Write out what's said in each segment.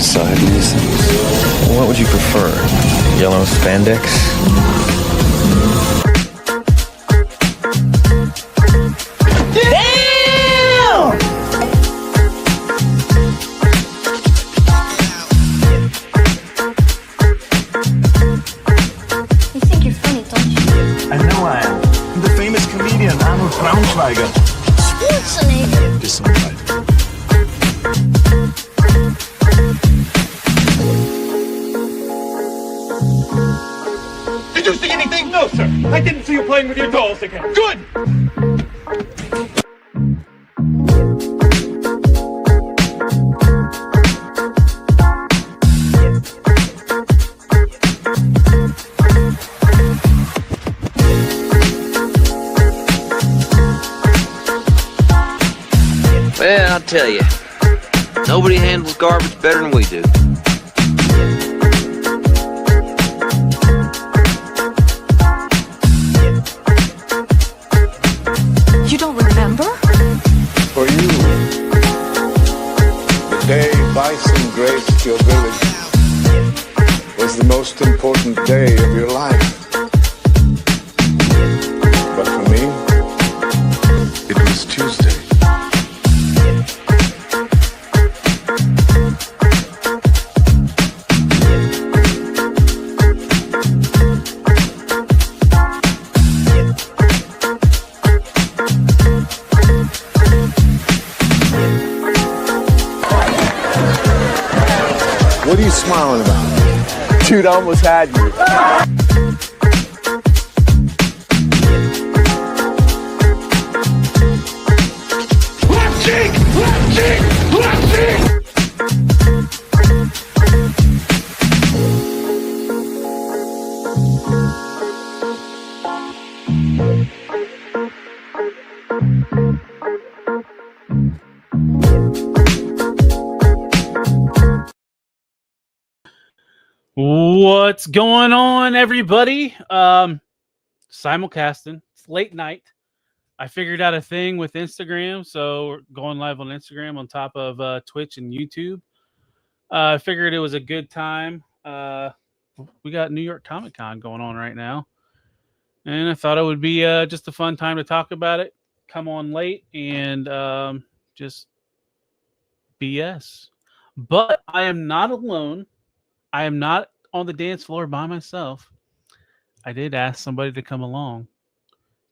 Side reasons. What would you prefer? Yellow spandex? Damn! You think you're funny, don't you? I know I am. I'm the famous comedian Arnold Braunschweiger. Schwarzenegger. Gesundheit. Did you see anything? No, sir. I didn't see you playing with your dolls again. Good! Well, I'll tell you, nobody handles garbage better than we do. You don't remember? For you, the day bison graced your village was the most important day of your life. But for me, it was Tuesday. What are you smiling about? Dude, I almost had you. Left cheek! Left cheek! Left cheek! What's going on, everybody? Simulcasting. It's late night. I figured out a thing with Instagram, so we're going live on Instagram on top of Twitch and YouTube. I figured it was a good time. We got New York Comic Con going on right now, and I thought it would be just a fun time to talk about it. Come on late and just BS. But I am not alone. I am not on the dance floor by myself. I did ask somebody to come along.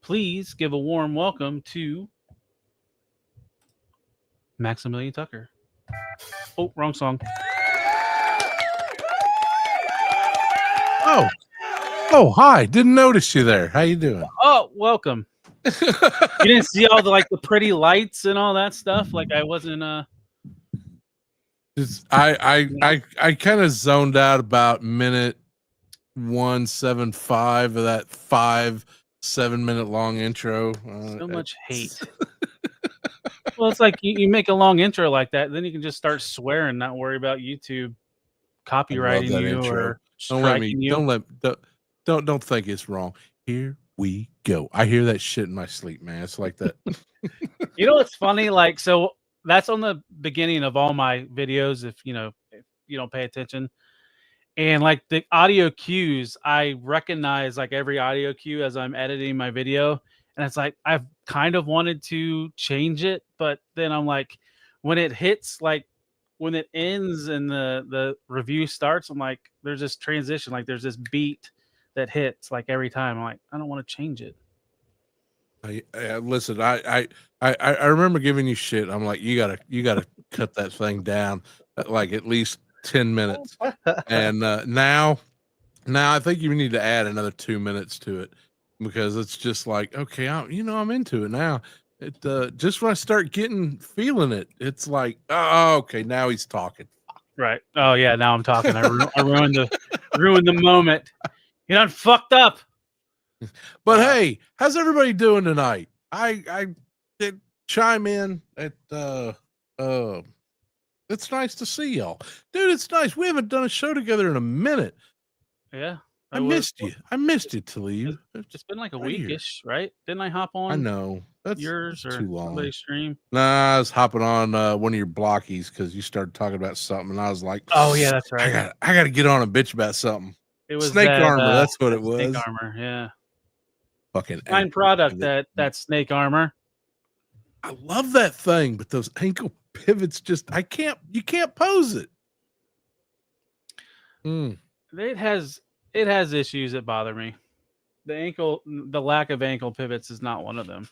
Please give a warm welcome to Maximilian Tucker. Oh, wrong song. Oh, hi. Didn't notice you there. How you doing? Oh, welcome. You didn't see all the pretty lights and all that stuff? Like I wasn't I kind of zoned out about minute 175 of that 7 minute long intro. so much hate. Well, it's like you make a long intro like that, then you can just start swearing, not worry about YouTube copywriting you intro. or Don't let me. striking you. Don't think it's wrong. Here we go. I hear that shit in my sleep, man. It's like that. You know what's funny? Like, so that's on the beginning of all my videos. If you don't pay attention, and like the audio cues, I recognize like every audio cue as I'm editing my video, and it's like I've kind of wanted to change it, but then I'm like, when it hits, like when it ends and the review starts, I'm like, there's this transition, like there's this beat that hits like every time. I'm like, I don't want to change it. Listen, I remember giving you shit. I'm like, you gotta cut that thing down at like at least 10 minutes. And now I think you need to add another 2 minutes to it because it's just like, okay, I'm into it now. It just when I start feeling it, it's like, oh, okay, now he's talking. Right. Oh yeah, now I'm talking. I ruined the moment. You done fucked up. But hey, how's everybody doing tonight? I did chime in at it's nice to see y'all. Dude, it's nice. We haven't done a show together in a minute. Yeah. I missed you. I missed you, Talib. It's been like a right here. weekish, right? Didn't I hop on? I know. That's yours that's or too long. somebody's stream. Nah, I was hopping on one of your blockies because you started talking about something, and I was like, Oh yeah, that's right. I got to get on a bitch about something. It was snake that, armor. That's what it was. Snake armor, yeah. Fucking Fine product, that snake armor. I love that thing, but those ankle pivots just you can't pose it. It has issues that bother me. The lack of ankle pivots is not one of them.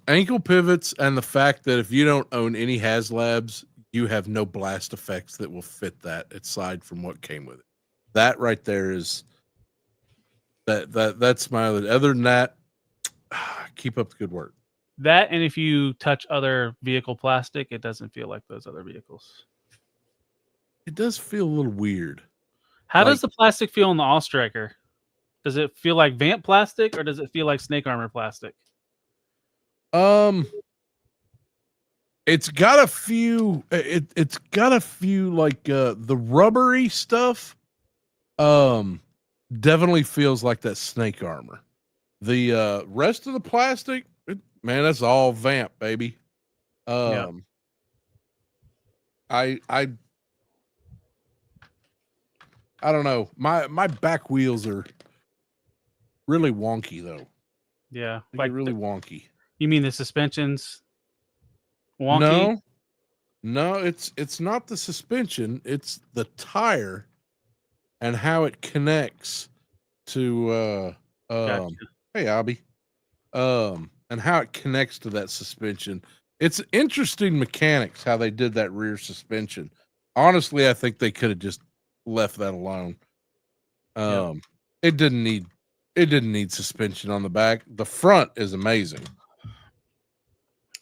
Ankle pivots and the fact that if you don't own any HasLabs, you have no blast effects that will fit that aside from what came with it. That right there is that's my other than that, keep up the good work. That, and if you touch other vehicle plastic, it doesn't feel like those other vehicles. It does feel a little weird. How does the plastic feel in the All Striker? Does it feel like Vamp plastic or does it feel like snake armor plastic? It's got a few it's got a few like the rubbery stuff definitely feels like that snake armor. The rest of the plastic, man, that's all Vamp, baby. Yeah. I don't know. My back wheels are really wonky though. Yeah, like really wonky. You mean the suspension's wonky? No, it's not the suspension. It's the tire and how it connects to Gotcha. hey Abby, and how it connects to that suspension. It's interesting mechanics how they did that rear suspension. Honestly, I think they could have just left that alone. It didn't need suspension on the back. The front is amazing.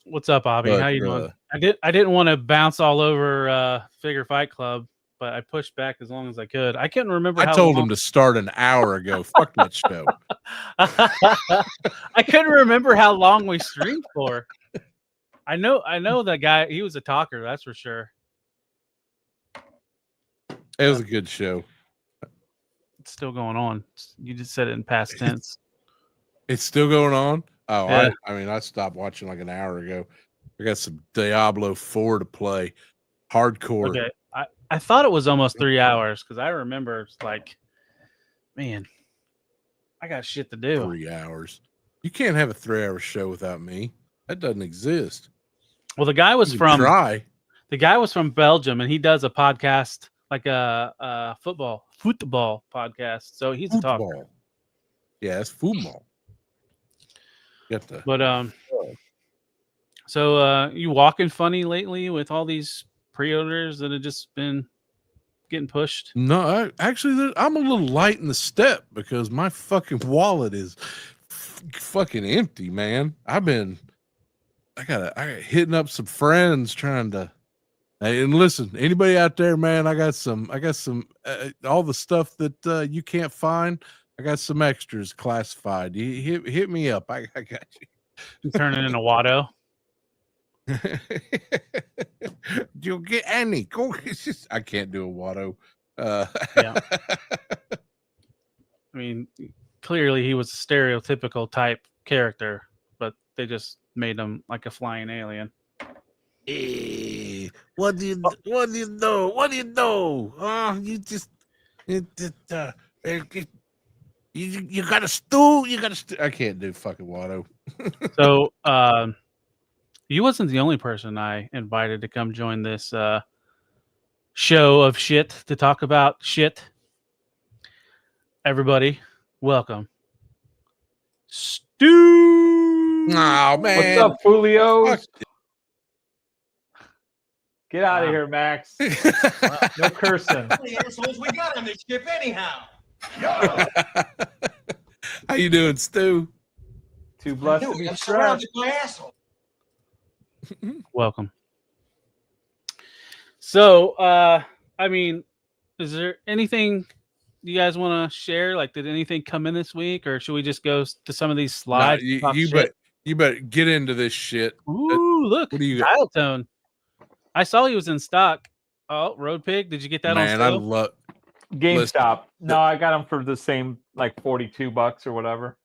What's up, Abby? How you doing? I didn't want to bounce all over Figure Fight Club, but I pushed back as long as I could. I couldn't remember. I told him to start an hour ago. Fuck that show. I couldn't remember how long we streamed for. I know that guy. He was a talker, that's for sure. It was a good show. It's still going on. You just said it in past tense. It's still going on. Oh, yeah. I stopped watching like an hour ago. I got some Diablo 4 to play. Hardcore. Okay. I thought it was almost 3 hours because I remember it's like, man, I got shit to do. 3 hours. You can't have a 3-hour show without me. That doesn't exist. Well, the guy was from Belgium, and he does a podcast like a football podcast. So he's a talker. Yeah, it's football. But so you walking funny lately with all these pre-orders that have just been getting pushed? No, actually, I'm a little light in the step because my fucking wallet is fucking empty, man. I got hitting up some friends trying to. And listen, anybody out there, man, I got some all the stuff that you can't find. I got some extras classified. You hit me up. I got you. You turn it into Watto. You'll get any. Go. I can't do a Watto. Yeah. I mean, clearly he was a stereotypical type character, but they just made him like a flying alien. Hey, what do you know? You just you got a stool. I can't do fucking Watto. So, you wasn't the only person I invited to come join this show of shit to talk about shit. Everybody, welcome, Stu. Oh man, what's up, Fulios? Get out of here, Max. No cursing. How many assholes we got on this ship anyhow? How you doing, Stu? Too blessed to be I'm strapped. surrounded by assholes. Welcome. So, I mean, is there anything you guys want to share? Like, did anything come in this week, or should we just go to some of these slides? No, you better get into this shit. Ooh, look, what do you dial tone. I saw he was in stock. Oh, Road Pig, did you get that on sale? GameStop. No, I got them for the same, like $42 or whatever.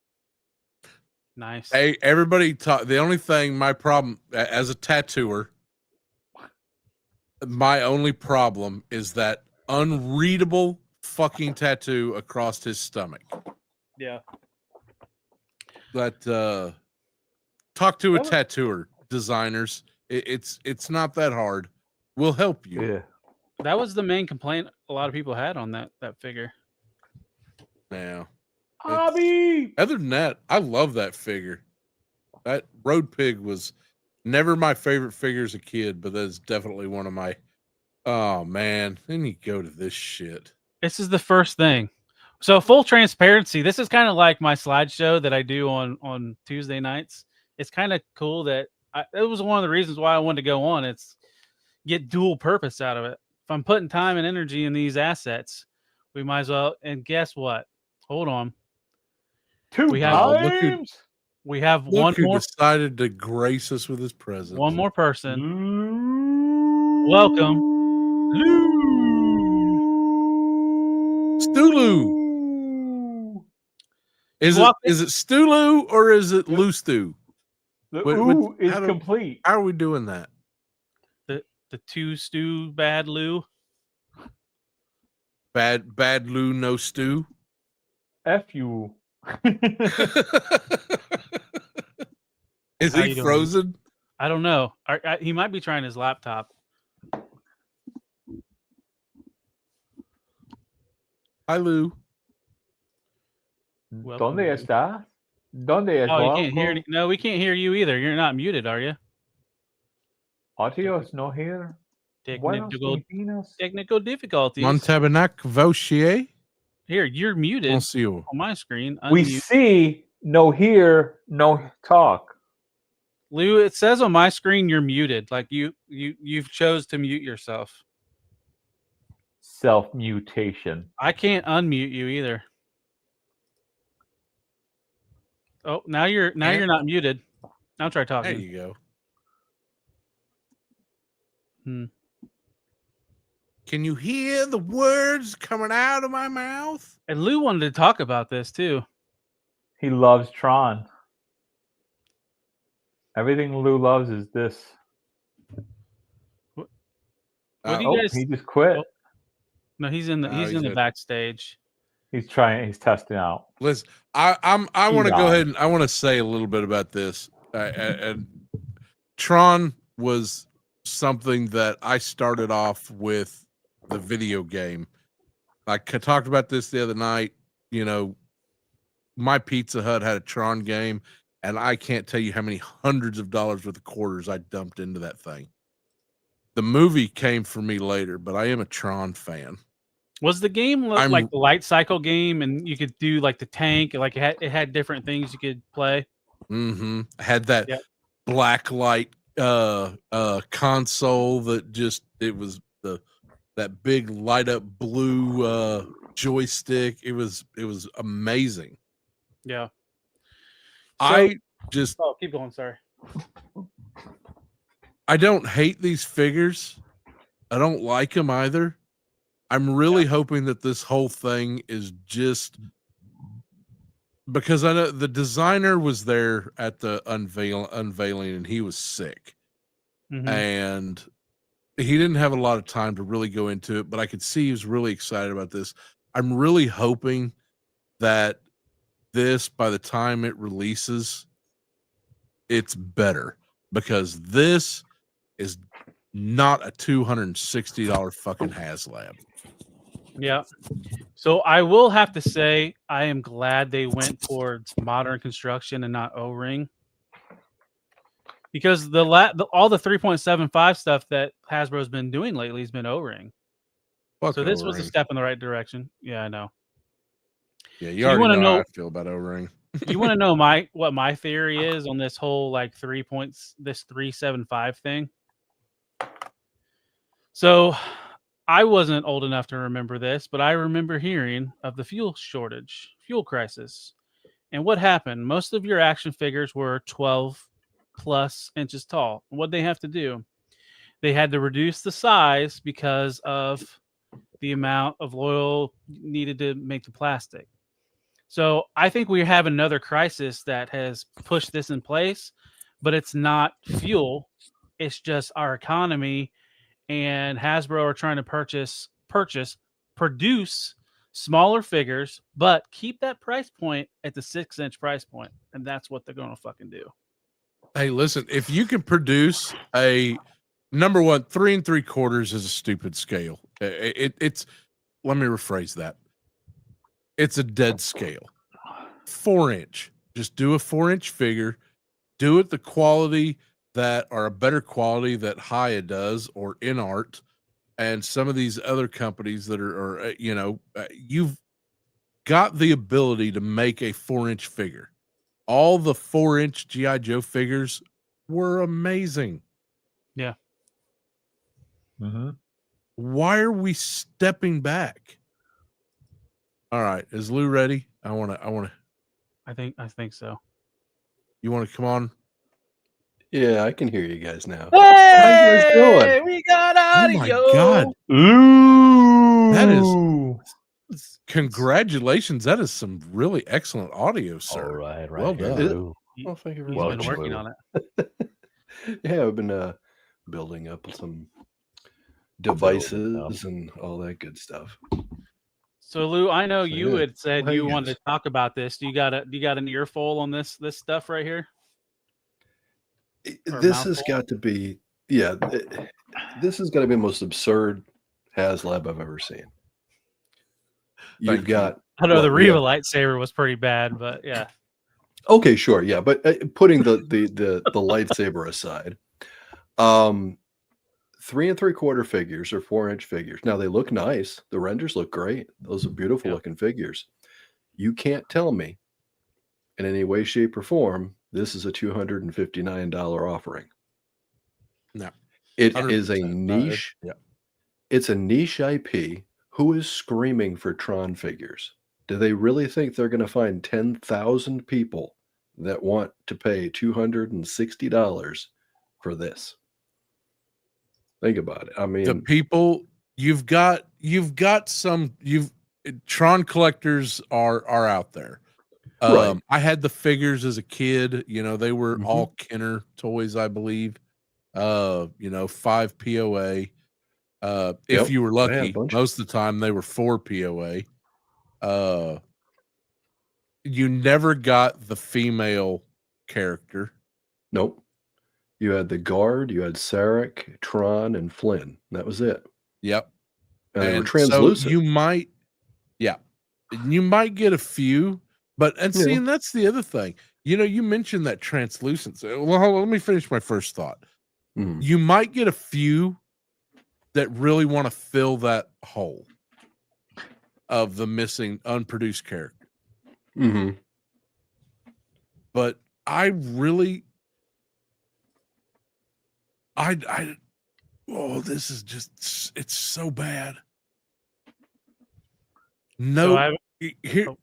Nice. Hey, everybody talk. The only thing, my problem as a tattooer, my only problem is that unreadable fucking tattoo across his stomach. Yeah. That talk to a tattooer, designers. It's not that hard. We'll help you. Yeah. That was the main complaint a lot of people had on that figure. Now, Hobby. other than that, I love that figure. That Road Pig was never my favorite figure as a kid, but that's definitely one of my. Oh man, then you go to this shit. This is the first thing. So full transparency, this is kind of like my slideshow that I do on Tuesday nights. It's kind of cool that it was one of the reasons why I wanted to go on. It's get dual purpose out of it. If I'm putting time and energy in these assets, we might as well. And guess what? Hold on. We have one more. Decided to grace us with his presence. One more person. Welcome, Stulu. Is it Stulu or is it Lou Stew? The ooh is complete. How are we doing that? The two stew bad Lou. Bad Lou no stew. F you. Is How he you doing? frozen? I don't know. He might be trying his laptop. Hi, Lou. Welcome, ¿Dónde Lou. está? ¿Dónde está? Oh, you can't hear. No, we can't hear you either. You're not muted, are you? Audio is not here. Technical difficulties. Montabernac Vauchier. Here, you're muted Monsieur. on my screen. We Unmute. see, no hear, no talk. Lou, it says on my screen you're muted. Like you've chose to mute yourself. Self-mutation. I can't unmute you either. Oh, now you're not muted. Now try talking. There you go. Can you hear the words coming out of my mouth? And Lou wanted to talk about this too. He loves Tron. Everything Lou loves is this. What do you guys? He just quit. Oh, no, he's in the backstage. He's testing out. Listen, I want to go ahead and I want to say a little bit about this. And Tron was something that I started off with the video game. I talked about this the other night. You know, my Pizza Hut had a Tron game, and I can't tell you how many hundreds of dollars worth of quarters I dumped into that thing. The movie came for me later, but I am a Tron fan. Was the game like the light cycle game, and you could do like the tank, like it had different things you could play? Mm-hmm. Had that black light console that just it was that big light up blue joystick. It was amazing. Yeah. I keep going. Sorry. I don't hate these figures. I don't like them either. I'm really hoping that this whole thing is just because I know the designer was there at the unveiling and he was sick. Mm-hmm. And he didn't have a lot of time to really go into it, but I could see he was really excited about this. I'm really hoping that this, by the time it releases, it's better, because this is not a $260 fucking HasLab. Yeah. So I will have to say I am glad they went towards modern construction and not O-ring, because all the 3.75 stuff that Hasbro's been doing lately has been O-ring. So this was a step in the right direction. Yeah, I know. Yeah, you already know how I feel about O-ring. You want to know what my theory is on this whole like 3.75 thing? So I wasn't old enough to remember this, but I remember hearing of the fuel crisis. And what happened? Most of your action figures were 12 plus inches tall. What they have to do, they had to reduce the size because of the amount of oil needed to make the plastic. So I think we have another crisis that has pushed this in place, but it's not fuel. It's just our economy, and Hasbro are trying to produce smaller figures, but keep that price point at the 6-inch price point, and that's what they're going to fucking do. Hey, listen, if you can produce a number one, 3 3/4 is a stupid scale. It's let me rephrase that. It's a dead scale. 4-inch. Just do a 4-inch figure. Do it the quality that are a better quality that Haya does or InArt and some of these other companies that are you've got the ability to make a 4-inch figure. All the 4-inch G.I. Joe figures were amazing. Yeah. Mm-hmm. Why are we stepping back? All right, is Lou ready? I want to. I think so. You want to come on? Yeah, I can hear you guys now. Hey, how you guys doing? we got Oh audio. my God! Ooh, That is congratulations. That is some really excellent audio, sir. All right, Well here, done. Lou. Well, thank you very He's much. been working on it. Yeah, I've been building up some devices and all that good stuff. So Lou, I know So, you yeah. had said How you you wanted guys? to talk about this. Do you got an earful on this stuff right here? Or a This has mouthful? got to be, this has got to be the most absurd HasLab I've ever seen. You've Thank you. got, I know what, the we Reva have- lightsaber was pretty bad, but yeah. Okay, sure, yeah, but putting the lightsaber aside, 3 3/4 figures or 4-inch figures. Now they look nice. The renders look great. Those are beautiful looking figures. You can't tell me in any way, shape, or form this is a $259 offering. No, It is a 100%. niche. Yeah. It's a niche IP. Who is screaming for Tron figures? Do they really think they're going to find 10,000 people that want to pay $260 for this? Think about it. I mean, The people you've got some Tron collectors are out there. Right. I had the figures as a kid. They were Mhm. all Kenner toys, I believe. 5 POA. If Yep, you were I had a lucky, bunch. most of the time they were 4 POA. You never got the female character. Nope. You had the Guard, you had Sarek, Tron, and Flynn. That was it. Yep. And they were So translucent. you might get a few, but Yeah. and that's the other thing. You mentioned that translucence. Well, hold on, let me finish my first thought. Mhm. You might get a few that really want to fill that hole of the missing unproduced character. Mhm. But I really, this is just, it's so bad. No, So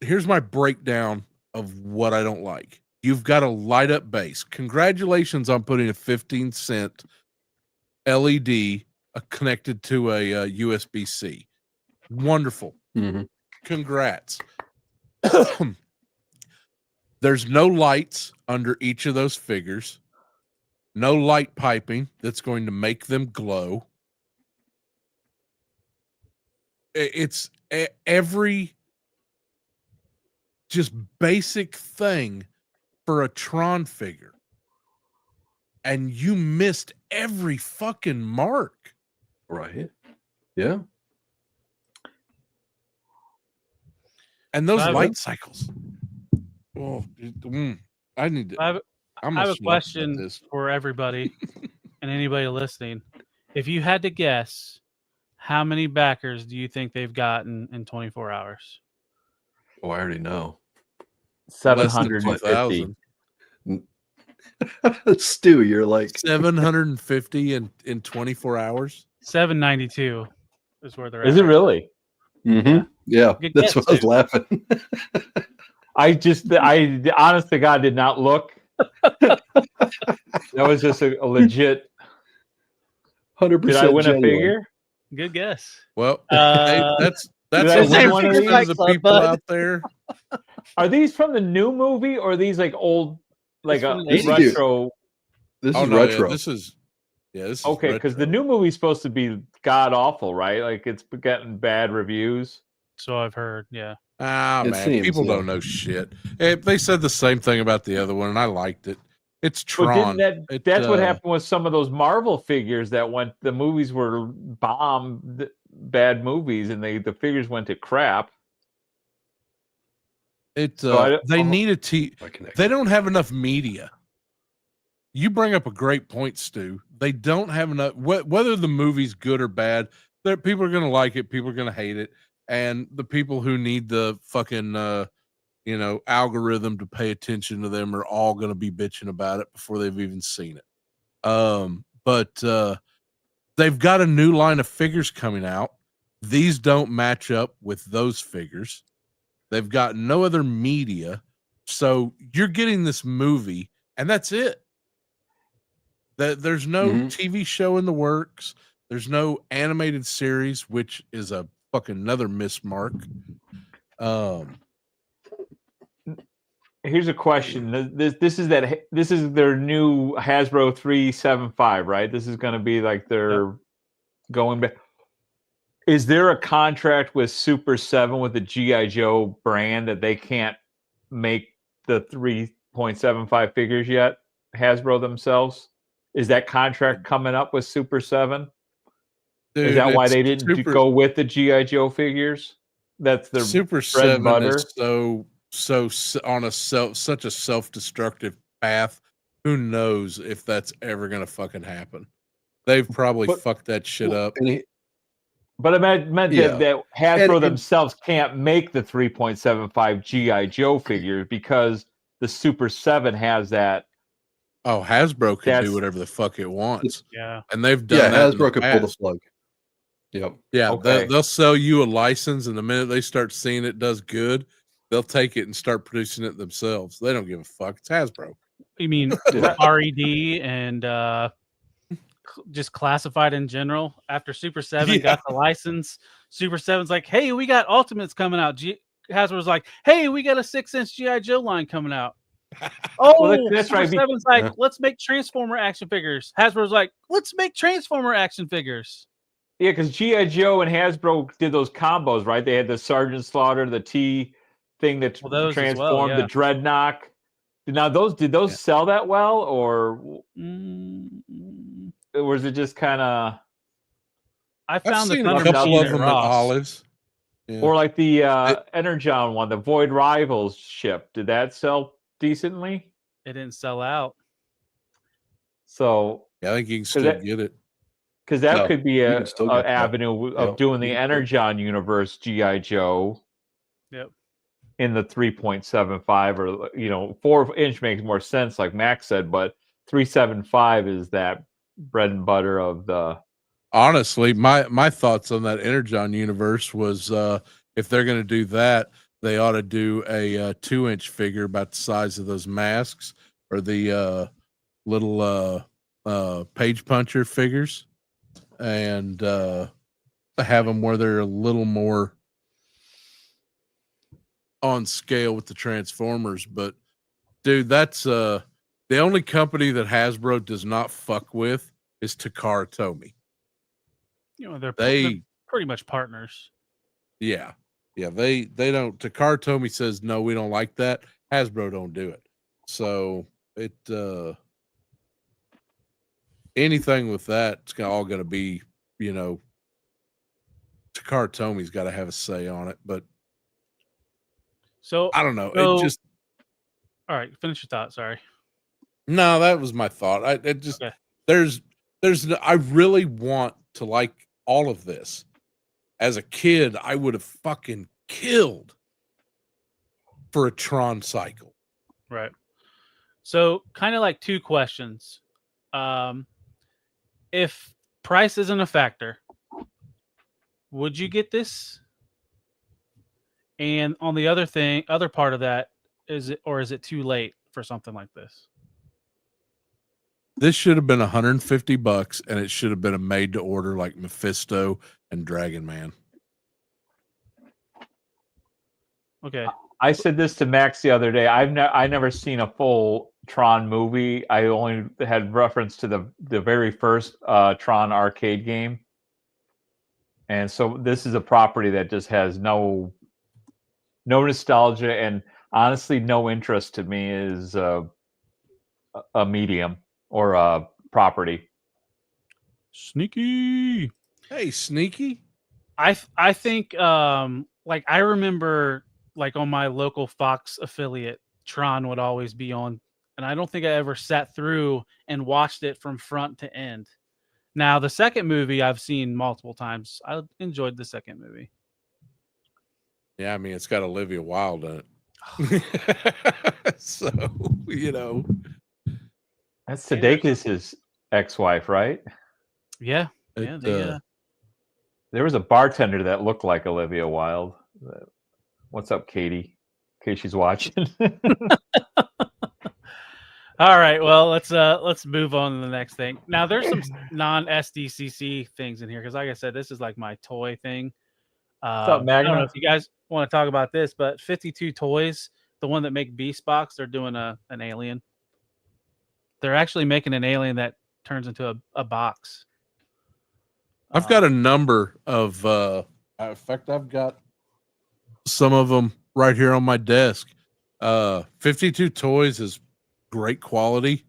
here's my breakdown of what I don't like. You've got a light up base. Congratulations on putting a 15-cent LED connected to a USB-C. Wonderful. Mhm. Congrats. There's no lights under each of those figures. No light piping that's going to make them glow. It's every just basic thing for a Tron figure. And you missed every fucking mark. Right. Yeah. And those So light cycles. Oh, I need to. I have a question this. for everybody and anybody listening. If you had to guess, how many backers do you think they've gotten in 24 hours? Oh, I already know. Less than 750. 2,000. Stu, you're like 750 in 24 hours. 792 is where they're at. Is it really? Mhm. Yeah, Good that's guess, what I was Stu. laughing. I honest to God did not look. That was just a legit. 100% Did I win genuine. a figure? Good guess. Well, hey, Uh, that's Did I a win winner one of for these? some of the Club, people bud. out there. Are these from the new movie or are these like old, like It's from a the This is 80s. retro? This Oh is no, yeah, retro. this is Okay, because the retro. new movie's supposed to be god awful, right? Like it's getting bad reviews. So I've heard. Yeah. Ah, It man, seems, people yeah. don't know shit. They said the same thing about the other one, and I liked it. It's But didn't Tron. that's what happened with some of those Marvel figures that went, the movies were bad movies, and the figures went to crap. So I don't, They need a T. My connection. They don't have enough media. You bring up a great point, Stu. They don't have enough. Whether the movie's good or bad, people are going to like it. People are going to hate it, and the people who need the fucking algorithm to pay attention to them are all going to be bitching about it before they've even seen it. But they've got a new line of figures coming out. These don't match up with those figures. They've got no other media. So you're getting this movie, and that's it. There's no TV show in the works. There's no animated series, which is a fucking another mismark. Here's a question. This is their new Hasbro 375, right? This is going to be like their going back. Is there a contract with Super 7 with the G.I. Joe brand that they can't make the 3.75 figures yet? Hasbro themselves? Is that contract coming up with Super 7? Dude, is that why they didn't go with the G.I. Joe figures? That's their Super bread 7 and butter. is so on such a self-destructive path. Who knows if that's ever gonna fucking happen? They've probably fucked that shit up. But I meant that Hasbro themselves can't make the 3.75 G.I. Joe figures because the Super 7 has that. Oh, Hasbro can do whatever the fuck it wants. Yeah. And they've done that. Hasbro could pull the plug. Yep. Yeah, okay. they'll sell you a license, and the minute they start seeing it does good, they'll take it and start producing it themselves. They don't give a fuck. It's Hasbro. You mean RED and just classified in general? After Super 7 got the license, Super 7's like, hey, we got Ultimates coming out. Hasbro's like, hey, we got a 6-inch G.I. Joe line coming out. Oh, well, that's Super right. 7's like, let's make Transformer action figures. Hasbro's like, let's make Transformer action figures. Yeah, because G.I. Joe and Hasbro did those combos, right? They had the Sergeant Slaughter, the T thing that transformed, the Dreadnought. Now, did those sell that well, or was it just kind of? I found the a couple of them at Olives. Yeah. Or like the Energon one, the Void Rivals ship. Did that sell decently? It didn't sell out. So yeah, I think you can still get it. Because that could be an avenue of doing the Energon universe G.I. Joe. Yep. In the 3.75 or 4-inch makes more sense, like Max said, but 3.75 is that bread and butter of the. Honestly, my thoughts on that Energon universe was if they're going to do that, they ought to do a 2-inch figure about the size of those masks or the little page puncher figures. And have them where they're a little more on scale with the Transformers. But dude, that's the only company that Hasbro does not fuck with is Takara Tomy. They're pretty much partners. Yeah. They don't. Takara Tomy says no, we don't like that. Hasbro don't do it. So it anything with that, it's all going to be, Takara Tomy's got to have a say on it. But so I don't know. So, it just. All right, finish your thought. Sorry. No, that was my thought. There's I really want to like all of this. As a kid, I would have fucking killed for a Tron cycle. Right. So kind of like two questions. If price isn't a factor, would you get this? And on the other part of that, is it too late for something like this? This should have been $150, and it should have been a made to order like Mephisto and Dragon Man. Okay. I said this to Max the other day. I never seen a full Tron movie. I only had reference to the very first Tron arcade game, and so this is a property that just has no nostalgia and honestly no interest to me is a medium or a property. Sneaky. Hey, Sneaky. I think like I remember like on my local Fox affiliate, Tron would always be on, and I don't think I ever sat through and watched it from front to end. Now the second movie I've seen multiple times. I enjoyed the second movie. Yeah, I mean it's got Olivia Wilde in it. So, you know. That's Sudeikis' ex-wife, right? Yeah. Yeah. There was a bartender that looked like Olivia Wilde. What's up, Katie? In case she's watching. All right, well let's move on to the next thing. Now there's some non-SDCC things in here because, like I said, this is like my toy thing. What's up, I Magna? don't know if you guys want to talk about this, but 52 Toys, the one that make Beast Box, they're doing an alien. They're actually making an alien that turns into a box. I've got a number of in fact I've got some of them right here on my desk. 52 Toys is great quality.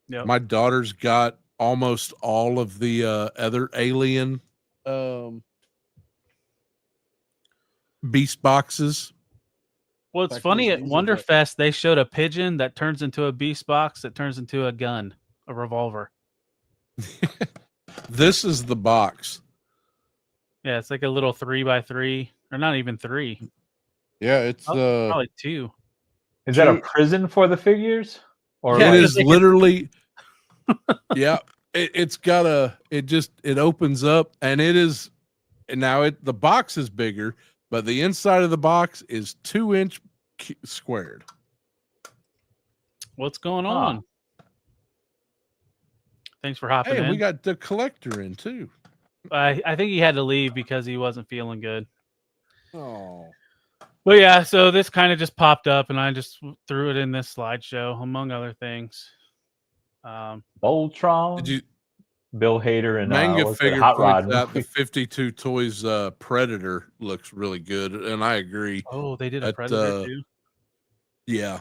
Yep. My daughter's got almost all of the other alien Beast boxes. Well, it's fact, funny these at are Wonderfest they showed a pigeon that turns into a Beast Box that turns into a gun, a revolver. This is the box. Yeah, it's like a little 3x3, or not even 3. Yeah, it's Probably 2. Is that a prison for the figures? Or it Yeah, is literally yeah. It's got it opens up and it is, and now the box is bigger, but the inside of the box is 2-inch squared. What's going on? Thanks for hopping Hey, in. we got the collector in too. I think he had to leave because he wasn't feeling good. Oh. But yeah, so this kind of just popped up, and I just threw it in this slideshow, among other things. Voltron. Did you? Bill Hader and Manga what's that, figure Hot points Rod out the movie? 52 Toys Predator looks really good, and I agree. Oh, they did a Predator too. Yeah,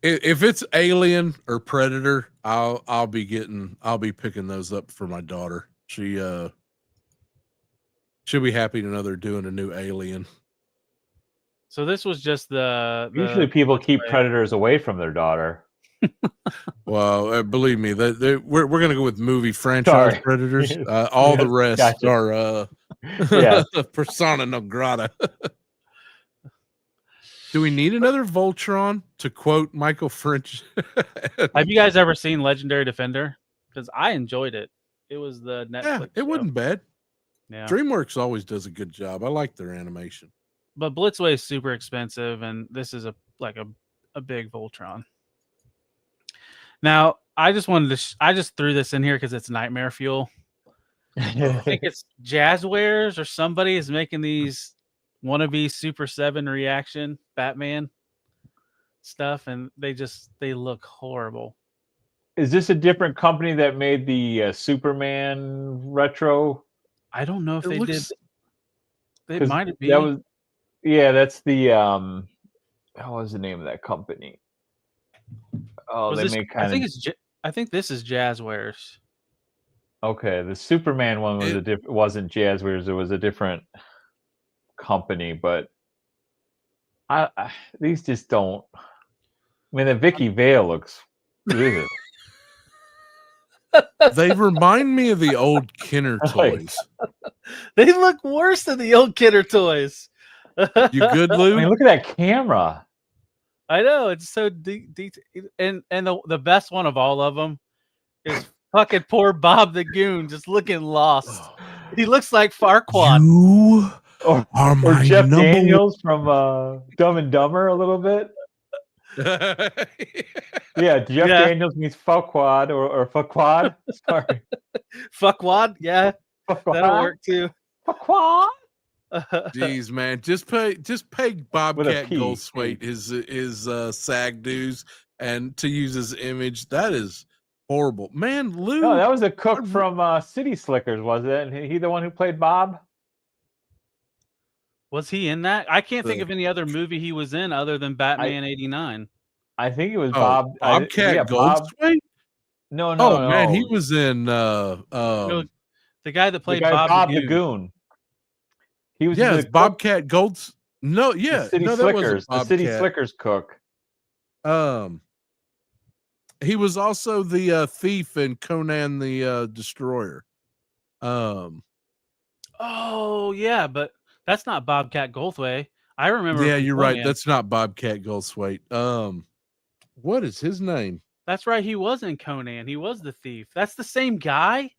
if it's Alien or Predator, I'll be picking those up for my daughter. She'll be happy to know they're doing a new Alien. So this was just the Usually people keep Predators away from their daughter. Well, believe me, we're gonna go with movie franchise Predators. All the rest are persona non grata. Do we need another Voltron? To quote Michael French. Have you guys ever seen Legendary Defender? Because I enjoyed it. It was the Netflix. It wasn't bad. Yeah, DreamWorks always does a good job. I like their animation. but Blitzway is super expensive, and this is a big Voltron. Now, I just wanted to. I just threw this in here because it's nightmare fuel. I think it's Jazzwares or somebody is making these wannabe Super 7 reaction Batman stuff, and they look horrible. Is this a different company that made the Superman retro? I don't know if they did. They 'Cause might be. That was, yeah, that's the what was the name of that company? Oh, Was they this- make kind I think of. it's. I think this is Jazzwares. Okay, the Superman one was wasn't Jazzwares. It was a different company, but I these just don't. I mean, the Vicky Vale looks. Ugh. They remind me of the old Kenner toys. They look worse than the old Kidder toys. You good, Lou? I mean, look at that camera. I know it's so detailed, and the best one of all of them is fucking poor Bob the Goon, just looking lost. He looks like Farquaad. You Or Jeff Daniels from Dumb and Dumber a little bit. Yeah, Jeff Daniels means Farquaad or Farquaad. Sorry, Fuckwad, yeah. That'll work too. Jeez, man, just pay Bobcat P. Goldthwait his SAG dues and to use his image. That is horrible, man. Lou, No, that was a cook from City Slickers, was it? And he the one who played Bob? Was he in that? I can't think of any other movie he was in other than Batman '89. I think it was Bob. Bobcat Goldthwait. No, man, he was in No, the guy that played Bob the the Goon. He was it's Bobcat Golds. No, yeah, the City no, that Slickers. wasn't The City Bobcat. Slickers cook. He was also the thief in Conan the Destroyer. Oh yeah, but that's not Bobcat Goldthwait. I remember. Yeah, you're right. That's not Bobcat Goldthwait. What is his name? That's right. He was in Conan. He was the thief. That's the same guy.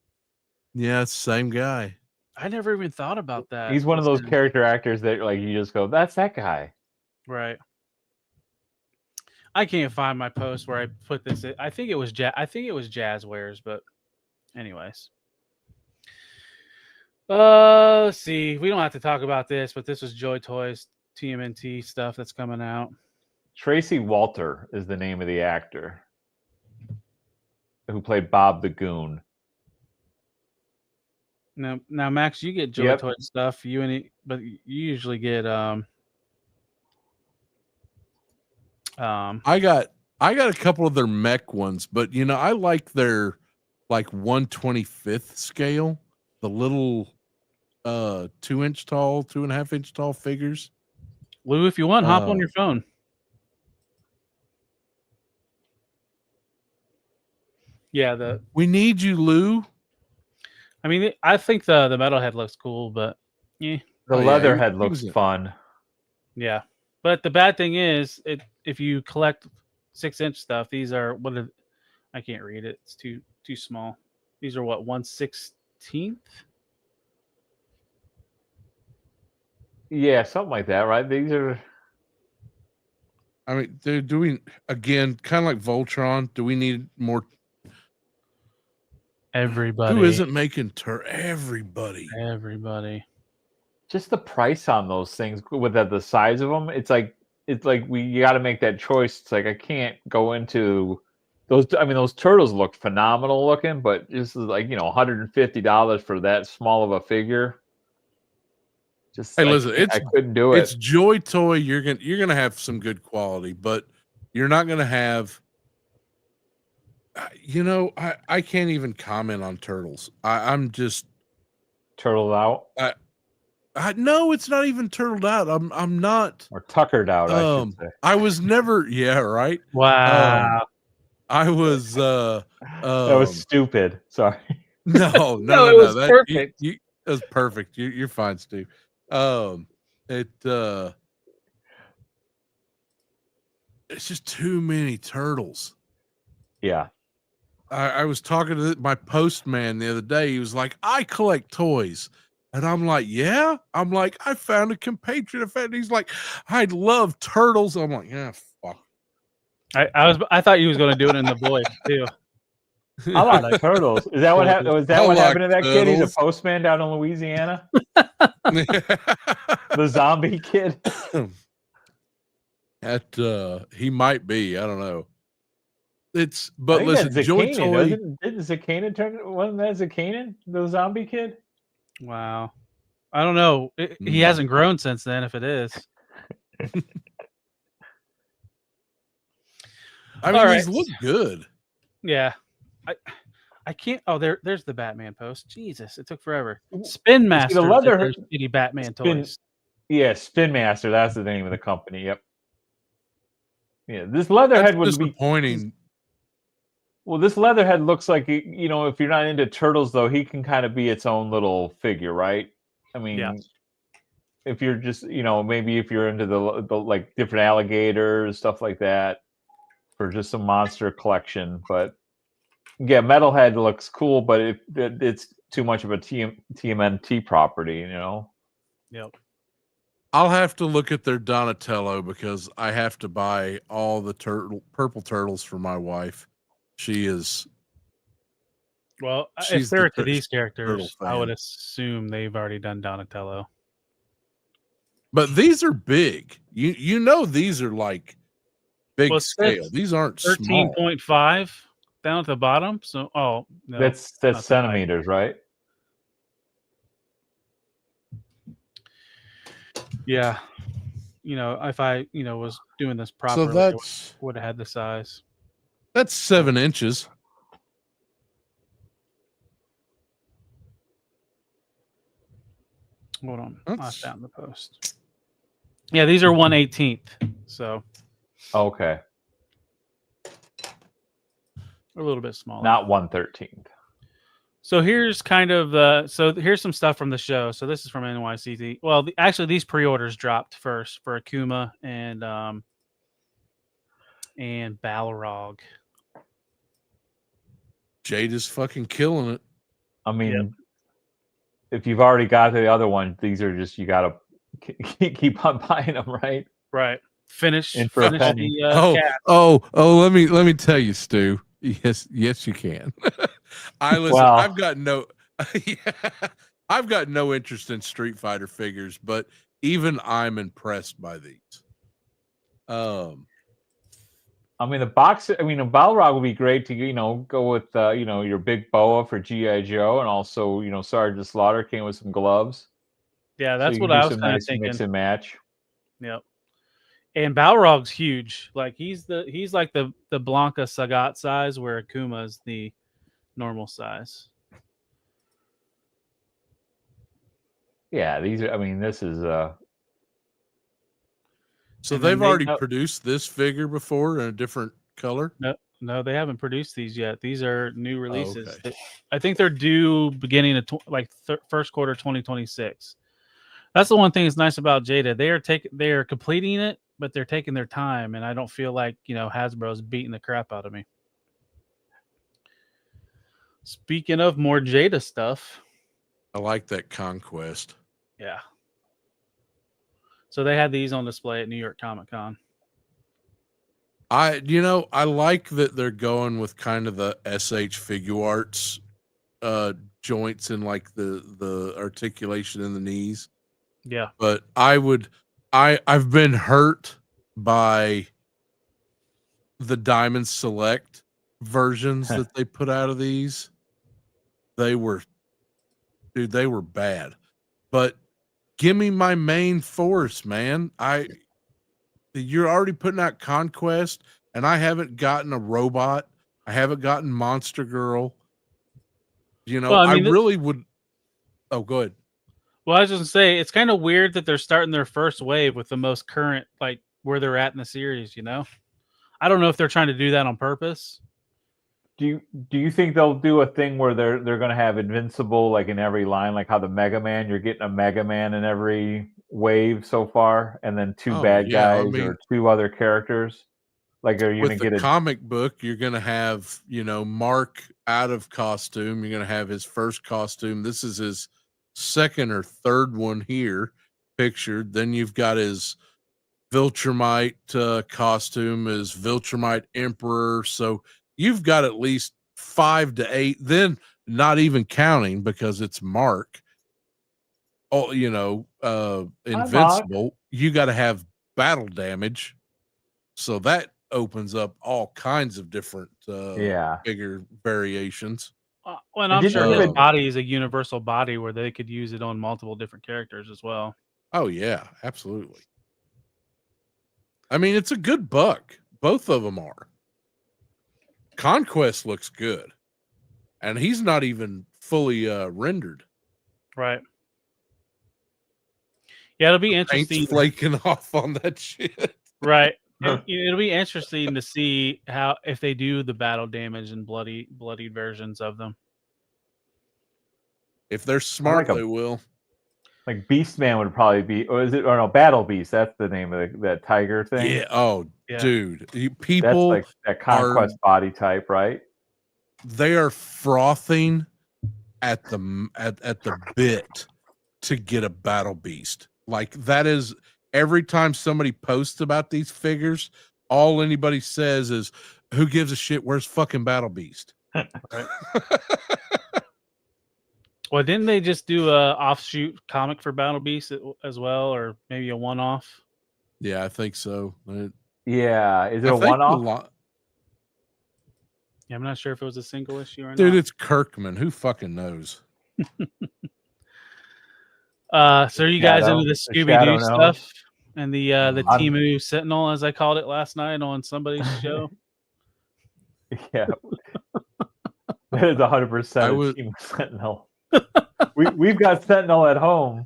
Yeah, it's the same guy. I never even thought about that. He's one of those character actors that like you just go, "That's that guy." Right. I can't find my post where I put this. I think it was Jazzwares, but anyways. Let's see. We don't have to talk about this, but this was Joy Toys TMNT stuff that's coming out. Tracy Walter is the name of the actor who played Bob the Goon. Now, Max, you get Joy Toys stuff. But you usually get I got a couple of their mech ones, but I like their like 1/25th scale, the little 2-inch tall, 2.5-inch tall figures. Lou, if you want, hop on your phone. Yeah, we need you, Lou. I mean, I think the Metalhead looks cool, but yeah. The Leatherhead looks fun. Yeah. But the bad thing is, if you collect 6-inch stuff, these are I can't read it. It's too small. These are what, 1/16th? Yeah, something like that, right? These are. I mean, do we again kind of like Voltron? Do we need more? Everybody. Who isn't making everybody? Everybody. Just the price on those things with the size of them, it's like you got to make that choice. It's like I can't go into those. I mean, those turtles look phenomenal looking, but just like $150 for that small of a figure. Just hey, listen, I couldn't do it. It's Joy Toy. You're gonna have some good quality, but you're not gonna have. I can't even comment on turtles. I'm just turtled out. No, it's not even turtled out. I'm not, or tuckered out. I should say. I was never. Yeah, right. Wow. I was. That was stupid. Sorry. No. It was perfect. It was perfect. You're fine, Steve. It's just too many turtles. Yeah. I was talking to my postman the other day. He was like, "I collect toys." And I'm like, yeah. I'm like, I found a compatriot of it. He's like, I love turtles. I'm like, yeah, fuck. I thought you was going to do it in the voice too. I like turtles. Is that what happened? Was that what happened to that kid? He's a postman down in Louisiana. The zombie kid. He might be. I don't know. But listen, Joy Toy. Didn't Zakanan turn? Wasn't that Zakanan, the zombie kid? Wow. I don't know. He hasn't grown since then, if it is. I mean, he's looked good. Yeah. I can't. Oh, there's the Batman post. Jesus, it took forever. Spin Master. The leather shitty Batman toys. Yeah, Spin Master. That's the name of the company. Yep. Yeah, this Leatherhead would be disappointing. Well, this Leatherhead looks like, if you're not into turtles, though, he can kind of be its own little figure, right? I mean, if you're just, maybe if you're into the like different alligators, stuff like that, for just a monster collection. But yeah, Metalhead looks cool, but it's too much of a TMNT property, Yep. I'll have to look at their Donatello because I have to buy all the purple turtles for my wife. She is Well, if She's they're the to these turtle characters, I would fan. assume they've already done Donatello. But these are big. You know these are like big Well, it scale. says These aren't small. 13.5 down at the bottom. So, no, That's not the height. centimeters, right? Yeah. If I, was doing this So properly, I that's would have had the size. 7 inches. Hold on. I That's- found the post. Yeah, these are 1/18th. So Okay, a little bit smaller. not 1/13th. So here's here's some stuff from the show. So this is from NYCC. Well, actually, these pre-orders dropped first for Akuma and Balrog. Jade is fucking killing it. I mean, if you've already got the other one, these are just, you gotta keep on buying them, right? Right. Finish And for a the penny. cat. Let me tell you, Stu. Yes, you can. Listen. Well- I've got no, I've got no interest in Street Fighter figures, but even I'm impressed by these. I mean, a Balrog would be great to go with your big boa for GI Joe, and also Sergeant Slaughter came with some gloves. Yeah, So that's you what can do I was some kind of nice thinking. mix and match. Yep. And Balrog's huge. Like he's like the Blanca Sagat size, where Akuma's the normal size. Yeah, these are. I mean, this is. So And they've then already produced this figure before in a different color. No, they haven't produced these yet. These are new releases. okay. I think they're due beginning of first quarter 2026. That's the one thing that's nice about Jada. They are completing it, but they're taking their time, and I don't feel like Hasbro's beating the crap out of me. Speaking of more Jada stuff, I like that Conquest. yeah. So they had these on display at New York Comic Con. I like that they're going with kind of the SH Figure Arts joints and like the articulation in the knees. Yeah. But I've been hurt by the Diamond Select versions that they put out of these. They were bad. But give me my main force, man. You're already putting out Conquest, and I haven't gotten a robot. I haven't gotten Monster Girl. Well, I mean, really would. Oh, go ahead. Well, I was just gonna say it's kind of weird that they're starting their first wave with the most current, like where they're at in the series. I don't know if they're trying to do that on purpose. Do you think they'll do a thing where they're going to have Invincible like in every line, like how the Mega Man, you're getting a Mega Man in every wave so far, and then two bad guys or two other characters? Like, are you going to get a comic book? You're going to have Mark out of costume. You're going to have his first costume. This is his second or third one here pictured. Then you've got his Viltrumite costume as Viltrumite Emperor. So you've got at least 5 to 8. Then not even counting because it's Mark. Oh, Invincible. You got to have battle damage. So that opens up all kinds of different bigger variations. And I'm sure his body is a universal body where they could use it on multiple different characters as well. Oh yeah, absolutely. I mean, it's a good buck. Both of them are. Conquest looks good, and he's not even fully rendered. Right. Yeah, it'll be interesting. Paint's flaking off on that shit. Right. It'll be interesting to see if they do the battle damage and bloodied versions of them. If they're smart, they will. Like Beastman would probably be, or is it? Or no, Battle Beast. That's the name of that tiger thing. Yeah. Oh, yeah. Dude, people. That's like that Conquest body type, right? They are frothing at the bit to get a Battle Beast. Like that is. Every time somebody posts about these figures, all anybody says is, "Who gives a shit? Where's fucking Battle Beast?" Well, didn't they just do a offshoot comic for Battle Beast as well, or maybe a one-off? Yeah, I think so. Yeah, is it I a think one-off? Yeah, I'm not sure if it was a single issue or Dude, not. it's Kirkman. Who fucking knows? So are you guys Shadow. into the The Scooby Shadow Doo knows. stuff and the Timu Sentinel, as I called it last night on somebody's show? Yeah, that is 100% I a would- Team Sentinel. We've got Sentinel at home.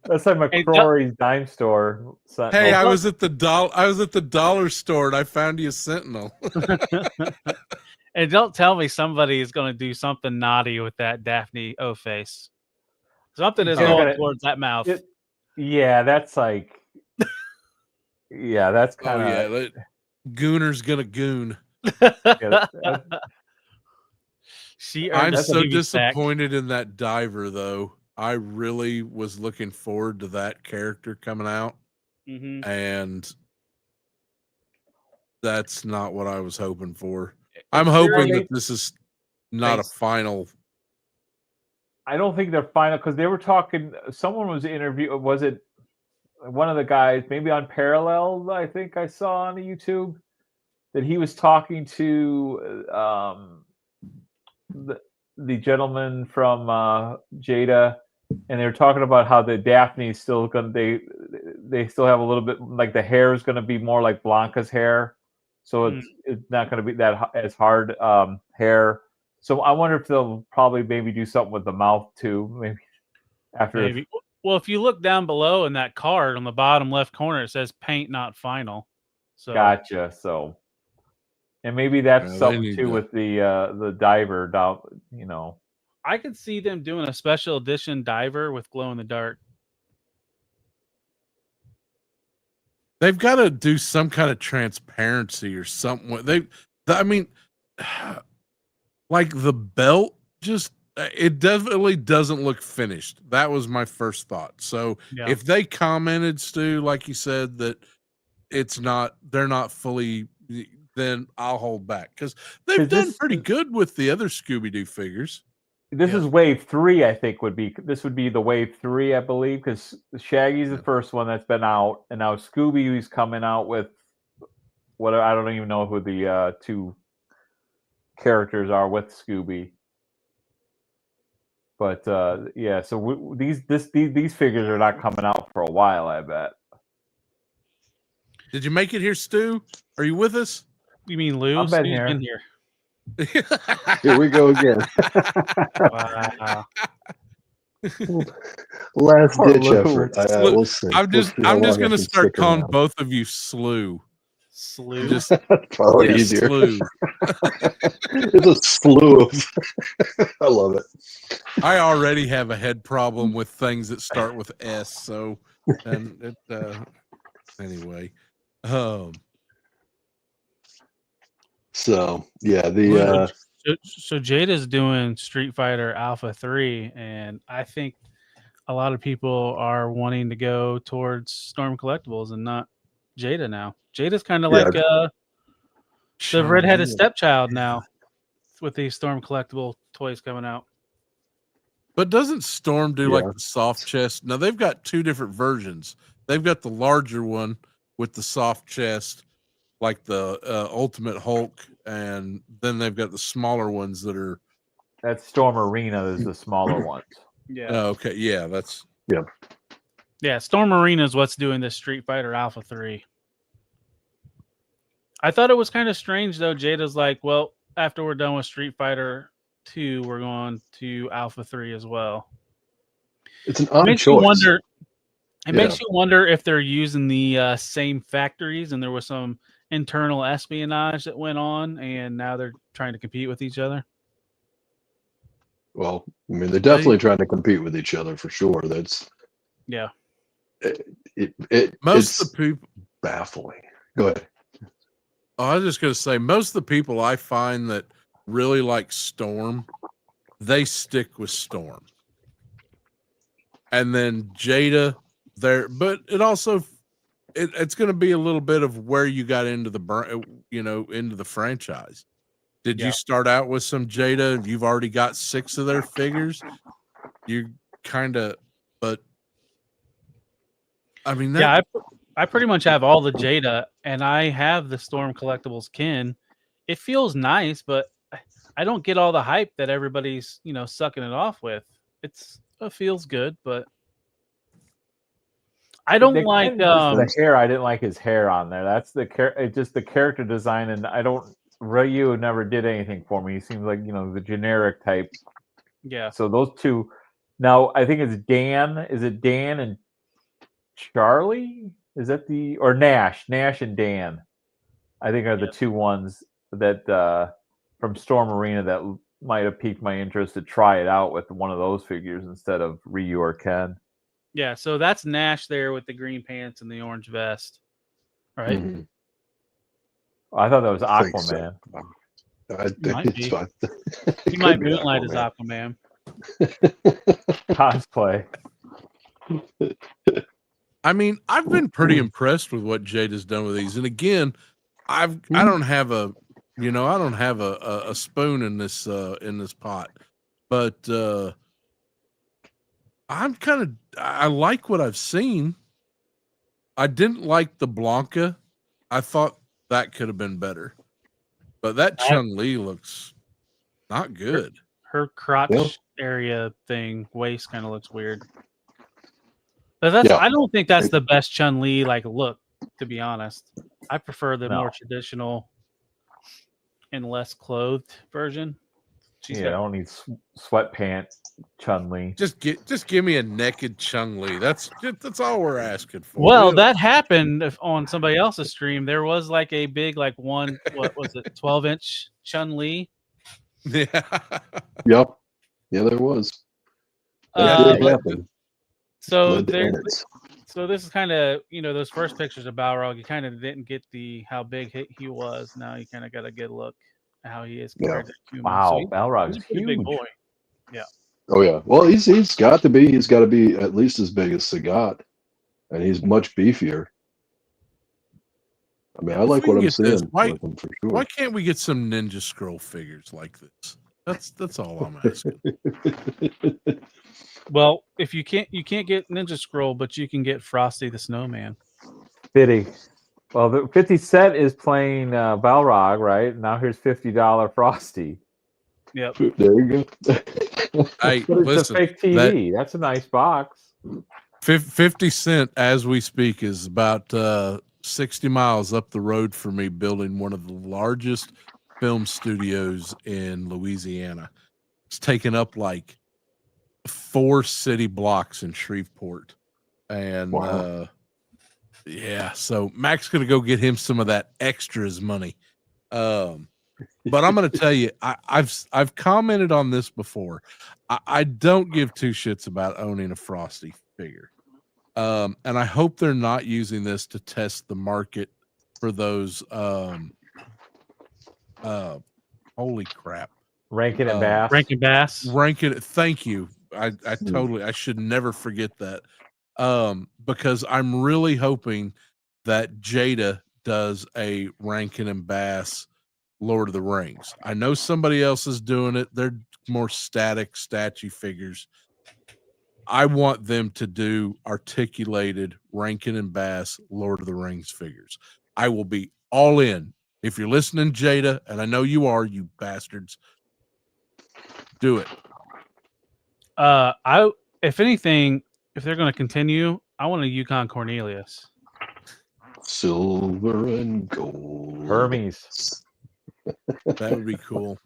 That's like McCrory's dime store. Sentinel. Hey, I was at the dollar store and I found you a Sentinel. And don't tell me somebody is going to do something naughty with that Daphne O face. Something is going towards that mouth. Yeah, that's like. Yeah, that's kind of. Oh yeah, Gooner's gonna goon. I'm so disappointed in that diver, though. I really was looking forward to that character coming out, and that's not what I was hoping for. I'm hoping that this is not a final. I don't think they're final because they were talking. Someone was interviewed. Was it one of the guys? Maybe on Parallel. I think I saw on the YouTube that he was talking to the gentleman from Jada, and they were talking about how the Daphne is still going. They still have a little bit like the hair is going to be more like Blanca's hair, so it's not going to be that as hard hair. So I wonder if they'll probably maybe do something with the mouth too. Maybe after. Maybe. Well, if you look down below in that card on the bottom left corner, it says "Paint not final." So gotcha. So. And maybe that's something too with the diver down, you know. I could see them doing a special edition diver with glow in the dark. They've got to do some kind of transparency or something. I mean, like the belt, just it definitely doesn't look finished. That was my first thought. So if they commented, Stu, like you said, that they're not fully. Then I'll hold back because they've done pretty good with the other Scooby-Doo figures. This is wave 3, I think this would be the wave 3, I believe, because Shaggy's the first one that's been out, and now Scooby-Doo's coming out with what I don't even know who the two characters are with Scooby. But yeah, so these figures are not coming out for a while, I bet. Did you make it here, Stu? Are you with us? You mean Lou? I've been here. Here we go again. Wow. Last ditch effort. We'll see. I'm just going to start calling both of you Slew. Slew. Just probably easier. Slew. It's a slew of. I love it. I already have a head problem with things that start with S. So, and it. Anyway. So yeah, so Jada's doing Street Fighter Alpha 3, and I think a lot of people are wanting to go towards Storm Collectibles and not Jada now. Jada's kind of like the redheaded stepchild now with these Storm Collectible toys coming out. But doesn't Storm do like the soft chest? Now they've got two different versions. They've got the larger one with the soft chest, like the Ultimate Hulk, and then they've got the smaller ones that are. That's Storm Arena is the smaller ones. Yeah. Oh, okay. Yeah, that's. Yeah, Storm Arena is what's doing this Street Fighter Alpha 3. I thought it was kind of strange though. Jada's like, well, after we're done with Street Fighter 2, we're going to Alpha 3 as well. It's an odd choice. It makes you wonder if they're using the same factories and there was some internal espionage that went on and now they're trying to compete with each other. Well, I mean, they're definitely trying to compete with each other for sure. That's Most of the people baffling. Go ahead. Oh, I was just going to say, most of the people I find that really like Storm, they stick with Storm. And then Jada there, but it also, it's going to be a little bit of where you got into the into the franchise. Did Yeah. you start out with some Jada? You've already got 6 of their figures. You kind of, but I mean, Yeah, I pretty much have all the Jada, and I have the Storm Collectibles kin. It feels nice, but I don't get all the hype that everybody's sucking it off with. It feels good, but I don't The like. Ken, just the hair. I didn't like his hair on there. That's just the character design, and I don't. Ryu never did anything for me. He seems like the generic type. Yeah. So those two. Now I think it's Dan. Is it Dan and Charlie? Is that or Nash? Nash and Dan, I think are the two ones that from Storm Arena that might have piqued my interest to try it out with one of those figures instead of Ryu or Ken. Yeah, so that's Nash there with the green pants and the orange vest, right? Mm-hmm. I thought that was I think so. Aquaman. He might moonlight as Aquaman. Cosplay. I mean, I've been pretty impressed with what Jada's done with these, and again, I don't have a spoon in this pot, but I like what I've seen. I didn't like the Blanca. I thought that could have been better, but that Chun-Li looks not good. Her crotch area thing, waist kind of looks weird. But I don't think that's the best Chun-Li look, to be honest. I prefer the more traditional and less clothed version. I don't need sweatpant Chun-Li. Just give me a naked Chun-Li. That's all we're asking for. Well, that happened on somebody else's stream. There was a big what was it, 12-inch Chun-Li? Yeah. Yep. Yeah, there was. That did happen. So this is kind of those first pictures of Balrog. You kind of didn't get how big he was. Now you kind of got a good look at how he is compared to Kuma. Wow, so Balrog's he's a pretty big boy. Yeah. Oh yeah. Well, he's got to be. He's got to be at least as big as Sagat, and he's much beefier. I mean, I like what I'm seeing. Why Why can't we get some Ninja Scroll figures like this? That's all I'm asking. Well, if you can't get Ninja Scroll, but you can get Frosty the Snowman. 50. Well, the 50 Cent is playing Balrog, right? Now here's $50 Frosty. Yep. There you go. Hey, but it's listen, a fake TV. That's a nice box. 50 Cent, as we speak, is about 60 miles up the road for me, building one of the largest film studios in Louisiana. It's taken up 4 city blocks in Shreveport. And so Mac's gonna go get him some of that extras money. But I'm gonna tell you, I've commented on this before. I don't give two shits about owning a Frosty figure. And I hope they're not using this to test the market for those holy crap. Rankin and Bass. Thank you. I should never forget that. Because I'm really hoping that Jada does a Rankin and Bass Lord of the Rings. I know somebody else is doing it. They're more static statue figures. I want them to do articulated Rankin and Bass Lord of the Rings figures. I will be all in. If you're listening, Jada, and I know you are, you bastards, do it. If anything, if they're going to continue, I want a Yukon Cornelius. Silver and gold. Hermes. That would be cool.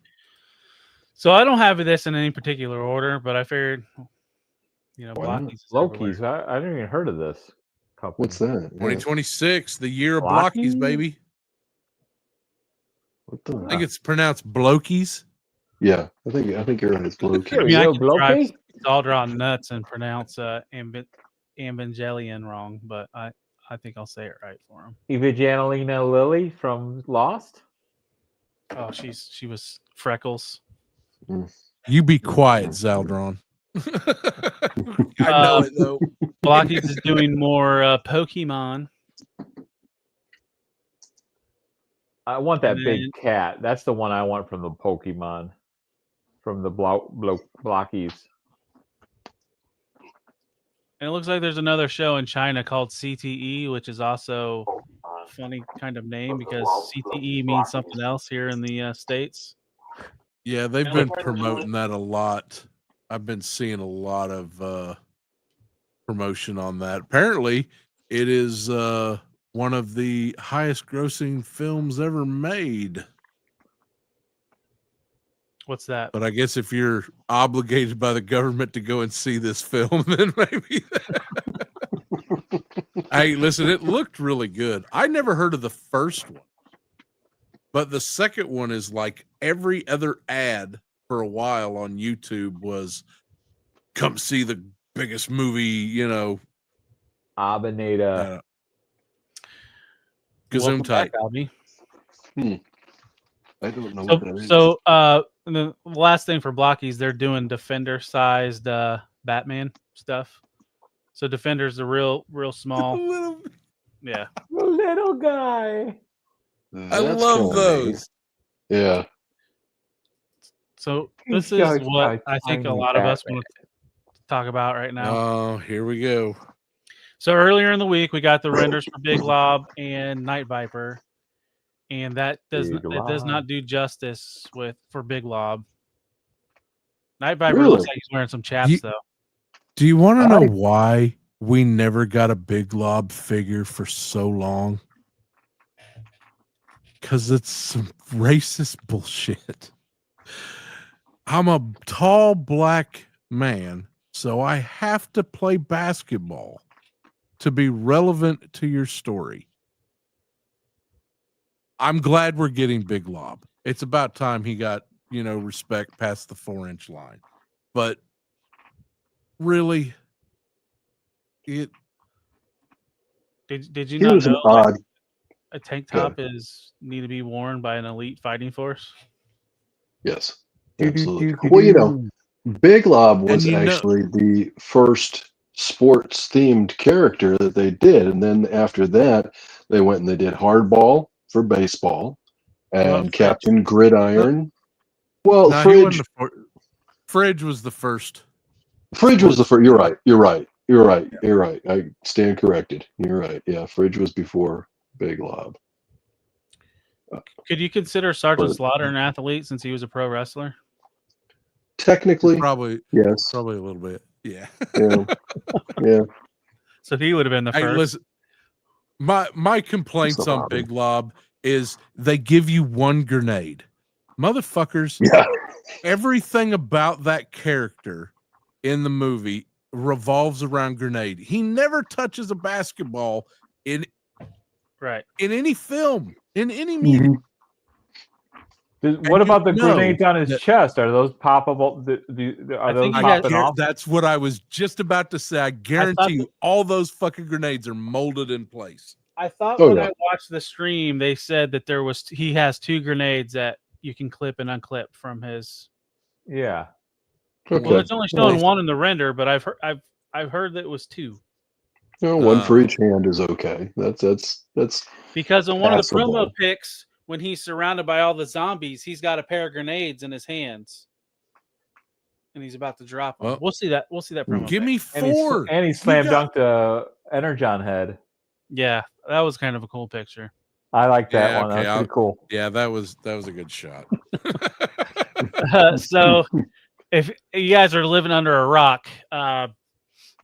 So I don't have this in any particular order, but I figured, Loki's. I didn't even heard of this company. What's that? 2026, the year of Blockies, baby. What the? I think it's pronounced Blokies. Yeah, I think you're right. It's Blokies. I can all draw nuts and pronounce Evangelion wrong, but I think I'll say it right for him. Evangelina Lilly from Lost. Oh, she was Freckles. You be quiet, Zaldron. I know it though. Blockies is doing more Pokemon. I want that And big cat. That's the one I want from the Pokemon, from the Blockies. And it looks like there's another show in China called CTE, which is also a funny kind of name because CTE means something else here in the States. Yeah, they've Yeah, been like- promoting that a lot. I've been seeing a lot of promotion on that. Apparently, it is one of the highest grossing films ever made. What's that? But I guess if you're obligated by the government to go and see this film, then maybe. Hey, listen, it looked really good. I never heard of the first one, but the second one is like every other ad for a while on YouTube was come see the biggest movie, you know. Abinada. Welcome back, Gesundheit. Albie. I don't know what that is. So, and the last thing for Blockies, they're doing Defender-sized Batman stuff. So Defender's the real small. Yeah. The little guy. I love those. Yeah. So this He's is got what a I think a tiny lot of us Batman. want to talk about right now. Oh, here we go. So earlier in the week, we got the renders for Big Lob and Night Viper, and that does Big does Lob. not do justice for Big Lob. Night Viper Really? looks like he's wearing some chaps though. Do you want to know why we never got a Big Lob figure for so long? Because it's some racist bullshit. I'm a tall black man, so I have to play basketball to be relevant to your story. I'm glad we're getting Big Lob. It's about time he got, respect past the 4-inch line. But really, Did you He not was an know odd. a tank top need to be worn by an elite fighting force? Yes, absolutely. Well, Big Lob was actually the first sports themed character that they did, and then after that, they went and they did Hardball for baseball and Captain Gridiron. Well, no, Fridge. Fridge was the first. Fridge was the first. You're right. I stand corrected. You're right. Yeah, Fridge was before Big Lob. Could you consider Sergeant Slaughter an athlete since he was a pro wrestler? Technically, Probably, yes. Probably a little bit. Yeah. Yeah. So he would have been the Hey, first. listen, my complaints on Big Lob is they give you one grenade. Motherfuckers, Yeah. Everything about that character in the movie revolves around grenade. He never touches a basketball in any film, in any medium. What about the grenades on his chest? Are those poppable? Are those popping off? That's what I was just about to say. I guarantee you all those fucking grenades are molded in place. I thought when I watched the stream, they said that he has 2 grenades that you can clip and unclip from his. Yeah. Okay. Well, it's only showing 1 in the render, but I've heard that it was 2. One for each hand is okay. That's because on one of the passable. promo pics, when he's surrounded by all the zombies, he's got a pair of grenades in his hands, and he's about to drop them. Well, we'll see that promo. Give me pic. 4. And he slam dunked a Energon head. Yeah, that was kind of a cool picture. I like that one. That's pretty cool. Yeah, that was a good shot. So, if you guys are living under a rock, a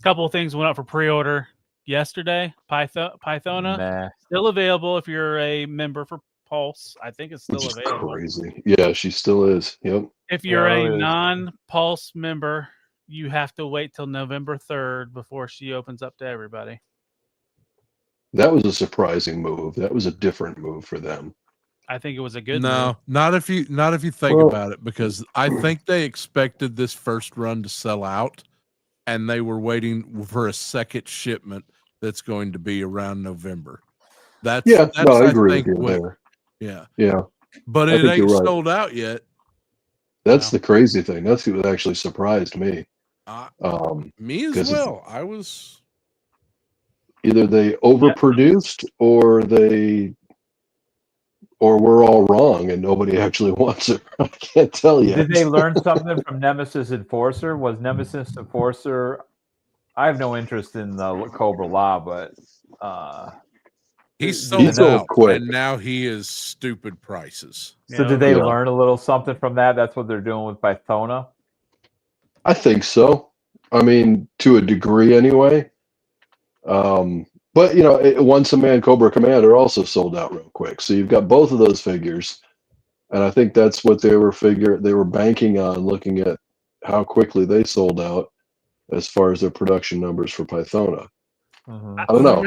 couple of things went up for pre-order yesterday. Pythona still available if you're a member for Pulse. I think it's still which is available. crazy. Yeah, she still is. Yep. If you're a non-Pulse member, you have to wait till November 3rd before she opens up to everybody. That was a surprising move. That was a different move for them. I think it was a good No, move. not if you think about it, because I think they expected this first run to sell out, and they were waiting for a second shipment that's going to be around November. I agree with you there. Yeah. But it ain't sold out yet. That's the crazy thing. That's what actually surprised me. Me as well. I was either they overproduced or or we're all wrong and nobody actually wants her. I can't tell you. Did they learn something from Nemesis Enforcer? Was Nemesis Enforcer? I have no interest in the Cobra Law, but He sold sold out, quick. and now he is stupid prices. So did they learn a little something from that? That's what they're doing with Pythona? I think so. I mean, to a degree anyway. But, Once a Man Cobra Commander also sold out real quick. So you've got both of those figures. And I think that's what they were banking on, looking at how quickly they sold out as far as their production numbers for Pythona. I don't know.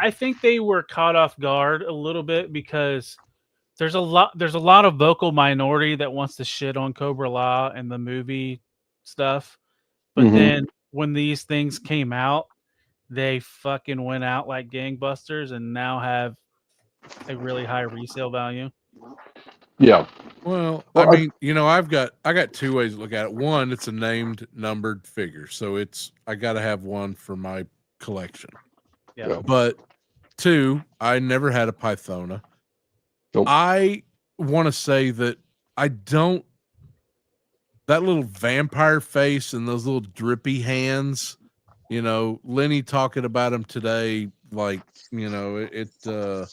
I think they were caught off guard a little bit because there's a lot of vocal minority that wants to shit on Cobra Law and the movie stuff. But then when these things came out, they fucking went out like gangbusters and now have a really high resale value. Yeah. Well, I mean, I got two ways to look at it. One, it's a named, numbered figure, so I got to have one for my collection. Yeah. But two, I never had a Pythona. Nope. I want to say that that little vampire face and those little drippy hands, Lenny talking about him today, like, I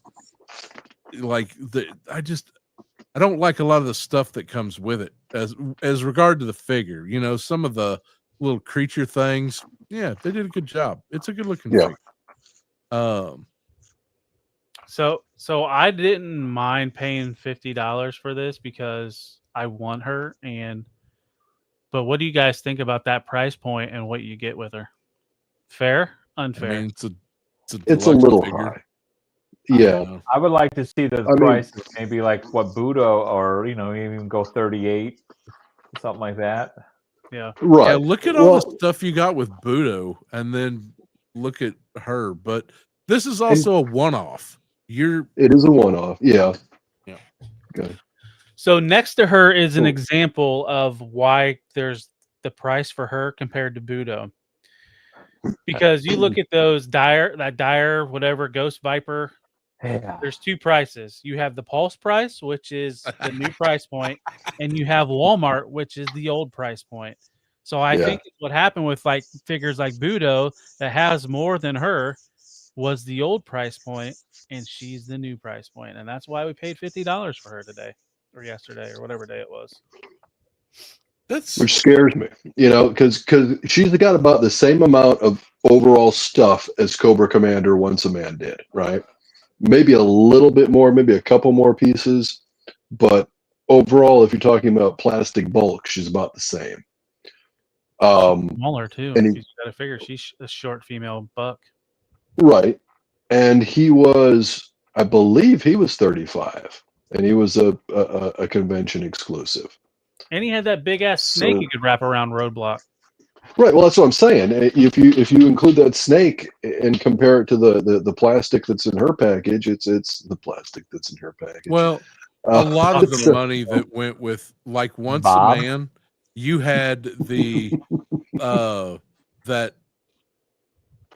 don't like a lot of the stuff that comes with it as regard to the figure. Some of the little creature things, yeah, they did a good job. It's a good looking figure. So I didn't mind paying $50 for this because I want her. But what do you guys think about that price point and what you get with her? Fair? Unfair? I mean, it's a little high. Yeah. I would like to see the prices, maybe like what Budo, or even go 38, something like that. Yeah. Right. Yeah, look at all the stuff you got with Budo, and then look at her. But this is also a one-off. It is a one-off. Yeah. Yeah. Okay. So next to her is an example of why there's the price for her compared to Budo. Because you look at those dire, whatever, Ghost Viper. Yeah. There's two prices. You have the Pulse price, which is the new price point, and you have Walmart, which is the old price point. So I think what happened with like figures like Budo that has more than her was the old price point, and she's the new price point, and that's why we paid $50 for her today or yesterday or whatever day it was. Which scares me, because she's got about the same amount of overall stuff as Cobra Commander Once a Man did, right? Maybe a little bit more, maybe a couple more pieces, but overall, if you're talking about plastic bulk, she's about the same. Smaller too. And you got to figure she's a short female buck. Right. And I believe he was 35, and he was a convention exclusive. And he had that big ass snake you could wrap around Roadblock. Right. Well, that's what I'm saying. If you include that snake and compare it to the plastic that's in her package, it's the plastic that's in her package. Well, a lot of the money that went with, like, Once a Man, you had the that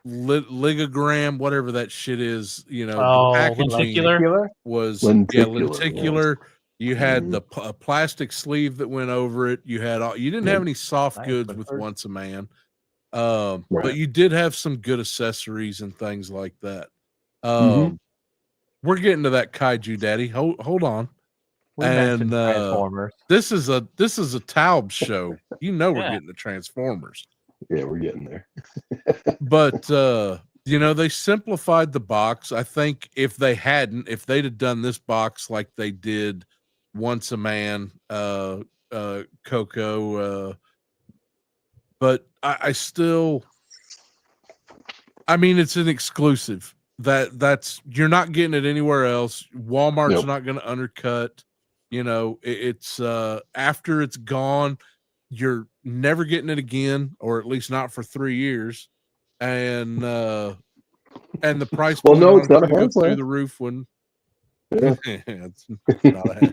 ligogram, whatever that shit is, the packaging lenticular was lenticular. You had the plastic sleeve that went over it. You didn't have any soft goods with Once a Man, but you did have some good accessories and things like that. We're getting to that kaiju, Daddy. Hold on. And Transformers. This is a Taub show. We're getting to Transformers. Yeah, we're getting there. But they simplified the box. I think if they'd have done this box like they did Once a Man, Coco, but I still, it's an exclusive. That's you're not getting it anywhere else. Walmart's not going to undercut. It's after it's gone, you're never getting it again, or at least not for 3 years. And the price it's not a go through HasLab. the roof when it's not a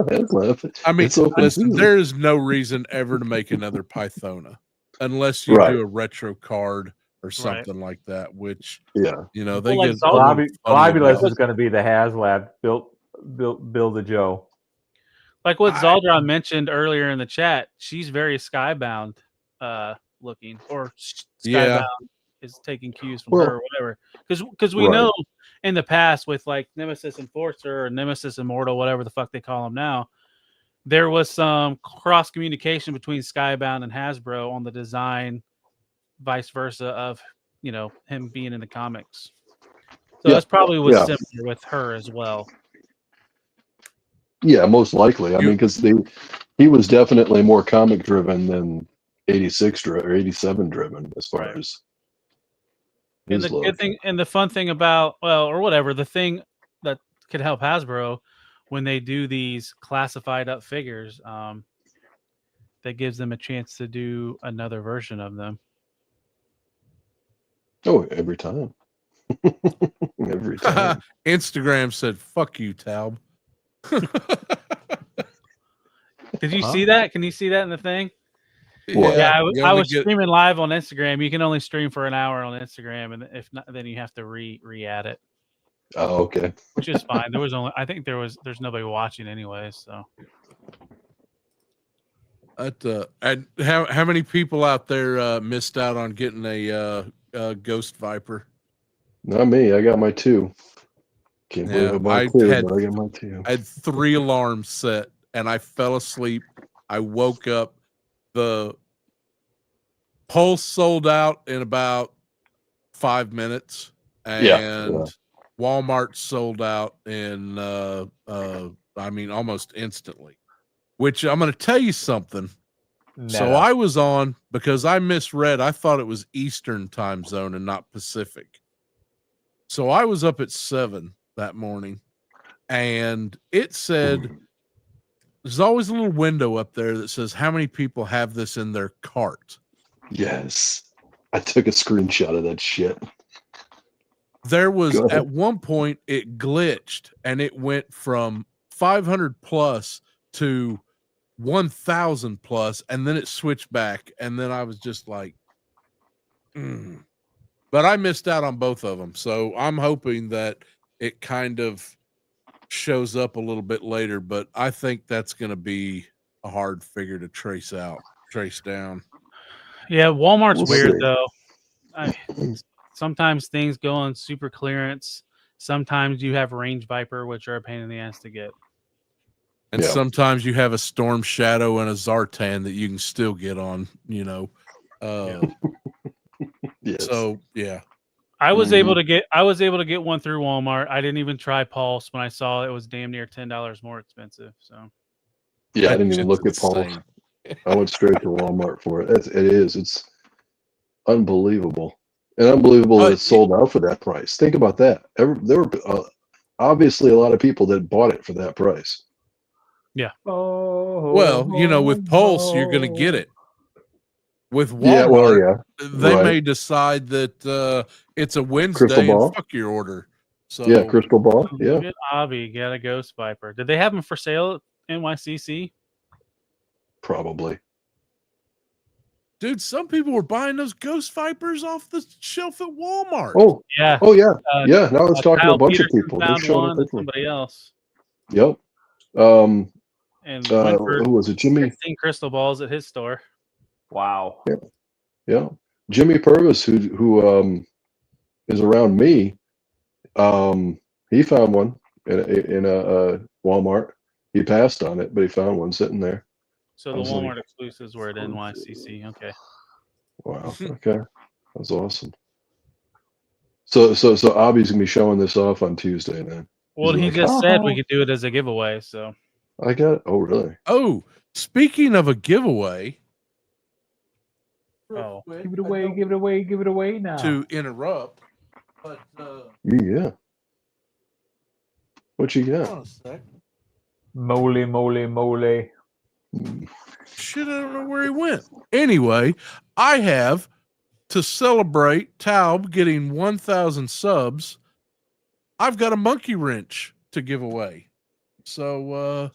HasLab. Listen, there is no reason ever to make another Pythona unless you do a retro card or something like that, which they get Globulus is going to be the HasLab built Build a Joe. Like what Zaldron mentioned earlier in the chat, she's very Skybound looking, or Skybound is taking cues from her or whatever. Because we know in the past with like Nemesis Enforcer or Nemesis Immortal, whatever the fuck they call them now, there was some cross communication between Skybound and Hasbro on the design, vice versa, of him being in the comics. So that's probably was similar with her as well. Yeah, most likely. I mean, because he was definitely more comic driven than 86 or 87 driven as far as. And the good thing and the fun thing about the thing that could help Hasbro when they do these classified up figures, that gives them a chance to do another version of them. Oh, every time. Every time. Instagram said, "Fuck you, Taub." Did you see that? Can you see that in the thing? Yeah, I was streaming live on Instagram. You can only stream for an hour on Instagram, and if not, then you have to re-add it. Oh, okay. Which is fine. There's nobody watching anyway, so. And how many people out there missed out on getting a Ghost Viper? Not me. I got my 2. Can't believe I bought 2, but I got my 2. I had 3 alarms set, and I fell asleep. I woke up. The Pulse sold out in about 5 minutes, and Walmart sold out in almost instantly. Which I'm going to tell you something. No. So I was on, because I misread. I thought it was Eastern time zone and not Pacific. So I was up at 7 that morning, and it said there's always a little window up there that says how many people have this in their cart. Yes. I took a screenshot of that shit. There was at one point it glitched and it went from 500 plus to 1,000 plus, and then it switched back, and then I was just like, But I missed out on both of them, so I'm hoping that it kind of shows up a little bit later, but I think that's going to be a hard figure to trace down. Yeah, Walmart's weird though. Sometimes things go on super clearance. Sometimes you have Range Viper, which are a pain in the ass to get. And sometimes you have a Storm Shadow and a Zartan that you can still get on, Yes. So yeah. I was able to get one through Walmart. I didn't even try Pulse when I saw it was damn near $10 more expensive. So yeah, I didn't even look at Pulse. I went straight to Walmart for it. It's unbelievable. And unbelievable that it's sold out for that price. Think about that. There were obviously a lot of people that bought it for that price. Yeah. Well, with Pulse, you're going to get it. With Walmart, they may decide that it's a Wednesday and fuck your order. So yeah, Crystal Ball. Yeah. Get Avi, get a Ghost Viper. Did they have them for sale at NYCC? Probably. Dude, some people were buying those Ghost Vipers off the shelf at Walmart. Oh, yeah. Oh, yeah. Yeah. Now I was talking to a bunch of people. Found one and somebody else. Yep. And who was it? Jimmy? Seen crystal balls at his store. Wow. Yeah. Jimmy Purvis, who is around me, he found one in a Walmart. He passed on it, but he found one sitting there. So the Walmart exclusives were at NYCC. Okay. Wow. Okay. That's awesome. So Avi's gonna be showing this off on Tuesday then. Well, he just said we could do it as a giveaway. So I got it. Oh, really? Oh, speaking of a giveaway. Oh, give it away now. To interrupt, but yeah. What you got? Hold on a sec. Moly. Shit, I don't know where he went. Anyway, I have, to celebrate Taub getting 1,000 subs, I've got a monkey wrench to give away. So well,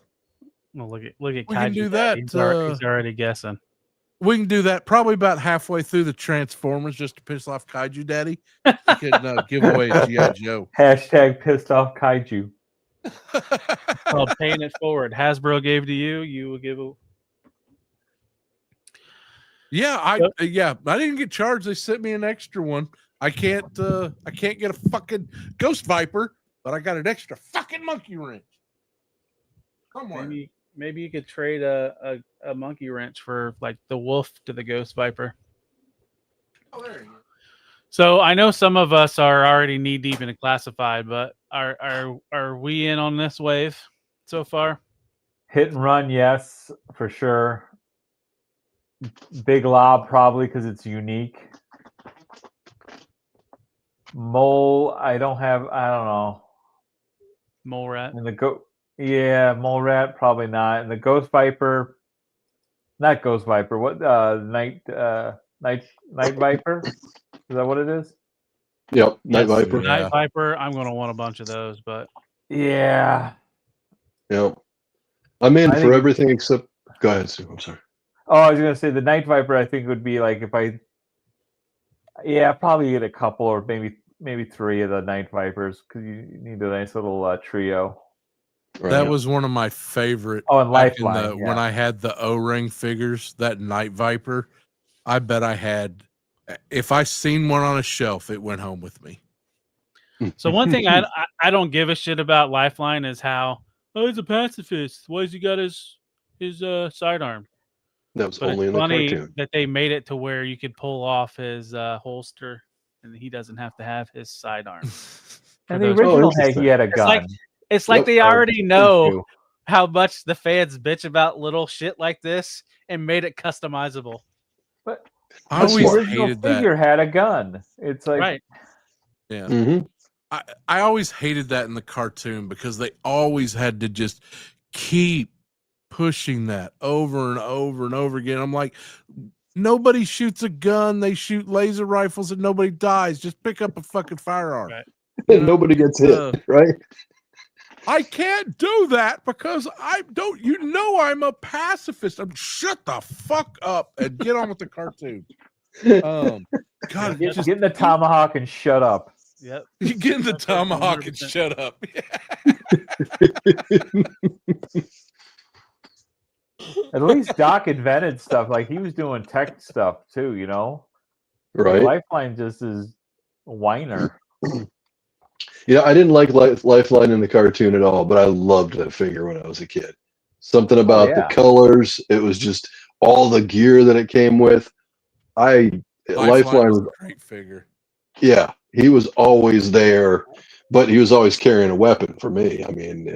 look at we Kaiju. can do that. He's already guessing. We can do that probably about halfway through the Transformers, just to piss off Kaiju Daddy. You can give away a G.I. Joe. # pissed off Kaiju. Called paying it forward. Hasbro gave to you, you will give. Yeah, I didn't get charged. They sent me an extra one. I can't get a fucking Ghost Viper, but I got an extra fucking monkey wrench. Somewhere. Maybe you could trade a monkey wrench for like the wolf to the Ghost Viper. Oh, there you go. So I know some of us are already knee deep in a classified, but are we in on this wave so far? Hit and run, yes, for sure. Big Lob, probably because it's unique. Mole, I don't know. Mole rat. And Mole Rat, probably not. And the Ghost Viper, not Ghost Viper. What Night Viper? Is that what it is? Yep, Night Yes, Viper. yeah. Night Viper. I'm going to want a bunch of those, but Yeah. Yep. I'm in I for think- everything except. Go ahead, Sue. I'm sorry. Oh, I was gonna say the Night Viper. I think would be like if I. Yeah, probably get a couple or maybe three of the Night Vipers because you need a nice little trio. Right. That was one of my favorite. Oh, and back in Lifeline. when I had the O-ring figures, that Night Viper, I bet I had. If I seen one on a shelf, it went home with me. so one thing I don't give a shit about Lifeline is how he's a pacifist. Why has he got his sidearm? That was But only it's in the funny cartoon. that they made it to where you could pull off his holster and he doesn't have to have his sidearm. And the those- original interesting. he had a gun. It's like Yep. they already know Too. how much the fans bitch about little shit like this and made it customizable. But I That's the always smart. original hated that. figure had a gun. It's like Right. Yeah. Mm-hmm. I always hated that in the cartoon because they always had to just keep pushing that over and over and over again. I'm like, nobody shoots a gun, they shoot laser rifles and nobody dies. Just pick up a fucking firearm. Right. Nobody gets hit, right? I can't do that because I'm a pacifist. Shut the fuck up and get on with the cartoon. God, get in the tomahawk and shut up. Yep. you get in the That's tomahawk and 100%. shut up. At least Doc invented stuff. Like he was doing tech stuff too, you know? Right. Lifeline just is a whiner. Yeah, I didn't like Lifeline in the cartoon at all, but I loved that figure when I was a kid. Something about yeah. the colors, it was just all the gear that it came with. Lifeline was was, a great figure. yeah, he was always there, but he was always carrying a weapon for me. I mean,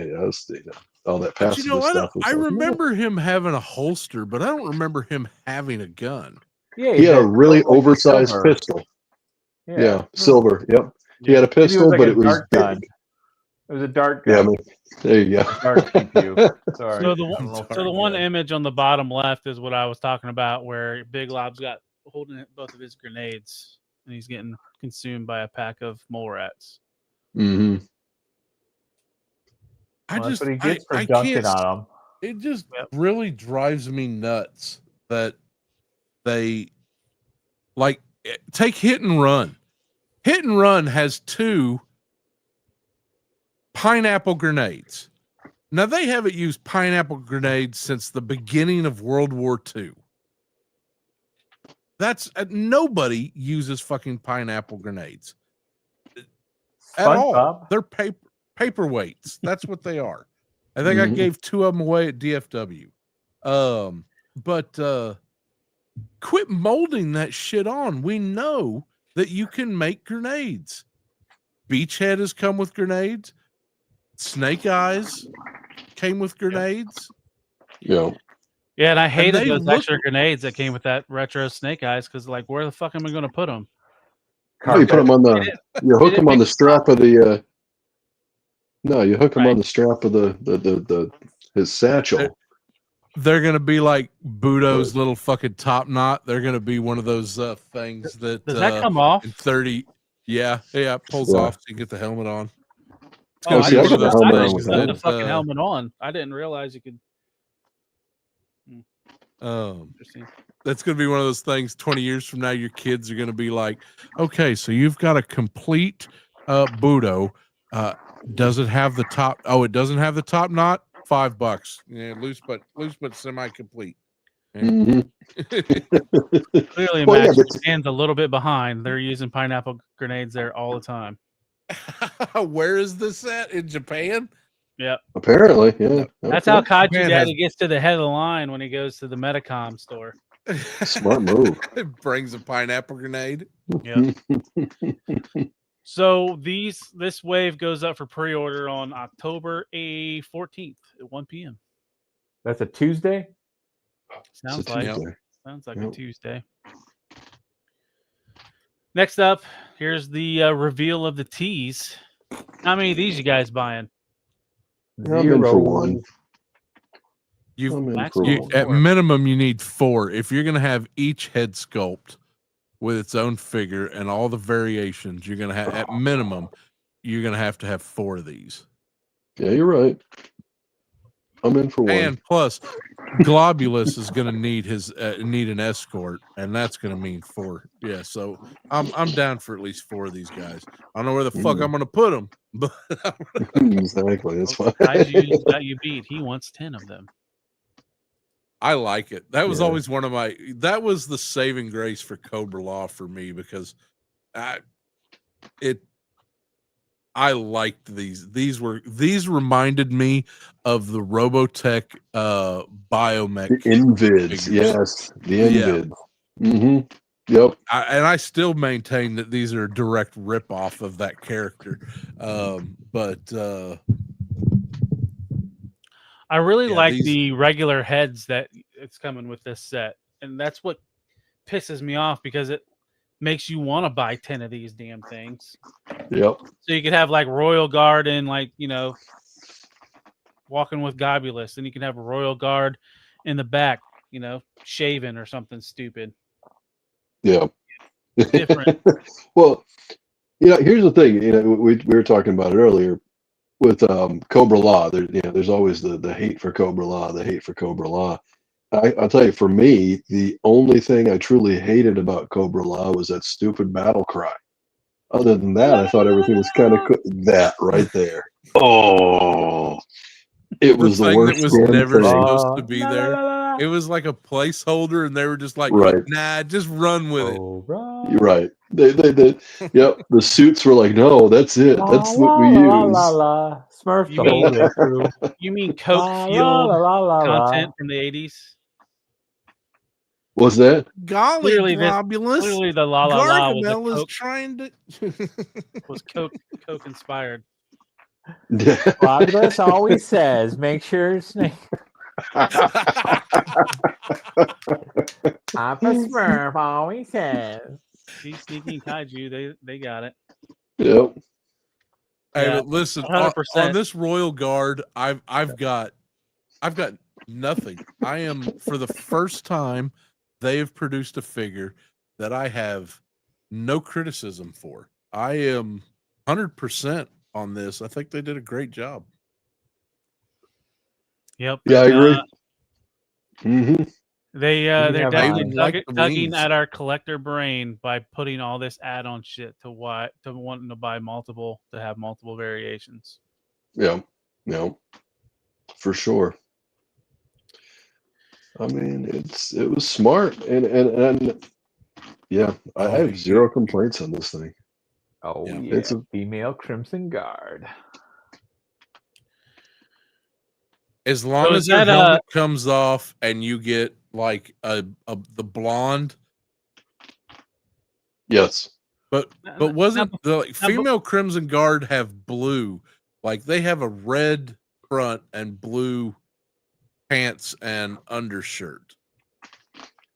all that But pacifist you know, stuff. I remember him having a holster, but I don't remember him having a gun. Yeah, He had a really like oversized silver. pistol. Yeah, silver. Yep. He had a Maybe it was pistol, like but a it was dart big. gun. It was a dart Yeah, I gun. mean, there you go. Dart CPU. Sorry. So I don't know if the one image on the bottom left is what I was talking about, where Big Lob's got holding both of his grenades, and he's getting consumed by a pack of mole rats. Mm-hmm. that's what he gets for I dunking can't. on him. It just really drives me nuts that they like take Hit and Run. Hit and Run has 2 pineapple grenades. Now they haven't used pineapple grenades since the beginning of World War II. That's nobody uses fucking pineapple grenades at all. SpongeBob. They're paperweights. That's what they are. I think I gave 2 of them away at DFW. But quit molding that shit on. We know that you can make grenades. Beachhead has come with grenades. Snake Eyes came with grenades. Yeah. Yeah, and I hated they those look- extra grenades that came with that retro Snake Eyes because, like, where the fuck am I going to put them? Oh, you put them on the. You hook them on the strap of the. No, you hook them on the strap of his satchel. They're gonna be like Budo's little fucking top knot. They're gonna be one of those things that Does that come off? in 30. Yeah, it pulls Yeah. off so you get the helmet on. It's Oh, gonna see, be I one got of the those helmet on things with Put that. the that, fucking helmet on. I didn't realize you could. Interesting. that's gonna be one of those things 20 years from now your kids are gonna be like, okay, so you've got a complete Budo. Does it have the top? Oh, it doesn't have the top knot. $5. Yeah, loose but semi-complete. Yeah. Mhm. Clearly, Well, yeah, Max but- Japan's a little bit behind. They're using pineapple grenades there all the time. Where is this at? In Japan? Yep. Apparently, yeah. That's how Okay. Kaiju Japan Daddy has- gets to the head of the line when he goes to the Metacom store. Smart move. It brings a pineapple grenade. Yep. So this wave goes up for pre-order on October 14th at 1 p.m. That's a Tuesday. Sounds It's a like Tuesday. a Yep. Tuesday. Next up, here's the reveal of the tees. How many of these you guys buying? Yeah, I'm in for one. You, Maximum at four. minimum, you need 4. If you're going to have each head sculpt with its own figure and all the variations, you're going to have, at minimum, you're going to have 4 of these. Yeah, you're right. I'm in for one. And plus, Globulus is going to need need an escort, and that's going to mean 4. Yeah, so I'm down for at least 4 of these guys. I don't know where the fuck I'm going to put them, but Exactly. That's fine. Kaiju's got you beat. He wants 10 of them. I like it. That was Yeah. always one of my. That was the saving grace for Cobra Law for me because I liked these. These reminded me of the Robotech Biomech. The Invids, figures. yes. The Yeah. Invids. Mm-hmm. Yep. And I still maintain that these are a direct ripoff of that character. But I really Yeah, like these- the regular heads that it's coming with this set. And that's what pisses me off because it makes you want to buy 10 of these damn things. Yep. So you could have like Royal Guard and like, walking with Gobulus. And you can have a Royal Guard in the back, shaven or something stupid. Yeah. Different. Well, here's the thing. We were talking about it earlier with Cobra Law. There's always the hate for Cobra Law, the hate for Cobra Law. I'll tell you, for me, the only thing I truly hated about Cobra Law was that stupid battle cry. Other than that, I thought everything was kind of that right there. Oh, it was the thing worst. that was damn never thing. supposed to be there. It was like a placeholder, and they were just like, Right. "Nah, just run with it." You're right. They did. Yep. The suits were like, no, that's it. That's what we use. Smurf You the mean- whole way through. You mean Coke fueled content from the 80s? What's that? Golly, Clearly Globulus. Clearly the La La La was, Gargamel is Coke, trying to. was Coke inspired. Globulus always says, make sure Snake. Papa Smurf always says. He's sneaking Kaiju. They got it. Yep. Hey, Yeah, but listen, on 100%. this Royal Guard, I've got nothing. I am, for the first time, they have produced a figure that I have no criticism for. I am 100% on this. I think they did a great job. Yep. Yeah, I agree. Mm-hmm. They're have, definitely like the tugging wings. at our collector brain by putting all this add-on shit to wanting to buy multiple, to have multiple variations. Yeah. No. For sure. I mean, it was smart and yeah, I have zero complaints on this thing. Oh, Yeah. yeah. It's a- female Crimson Guard. As long So as is your that, helmet comes off and you get like the blonde, Yes. but wasn't the but- female Crimson Guard have blue? Like they have a red front and blue pants and undershirt.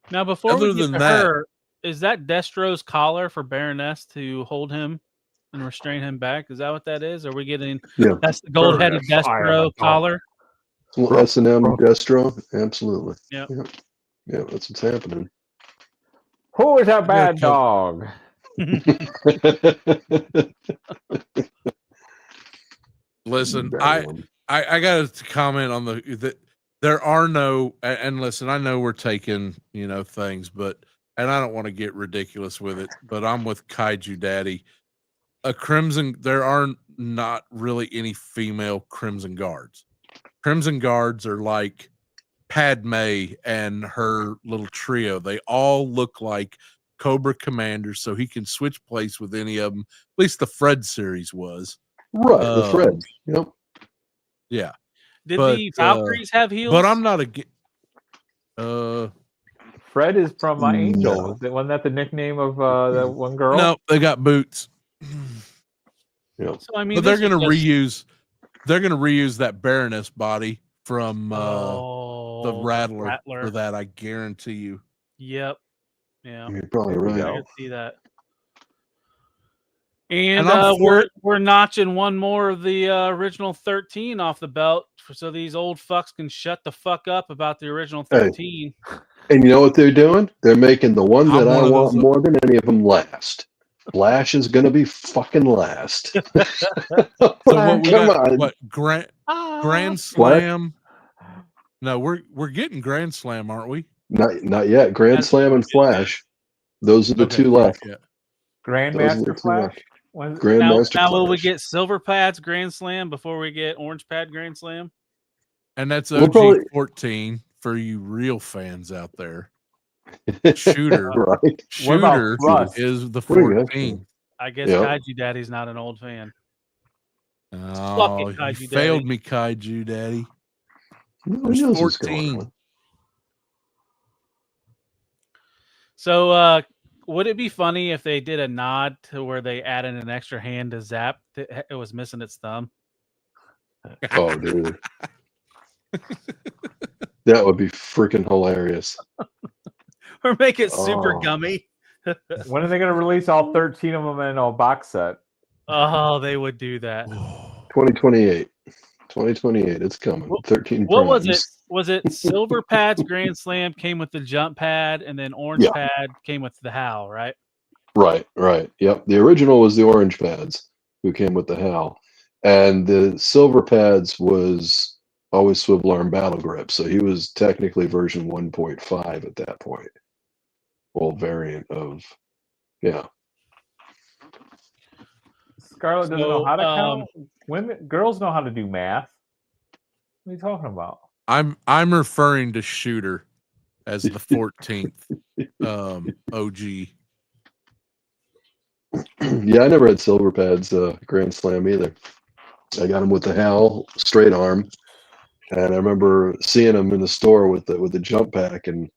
Now, before Other we get than to that- her, is that Destro's collar for Baroness to hold him and restrain him back? Is that what that is? Are we getting Yeah. that's the gold-headed Baroness, I am a Destro dog. collar? Well, S&M Destro, absolutely. Yep. Yeah, that's what's happening. Who is a bad tell- dog? Listen, I got to comment on that. There are no, and listen, I know we're taking things, but and I don't want to get ridiculous with it, but I'm with Kaiju Daddy. There are not really any female Crimson Guards. Crimson Guards are like Padme and her little trio. They all look like Cobra Commanders, so he can switch place with any of them. At least the Fred series was. Right, the Freds. Yep. Yeah. Did But, the Valkyries have heels? But I'm not Fred is from My Angel. No. Wasn't that the nickname of that one girl? No, they got boots. Yep. So I mean, But they're this gonna was just- reuse. They're gonna reuse that Baroness body from the Oh, Rattler for that. I guarantee you. Yep. Yeah. You're probably There we right. go. I can see that. And I'm for we're notching one more of the original 13 off the belt, so these old fucks can shut the fuck up about the original 13. And you know what they're doing? They're making the one that I'm I one of want those- more than any of them last. Flash is going to be fucking last. So what we Come got? on. What Grand Slam? No, we're getting Grand Slam, aren't we? Not yet. Grand That's Slam and Flash. Those are the Okay, two left. yeah. Those are the Grandmaster two Flash. left. When's- Grandmaster Now will we Flash. get silver pads Grand Slam before we get orange pad Grand Slam? And that's We'll OG probably- 14 for you real fans out there. Shooter. Right. What about Shooter Rust? is the What do you have 14. I guess Yep. Kaiju Daddy's not an old fan. Oh, it, you Kaiju failed Daddy. me, Kaiju Daddy. Who There's knows what's 14. going on? So would it be funny if they did a nod to where they added an extra hand to Zap that it was missing its thumb? Oh, dude. That would be freaking hilarious. Or make it super Oh. gummy? When are they going to release all 13 of them in a box set? Oh, they would do that. 2028. 2028. It's coming. What- 13 What was it? primes. Was it Silver Pads Grand Slam came with the jump pad, and then Orange Yeah. Pad came with the Howl, right? Right, right. Yep. The original was the orange pads who came with the HAL. And the silver pads was always swivel arm battle grip. So he was technically version 1.5 at that point. Well, variant of, yeah. Scarlett doesn't know So, how to count. Women, girls know how to do math. What are you talking about? I'm referring to Shooter as the 14th OG. Yeah, I never had silver pads Grand Slam either. I got them with the HAL straight arm. And I remember seeing them in the store with the jump pack, and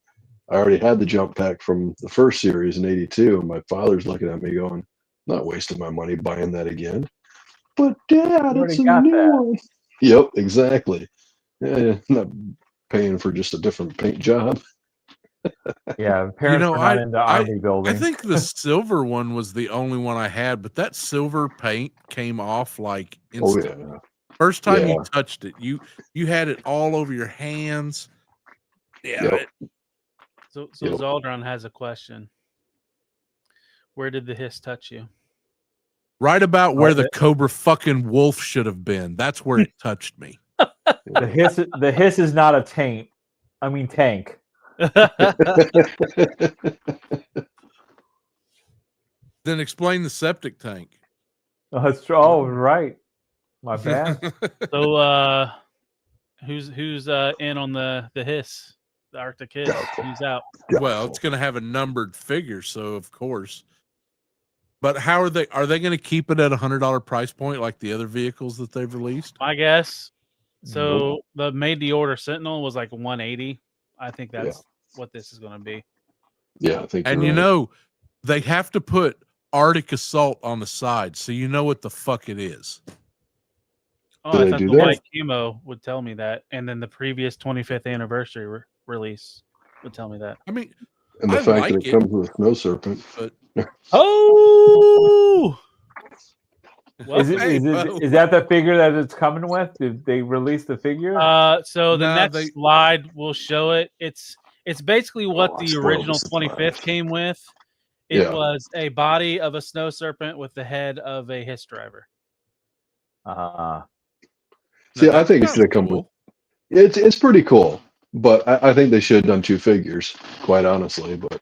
I already had the jump pack from the first series in '82. And my father's looking at me going, "Not wasting my money buying that again." But Dad, You it's already a got new that. one. Yep, exactly. Yeah, not paying for just a different paint job. Yeah, parents know, are not into army building. I think the silver one was the only one I had, but that silver paint came off like Oh instant. yeah. First time Yeah. you touched it, you had it all over your hands. Yeah, Yep. So Yep. Zaldron has a question. Where did the hiss touch you? right about where the it- Cobra fucking wolf should have been. That's where it touched me. The hiss is not a taint. I mean tank. Then explain the septic tank. Oh, that's true. Oh, right. My bad. So who's in on the hiss? The Arctic hiss. Who's out? Well, it's going to have a numbered figure, so of course. But how are they going to keep it at $100 price point like the other vehicles that they've released? My guess. So the made the order Sentinel was like 180. I think that's what this is going to be. Yeah, I think. And you're you right. know, they have to put Arctic Assault on the side, so you know what the fuck it is. Oh, Do I they thought do the that? white camo would tell me that, and then the previous 25th anniversary release would tell me that. I mean, and the I fact like that it it. comes with a snow serpent. Oh, well, Is that the figure that it's coming with? Did they release the figure? so the No, next slide will show it. It's basically what Oh, I the spoiled original the slide. 25th came with. It Yeah. was a body of a snow serpent with the head of a hiss driver. See, Now, I think that it's going to come sounds with. It's pretty cool, but I think they should have done two figures, quite honestly. But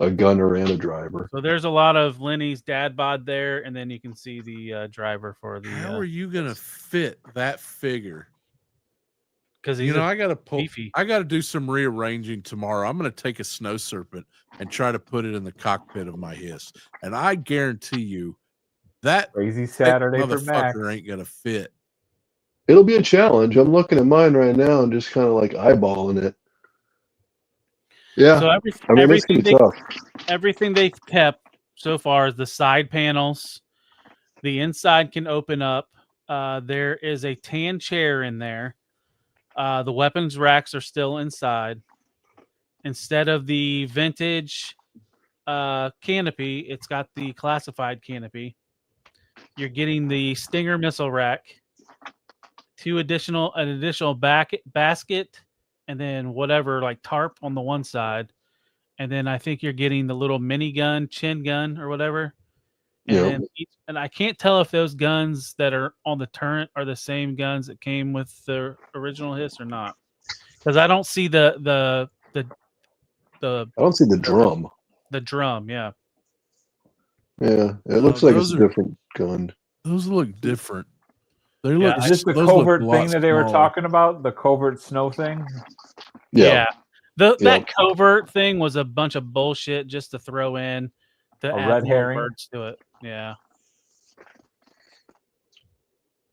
a gunner and a driver. So there's a lot of Lenny's dad bod there, and then you can see the driver for the. How are you gonna fit that figure? Because You know, I gotta beefy. I gotta do some rearranging tomorrow. I'm gonna take a snow serpent and try to put it in the cockpit of my Hiss, and I guarantee you that Crazy Saturday for Max. motherfucker ain't gonna fit. It'll be a challenge. I'm looking at mine right now and just kind of like eyeballing it. Yeah, So I mean, it's gonna be tough. everything they've kept so far is the side panels. The inside can open up. There is a tan chair in there. The weapons racks are still inside. Instead of the vintage canopy, it's got the classified canopy. You're getting the Stinger missile rack, an additional basket, and then whatever like tarp on the one side. And then I think you're getting the little mini gun, chin gun, or whatever. And Yep. then and I can't tell if those guns that are on the turret are the same guns that came with the original Hiss or not, because I don't see the I don't see the drum. The drum, yeah. Yeah, it looks like it's a different gun. Those look different. They Yeah, look. Is this the those look covert a lot thing that they were smaller. talking about? The covert snow thing? Yeah. That covert thing was a bunch of bullshit just to throw in to A add red more herring? words to it. Yeah.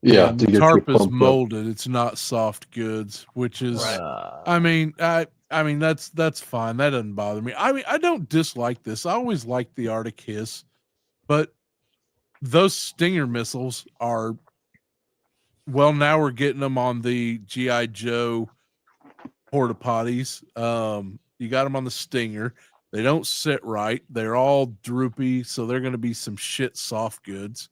Yeah, the to get tarp you is pumped up. molded. It's not soft goods, which is. I mean, I mean that's fine. That doesn't bother me. I mean, I don't dislike this. I always liked the Arctic Hiss, but those Stinger missiles are. Well, now we're getting them on the GI Joe porta potties. You got them on the Stinger. They don't sit right. They're all droopy, so they're going to be some shit soft goods.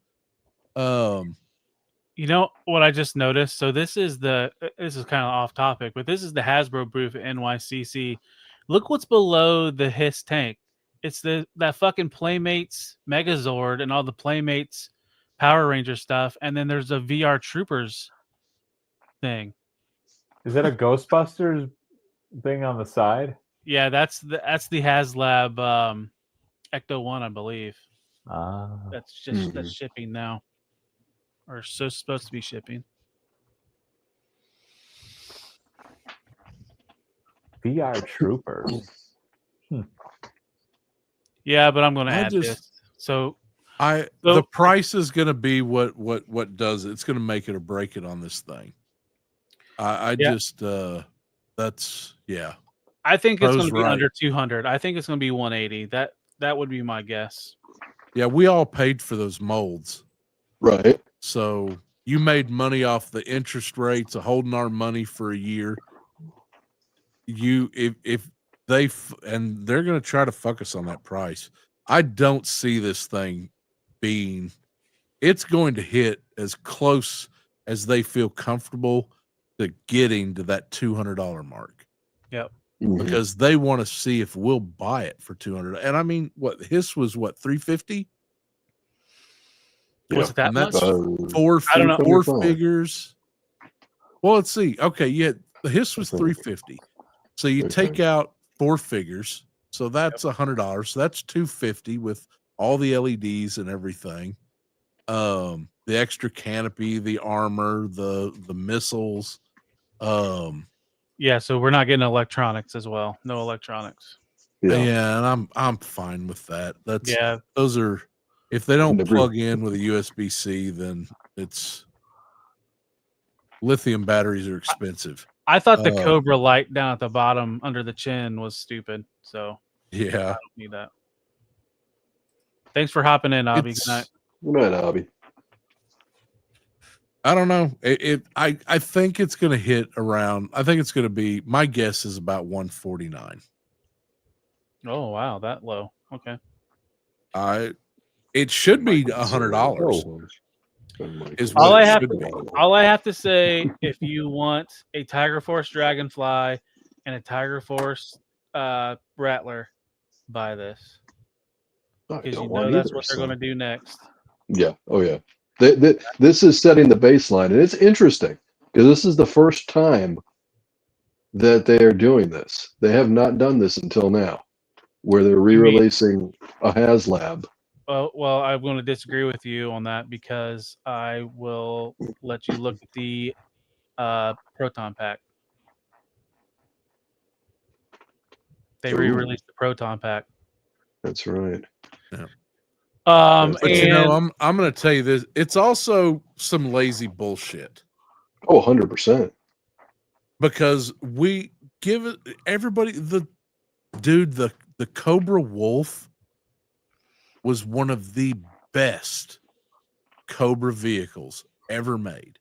You know what I just noticed? So this is kind of off topic, but this is the Hasbro booth at NYCC. Look what's below the Hiss tank. It's that fucking Playmates Megazord and all the Playmates Power Ranger stuff, and then there's a VR Troopers thing. Is that a Ghostbusters thing on the side? Yeah, that's the HasLab Ecto 1, I believe. That's that's shipping now. Or so supposed to be shipping. VR Troopers. Yeah, but I'm going to add just- this. So the price is going to be what does it. It's going to make it or break it on this thing. Just that's yeah. I think it's going to be right. under 200. I think it's going to be 180. That would be my guess. Yeah, we all paid for those molds. Right. So you made money off the interest rates of holding our money for a year. If they and they're going to try to fuck us on that price. I don't see this thing being. It's going to hit as close as they feel comfortable to getting to that $200 mark. Yep. Because they want to see if we'll buy it for $200. And I mean, what Hiss was what $350? Was it that and much? that's four figures. Well, let's see. Okay, the Hiss was $350. So you take out 4 figures, so that's $100. So that's $250 with all the LEDs and everything. The extra canopy, the armor, the missiles. Yeah, so we're not getting electronics as well. No electronics. Yeah, and I'm fine with that. That's those are if they don't Never- plug in with a USB-C, then it's lithium batteries are expensive. I thought the Cobra light down at the bottom under the chin was stupid. So I Yeah. don't need that. Thanks for hopping in, Abby. Good night. Good night, Abby. I don't know. I think it's going to hit around. I think it's going to be. My guess is about 149. Oh wow, that low. Okay. It should be $100. Is All what I it have should to, be. all I have to say, if you want a Tiger Force Dragonfly and a Tiger Force Rattler, buy this because you know that's what they're going to do next. Yeah. Oh, yeah. This is setting the baseline, and it's interesting because this is the first time that they are doing this. They have not done this until now. where they're mean- re-releasing a HasLab. Well, I'm going to disagree with you on that because I will let you look at the Proton Pack. They Ooh. re-released the Proton Pack. That's right. But and you know, I'm going to tell you this. It's also some lazy bullshit Oh, 100%. because we give it everybody the Cobra Wolf was one of the best Cobra vehicles ever made.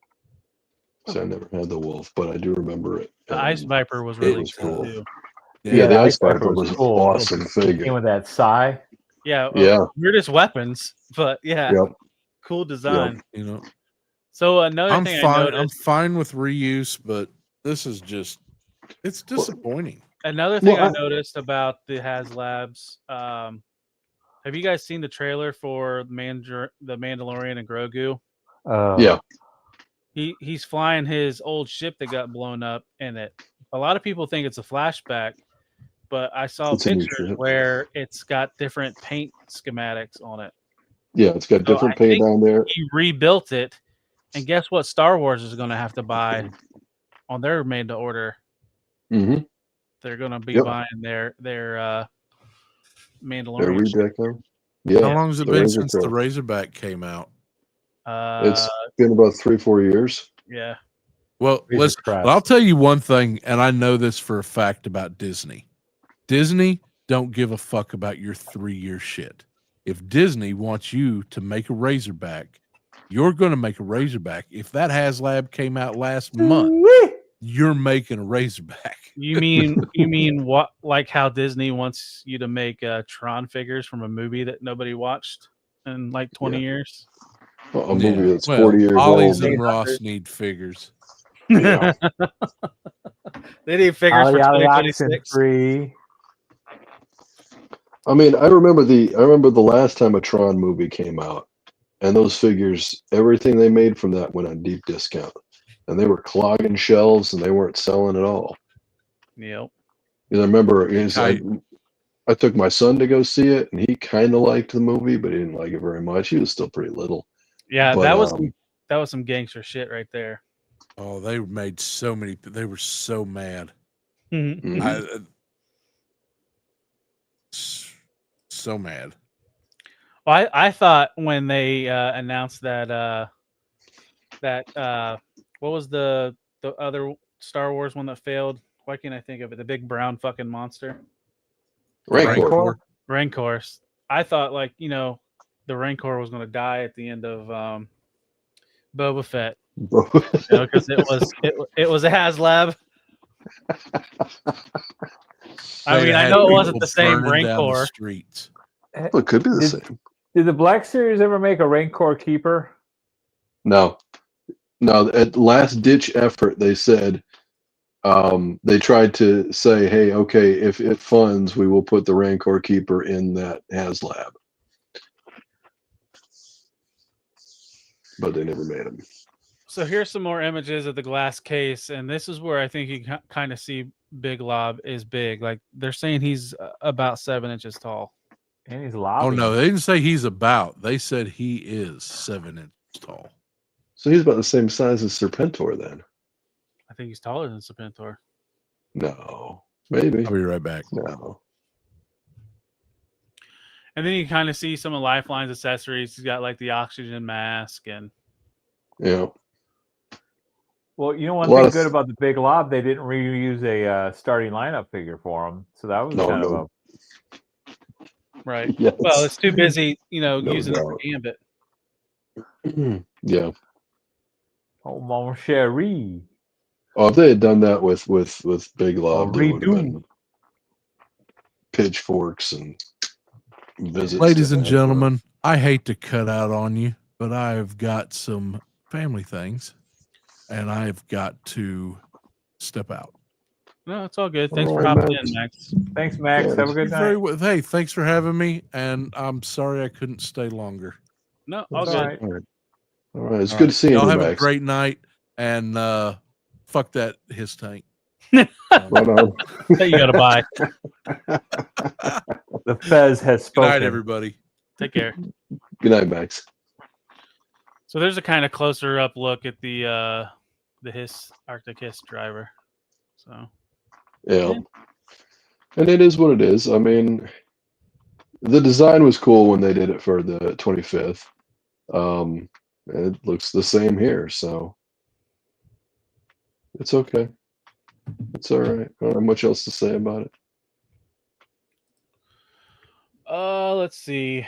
So I never had the Wolf, but I do remember it. the Ice and Viper was it really was cool cool. too. Yeah, the the Ice Viper Viper was cool. awesome It figure. came with that sigh. Yeah, Yeah. weirdest weapons, but yeah, Yep. cool design. You know, So another I'm thing I fine. I'm noticed, fine with reuse, but this is just it's disappointing. another thing Well, I noticed about the HasLabs. Have you guys seen the trailer for the Mandalorian and Grogu? Yeah. He's flying his old ship that got blown up in it. A lot of people think it's a flashback, but I saw It's a new pictures ship. where it's got different paint schematics on it. Yeah, it's got So different I paint think on there. he rebuilt it, and guess what? Star Wars is going to have to buy on their made to order. Mm-hmm. They're going to be Yep. buying their They're Mandalorian. redecoing. Yeah. How long has it the been Razor since the Crest. Razorback came out? It's been about 3-4 years. Yeah. Well, Jesus Christ. I'll tell you one thing, and I know this for a fact about Disney. Disney don't give a fuck about your 3-year shit. If Disney wants you to make a Razorback, you're going to make a Razorback. If that HasLab came out last month, you're making a Razorback. You mean what? Like how Disney wants you to make Tron figures from a movie that nobody watched in like 20 years? A movie that's Well, 40 years Ollie's old. and Ross need figures. Yeah. They need figures for 2026. Free. I mean, I remember the last time a Tron movie came out, and those figures, everything they made from that went on deep discount, and they were clogging shelves, and they weren't selling at all. Yep. I remember I took my son to go see it, and he kind of liked the movie, but he didn't like it very much. He was still pretty little. Yeah, But, that was some gangster shit right there. Oh, they made so many. They were so mad. Mhm. So mad. Well, I thought when they announced that what was the other Star Wars one that failed? Why can't I think of it? The big brown fucking monster. Rancor. Rancor. I thought the Rancor was going to die at the end of Boba Fett. Because it was a HasLab. I mean, I know it wasn't the same Rancor. Streets. Well, it could be the same. Did the Black Series ever make a Rancor Keeper? No. At last ditch effort, they said they tried to say, "Hey, okay, if it funds, we will put the Rancor Keeper in that HasLab," but they never made them. So here's some more images of the glass case, and this is where I think you kind of see Big Lob is big. Like they're saying he's about 7 inches tall. And he's Oh lobbying. no, they didn't say he's about. They said he is 7 inches tall. So he's about the same size as Serpentor, then? I think he's taller than Serpentor. No, maybe. I'll be right back. No. And then you kind of see some of Lifeline's accessories. He's got like the oxygen mask and Yeah. Well, you know one A lot thing of- good about the Big Lob, they didn't reuse a starting lineup figure for him, so that was kind of a right. Yes. Well, it's too busy, No using it for doubt. Gambit. Yeah. oh mon chéri. Oh, if they had done that with Big Lob, there would have redo. been pitchforks and visits. Ladies to and Hasbro. gentlemen, I hate to cut out on you, but I've got some family things, and I've got to step out. No, it's all good. Thanks All for right, hopping Max. in, Max. Thanks, Max. Yeah, Have a good You're very night. well. Hey, thanks for having me, and I'm sorry I couldn't stay longer. No, all It's good. all right. All right. All right. It's All good right. seeing Y'all you, have a Max. great night, and fuck that his tank. But, that you got to buy. The Fez has Good spoken. night, everybody. Take care. good night, Max. So there's a kind of closer up look at the Hiss Arctic Hiss driver. So Yeah. And it is what it is. I mean, the design was cool when they did it for the 25th. It looks the same here, so it's okay. It's all right. I don't have much else to say about it. let's see.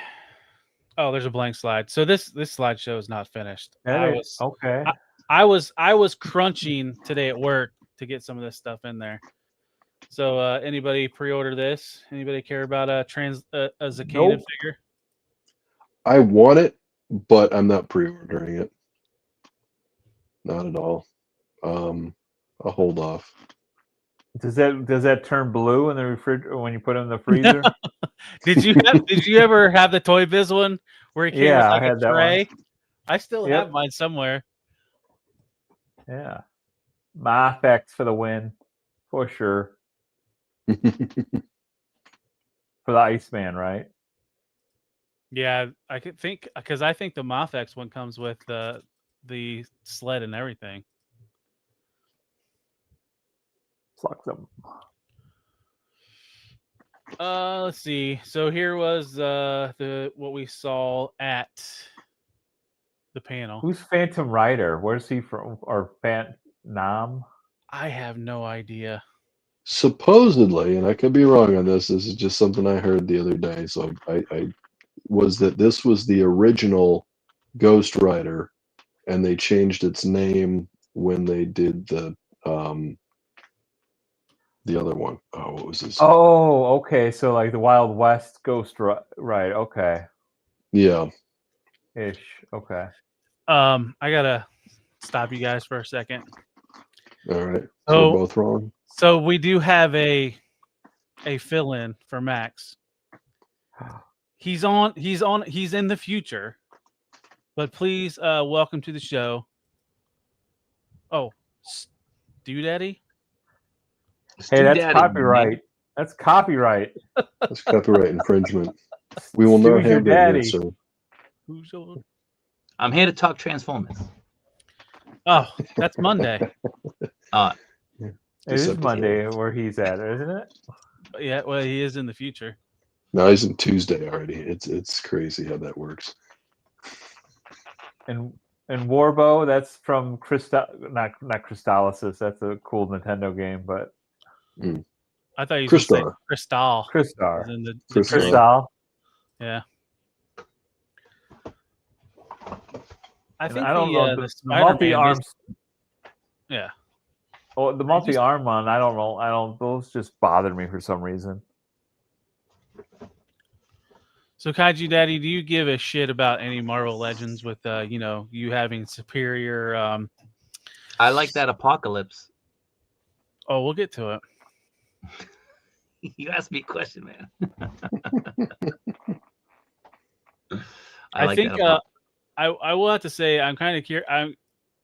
Oh, there's a blank slide. So this slideshow is not finished. Okay. I was crunching today at work to get some of this stuff in there. So anybody pre-order this? Anybody care about a Zakana Nope. figure? I want it, but I'm not pre-ordering it. Not at all. I'll hold off. Does that turn blue in the refrigerator when you put it in the freezer? Did you ever have the Toy Biz one where it came with Yeah, like I had a that tray? one. I still Yep. have mine somewhere. Yeah. Mafex for the win, for sure. For the Iceman, right? Yeah, I could think because I think the Mafex one comes with the sled and everything. Fuck them. Let's see. So here was the what we saw at the panel. Who's Phantom Rider? Where's he from? Or Nam? I have no idea. Supposedly, and I could be wrong on this is just something I heard the other day, so I was that this was the original Ghost Rider, and they changed its name when they did the other one. Oh, what was this? Oh, okay. So like the Wild West Ghost right? Okay, Yeah. ish. Okay. I gotta stop you guys for a second. All right. So- We're both wrong. So we do have a fill-in for Max. He's in the future, but please welcome to the show. Oh, Stu Daddy. Hey, that's Daddy, copyright. That's copyright. That's copyright infringement. We will not Stu's your handle that, daddy. sir. Who's your... I'm here to talk Transformers. Oh, that's Monday. It is Monday where he's at, isn't it? Yeah, well, he is in the future. No, he's in Tuesday already. It's crazy how that works. And Warbow, that's from not Crystallisis. That's a cool Nintendo game, but I thought you were saying Crystal. Crystal. Crystar. Crystal. Crystal. Yeah. I And think I don't know the the Spider-Man multi-arms. Yeah. Oh, the multi-arm one. I don't know. Those just bothered me for some reason. So Kaiju Daddy, do you give a shit about any Marvel Legends with you having superior I like that Apocalypse. Oh, we'll get to it. You asked me a question, man. I think I will have to say I'm kind of curious.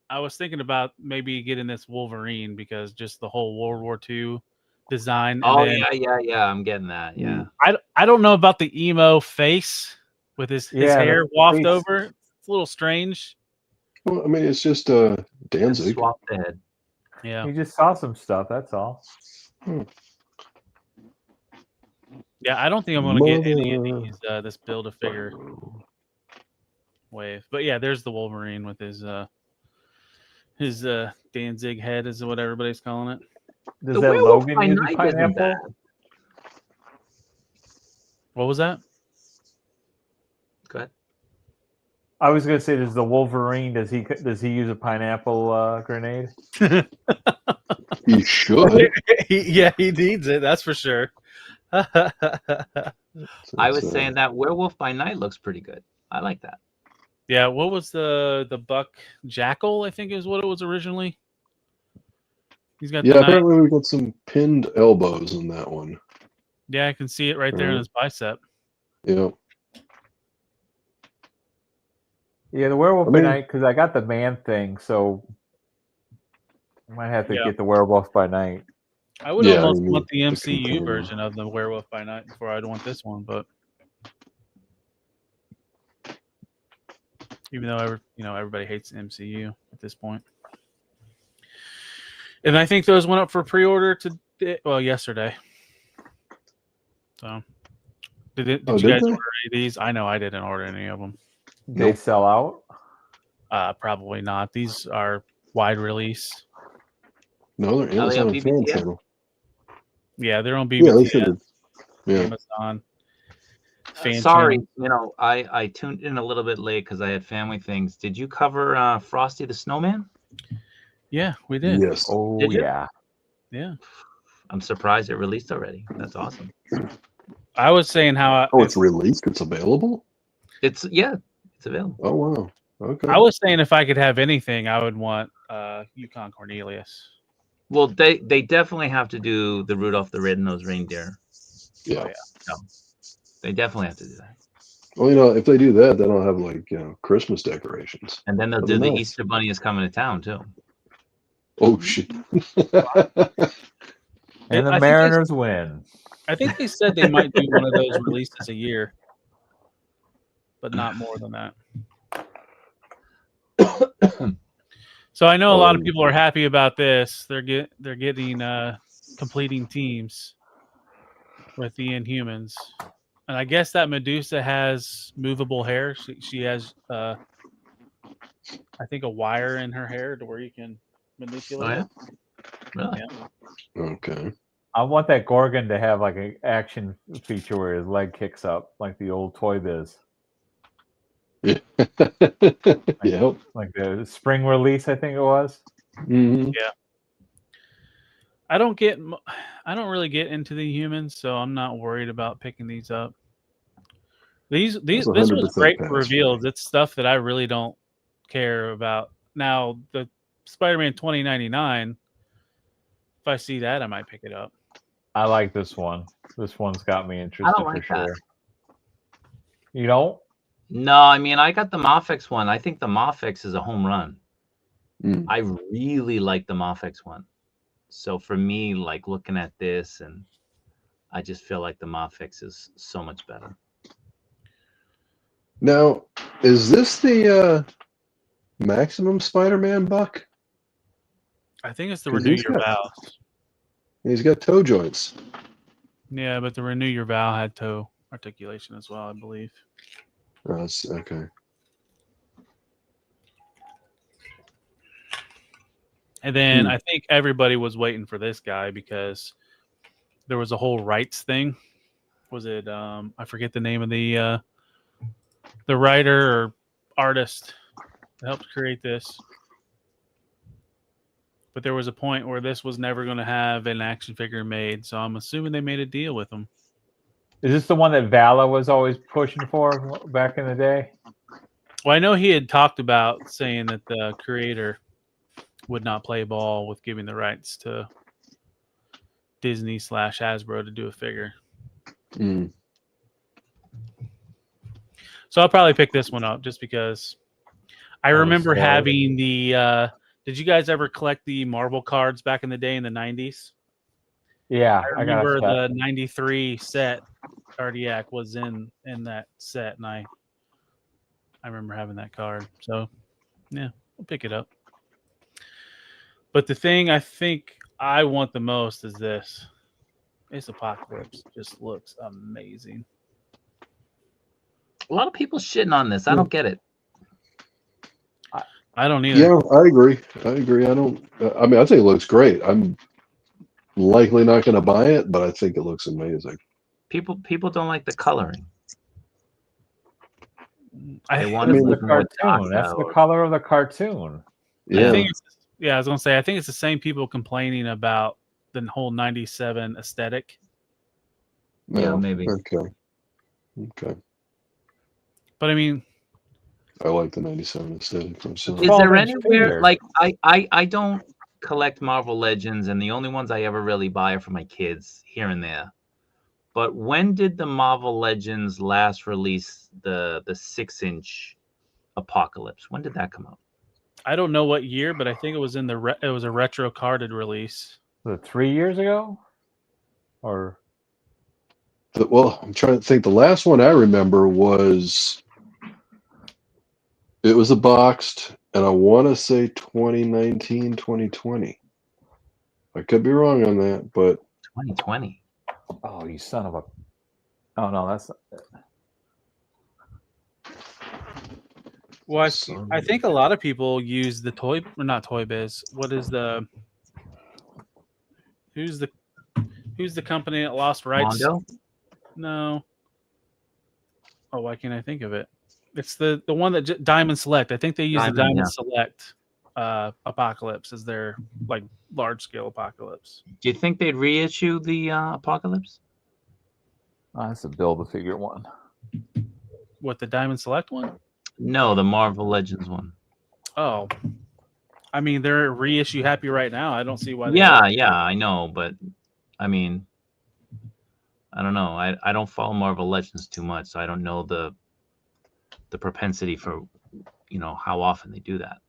I was thinking about maybe getting this Wolverine because just the whole World War II design. Oh and then, yeah. I'm getting that. Yeah. I don't know about the emo face with his hair waft face. over. It's a little strange. Well, I mean, it's just Danzig. Swap the head. Yeah. You just saw some stuff. That's all. Yeah, I don't think I'm going to get any of these this build a figure wave. But yeah, there's the Wolverine with his Danzig head is what everybody's calling it. Does The that Werewolf Logan by use a Night isn't pineapple? bad. What was that? Go ahead. I was gonna say, does the Wolverine does he use a pineapple grenade? He should. he needs it. That's for sure. I was saying that Werewolf by Night looks pretty good. I like that. Yeah, what was the buck jackal? I think is what it was originally. He's got Yeah, apparently we got some pinned elbows in that one. Yeah, I can see it right there in his bicep. Yeah. Yeah, the Werewolf by Night, because I got the man thing, so I might have to get the Werewolf by Night. I would Yeah, almost I mean, want the the MCU companion. version of the Werewolf by Night before I'd want this one, but even though everybody hates the MCU at this point. And I think those went up for pre-order yesterday. So, did you guys they? order any of these? I know I didn't order any of them. They sell out. Probably not. These are wide release. No, they're Are they on Amazon Fan BBTS? Channel. Yeah, they're on Yeah, they BBTS, should have. Yeah. Amazon. Fan Sorry, channel. I tuned in a little bit late because I had family things. Did you cover Frosty the Snowman? Yeah, we did. Yes. Oh Did you? yeah. Yeah. I'm surprised it released already. That's awesome. I was saying how Oh, it's released. It's available. It's available. Oh wow. Okay. I was saying if I could have anything, I would want Yukon Cornelius. Well, they definitely have to do the Rudolph the Red-Nosed Reindeer. Yeah. Oh, yeah. No, they definitely have to do that. Well, if they do that, then I'll have like Christmas decorations. And then they'll That'd do be the nice. Easter Bunny is coming to town too. Oh shit. And the I think Mariners win. I think they said they might do one of those releases a year, but not more than that. So I know a lot of people are happy about this. They're getting completing teams with the Inhumans, and I guess that Medusa has movable hair. She has, I think, a wire in her hair to where you can manipulate it. Really? Yeah. Okay. I want that Gorgon to have like an action feature where his leg kicks up, like the old Toy Biz. Yeah. Yep. Like the spring release, I think it was. Mm-hmm. Yeah. I don't really get into the humans, so I'm not worried about picking these up. This was 100% great pass for for reveals. It's stuff that I really don't care about. Now, the Spider-Man 2099, if I see that, I might pick it up. I like this one. This one's got me interested I don't like for that. sure. You don't? No, I mean I got the Mofex one. I think the Mofex is a home run. Mm. I really like the Mofex one. So for me, like looking at this, and I just feel like the Mofex is so much better. Now, is this the Maximum Spider-Man buck? I think it's the 'Cause Renew he's Your got- Vows. He's got toe joints. Yeah, but the Renew Your Vow had toe articulation as well, I believe. That's okay. And then I think everybody was waiting for this guy because there was a whole rights thing. Was it I forget the name of the writer or artist that helped create this. But there was a point where this was never going to have an action figure made, so I'm assuming they made a deal with him. Is this the one that Vala was always pushing for back in the day? Well, I know he had talked about saying that the creator would not play ball with giving the rights to Disney/Hasbro to do a figure. Mm. So I'll probably pick this one up just because I remember sorry. having the. Did you guys ever collect the Marvel cards back in the day in the 90s? Yeah, I I got remember a the 93 set Cardiac was in that set, and I remember having that card. So, yeah, I'll pick it up. But the thing I think I want the most is this. This Apocalypse just looks amazing. A lot of people shitting on this. I don't get it. I don't either. Yeah, I agree. I don't. I mean, I think it looks great. I'm likely not going to buy it, but I think it looks amazing. People don't like the coloring. I want That's it the look more cartoon. dark That's the out. color of the cartoon. Yeah. think I was gonna say I think it's the same people complaining about the whole 97 aesthetic. Yeah, No, maybe. Okay. But I mean, I like the 97 aesthetic myself. Is 12 there inch anywhere figure. like I don't collect Marvel Legends, and the only ones I ever really buy are for my kids here and there. But when did the Marvel Legends last release the 6-inch Apocalypse? When did that come out? I don't know what year, but I think it was in it was a retro carded release. Was it 3 years ago? Or Well, I'm trying to think. The last one I remember was it was a boxed, and I want to say 2019, 2020. I could be wrong on that, but 2020. oh, you son of a! Oh no, that's Well, I think a lot of people use the not Toy Biz. What is who's the company that lost rights? Mondo? No. Oh, why can't I think of it? It's the one that Diamond Select. I think they use the Diamond Select Apocalypse as their like large scale Apocalypse. Do you think they'd reissue the Apocalypse? that's a Build-A-Figure one. What, the Diamond Select one? No, the Marvel Legends one. Oh, I mean they're reissue happy right now. I don't see why. Yeah, I know, but I mean, I don't know. I don't follow Marvel Legends too much, so I don't know the propensity for, how often they do that.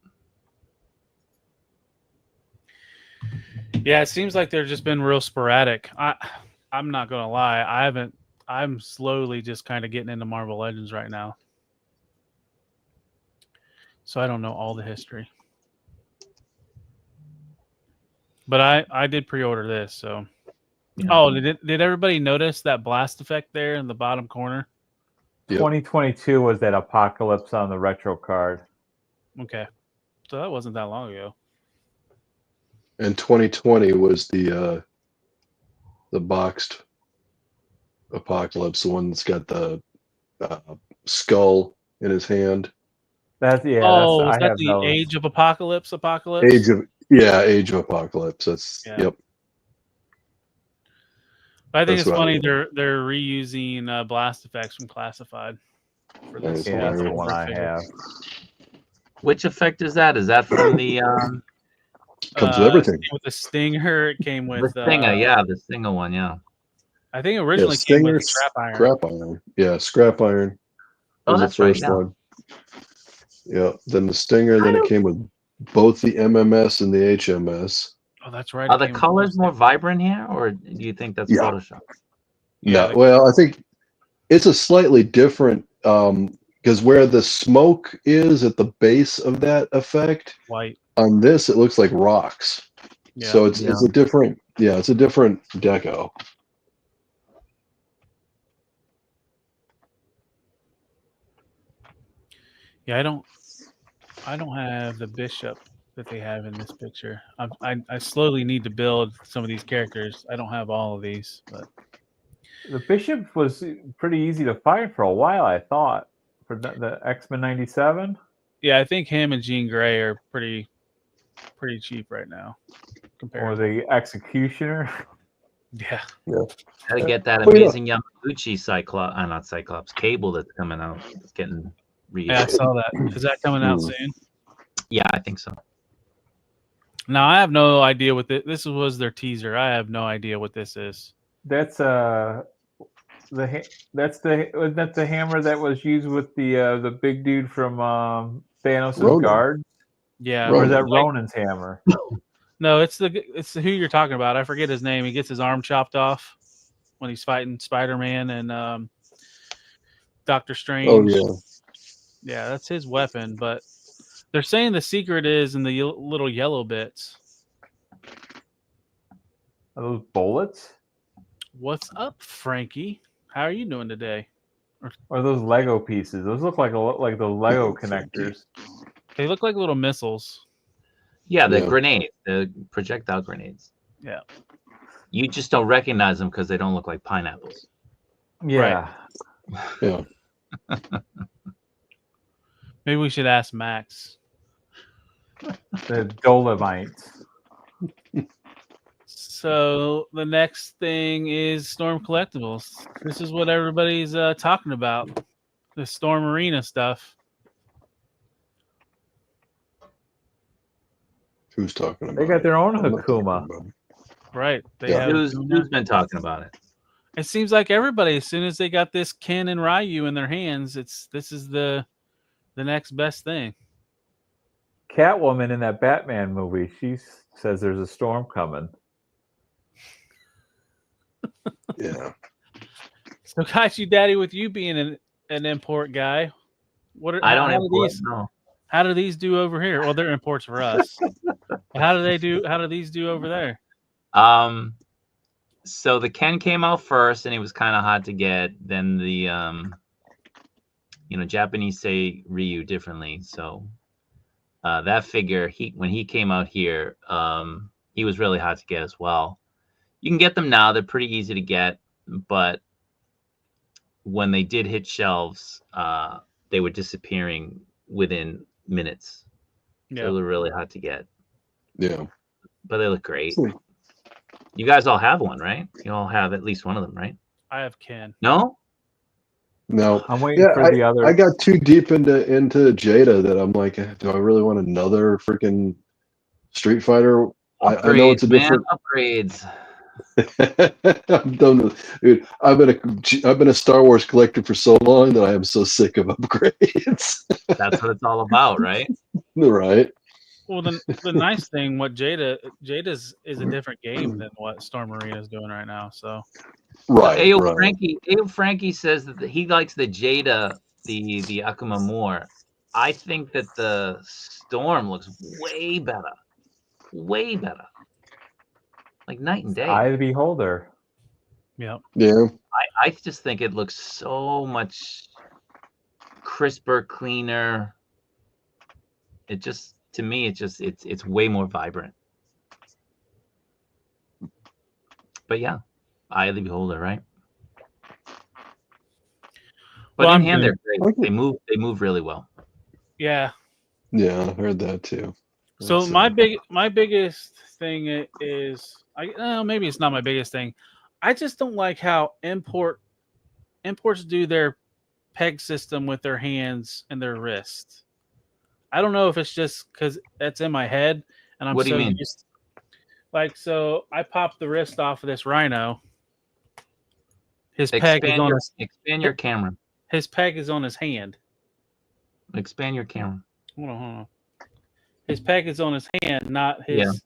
Yeah, it seems like they've just been real sporadic. I'm not gonna lie. I'm slowly just kind of getting into Marvel Legends right now. So I don't know all the history. But I did pre-order this, so. Yeah. Oh, did everybody notice that blast effect there in the bottom corner? Yep. 2022 was that Apocalypse on the retro card. Okay. So that wasn't that long ago. And 2020 was the boxed Apocalypse, the one that's got the skull in his hand. Is that the Age of Apocalypse? Age of Apocalypse. That's yep. But I think it's funny they're reusing blast effects from Classified. For this. That's the one I have. Which effect is that? Is that from the comes with everything? It came with the Stinger. It came with the Stinger. The Stinger one. Yeah. I think it originally came with Scrap Iron. Scrap Iron. Yeah, Scrap Iron. Oh, that's the first one. Yeah. Then the Stinger. Then it came with both the MMS and the HMS. Oh, that's right. Are the colors more vibrant here, or do you think that's Photoshop? Yeah. Well, I think it's a slightly different because where the smoke is at the base of that effect, white. On this, it looks like rocks. Yeah. So it's a different deco. Yeah, I don't have the Bishop that they have in this picture. I slowly need to build some of these characters. I don't have all of these, but the Bishop was pretty easy to find for a while, I thought, for the X-Men 97. Yeah, I think him and Jean Grey are pretty cheap right now. Or the Executioner. Yeah. Gotta get that amazing Yamaguchi Cyclops cable that's coming out. It's getting reissued. Yeah, I saw that. Is that coming out soon? Yeah, I think so. Now I have no idea what this was their teaser. I have no idea what this is. That's the hammer that was used with the big dude from Thanos' Guard. Yeah, or is that Ronan's hammer? No, it's who you're talking about. I forget his name. He gets his arm chopped off when he's fighting Spider-Man and Doctor Strange. Oh yeah. Yeah, that's his weapon, but they're saying the secret is in the little yellow bits. Are those bullets? What's up, Frankie? How are you doing today? Or those Lego pieces? Those look like the Lego connectors. They look like little missiles. Yeah, the grenade, the projectile grenades. Yeah. You just don't recognize them because they don't look like pineapples. Yeah. Right. Yeah. Maybe we should ask Max. The Dolomites. So the next thing is Storm Collectibles. This is what everybody's talking about. The Storm Arena stuff. Who's talking about? They got their own Hakuma. Right. Who's been talking about it? It seems like everybody, as soon as they got this Ken and Ryu in their hands, this is the next best thing. Catwoman in that Batman movie, she says there's a storm coming. Yeah. So, got you, Daddy, with you being an import guy. I don't how do import. these No. how do these do over here? Well, they're imports for us. How do these do over there? So the Ken came out first, and he was kind of hard to get. Then the Japanese say Ryu differently. So that figure, when he came out here, he was really hard to get as well. You can get them now; they're pretty easy to get, but when they did hit shelves, they were disappearing within minutes. Yeah. So they were really hard to get. Yeah. But they look great. You guys all have one, right? You all have at least one of them, right? I have Ken. No? No. I'm waiting for the other. I got too deep into Jada that I'm like, do I really want another freaking Street Fighter? I know it's a different upgrades. I'm done with, dude. I've been a Star Wars collector for so long that I am so sick of upgrades. That's what it's all about, right? Right. Well, the nice thing, what Jada's is a different game than what Storm Marine is doing right now. So, right. Ayo Frankie says that he likes the Jada, the Akuma more. I think that the Storm looks way better, like night and day. Eye of the beholder. yeah. I just think it looks so much crisper, cleaner. It just, to me, it's way more vibrant. But yeah, eye of the beholder, right? But in hand, they're great. They move really well. Yeah. Yeah, I heard that too. So my biggest thing is maybe it's not my biggest thing. I just don't like how imports do their peg system with their hands and their wrist. I don't know if it's just because that's in my head and I'm What do you so mean? used. So I popped the wrist off of this Rhino. His peg is on expand your camera. His peg is on his hand. Expand your camera. Hold on. His peg is on his hand, not his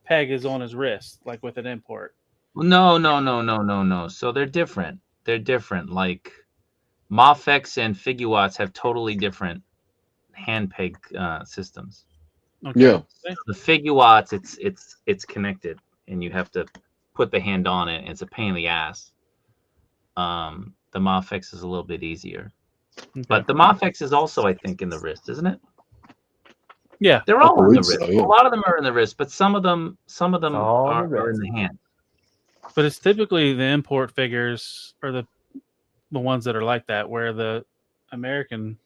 peg is on his wrist, like with an import. No. So they're different. Like Mafex and Figuarts have totally different hand peg systems. Okay. Yeah. The Figuarts, it's connected, and you have to put the hand on it. And it's a pain in the ass. The Mafex is a little bit easier, but the Mafex is also, I think, in the wrist, isn't it? Yeah, they're all in the wrist. So, yeah. A lot of them are in the wrist, but some of them are in the hand. But it's typically the import figures or the ones that are like that, where the American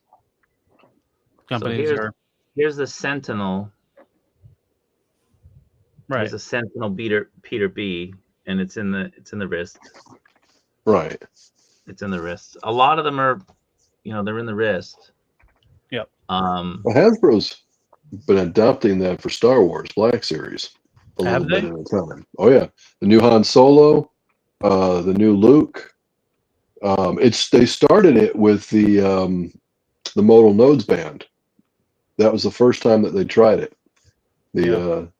companies are. Here's the Sentinel. Right. There's a Sentinel Peter B, and it's in the wrist. Right. It's in the wrist. A lot of them are, they're in the wrist. Yep. Well, Hasbro's been adopting that for Star Wars Black Series a little bit at a time. Oh yeah, the new Han Solo, the new Luke. They started it with the Modal Nodes band. That was the first time that they tried it. The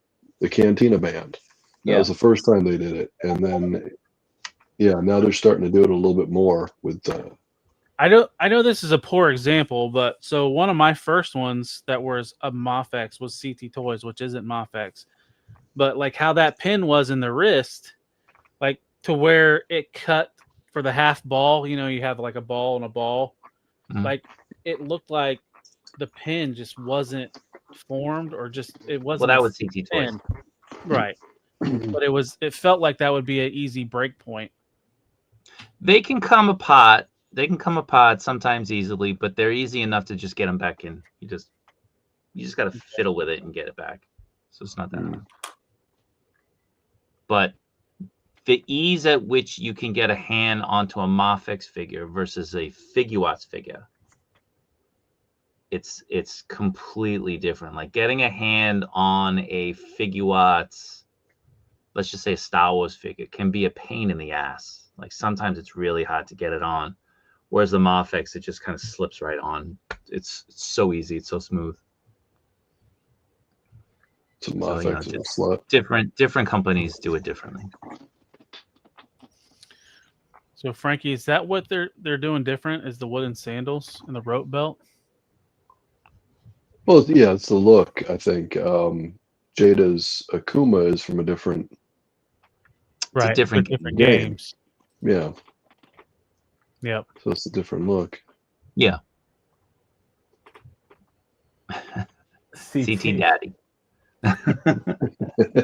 Cantina band. That was the first time they did it, and then now they're starting to do it a little bit more with. I know this is a poor example, but so one of my first ones that was a Mafex was CT Toys, which isn't Mafex, but like how that pin was in the wrist, like to where it cut for the half ball. You have like a ball and a ball, like it looked like the pin just wasn't formed, or it wasn't. Well, that was CT Toys, right? But it felt like that would be an easy break point. They can come apart. They can come apart sometimes easily, but they're easy enough to just get them back in. You just got to fiddle with it and get it back. So it's not that hard. But the ease at which you can get a hand onto a Mafex figure versus a Figuarts figure, it's completely different. Like getting a hand on a Figuarts, let's just say a Star Wars figure, can be a pain in the ass. Like sometimes it's really hard to get it on. Whereas the Mafex, it just kind of slips right on. It's so easy. It's so smooth. So, Mafex is a slut. Different companies do it differently. So Frankie, is that what they're doing different? Is the wooden sandals and the rope belt? Well, yeah, it's the look. I think Jada's Akuma is from a different. It's a different different game. games. Yeah, Yep. so it's a different look. Yeah. CT. CT Daddy.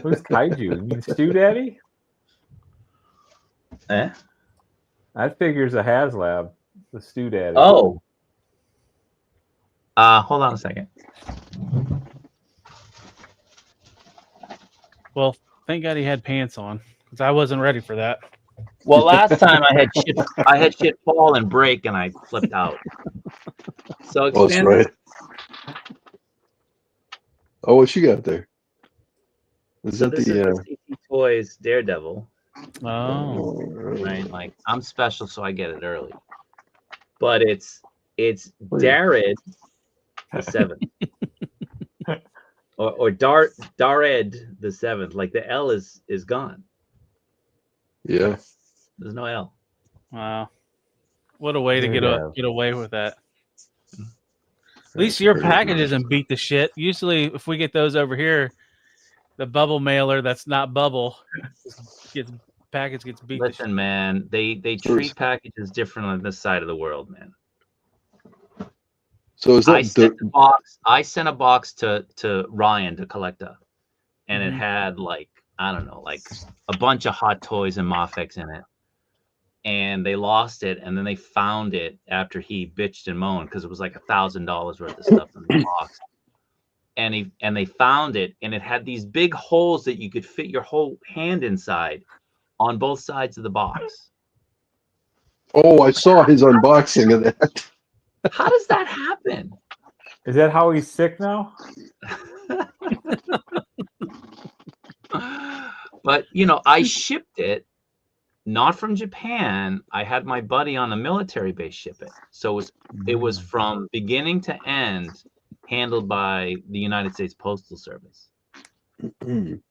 Who's Kaiju? You mean Stu Daddy? Eh? That figure's a HasLab. The Stu Daddy. Oh. Hold on a second. Well, thank God he had pants on because I wasn't ready for that. Well, last time I had shit fall and break, and I flipped out. So Oh, that's right. Oh, what you got there? Is that this the? is the CT Toys Daredevil. Oh. Right? Like, I'm special, so I get it early. But it's Dared the 7th. or Dared the 7th. Like, the L is gone. Yeah. There's no L. Wow. What a way to Yeah. get away with that. At That's least your crazy. package isn't beat the shit. Usually, if we get those over here, the bubble mailer that's not bubble package gets beat. Listen, man, they treat packages different on this side of the world, man. So is that I sent a box to Ryan to Collecta, and it had like, I don't know, like a bunch of Hot Toys and Mafex in it. And they lost it, and then they found it after he bitched and moaned because it was like $1,000 worth of stuff in the box. And they found it, and it had these big holes that you could fit your whole hand inside on both sides of the box. Oh, I saw his unboxing of that. How does that happen? Is that how he's sick now? But, you know, I shipped it, not from Japan. I had my buddy on a military base ship it. So it was from beginning to end handled by the United States Postal Service. And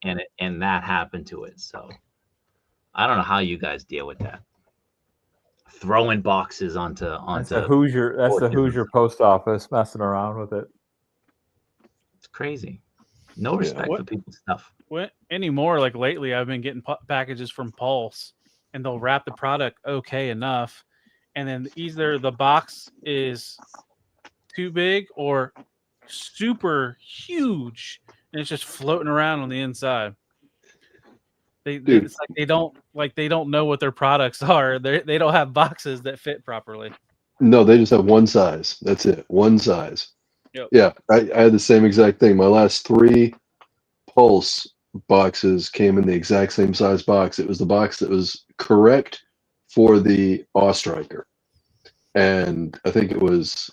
that happened to it. So I don't know how you guys deal with that. Throwing boxes onto That's the Hoosier post office messing around with it. It's crazy. No respect for people's stuff. What anymore? Like lately, I've been getting packages from Pulse, and they'll wrap the product okay enough, and then either the box is too big or super huge, and it's just floating around on the inside. It's like they don't know what their products are. They don't have boxes that fit properly. No, they just have one size. That's it. One size. Yep. Yeah, I had the same exact thing. My last 3 Pulse boxes came in the exact same size box. It was the box that was correct for the Awestriker. And I think it was,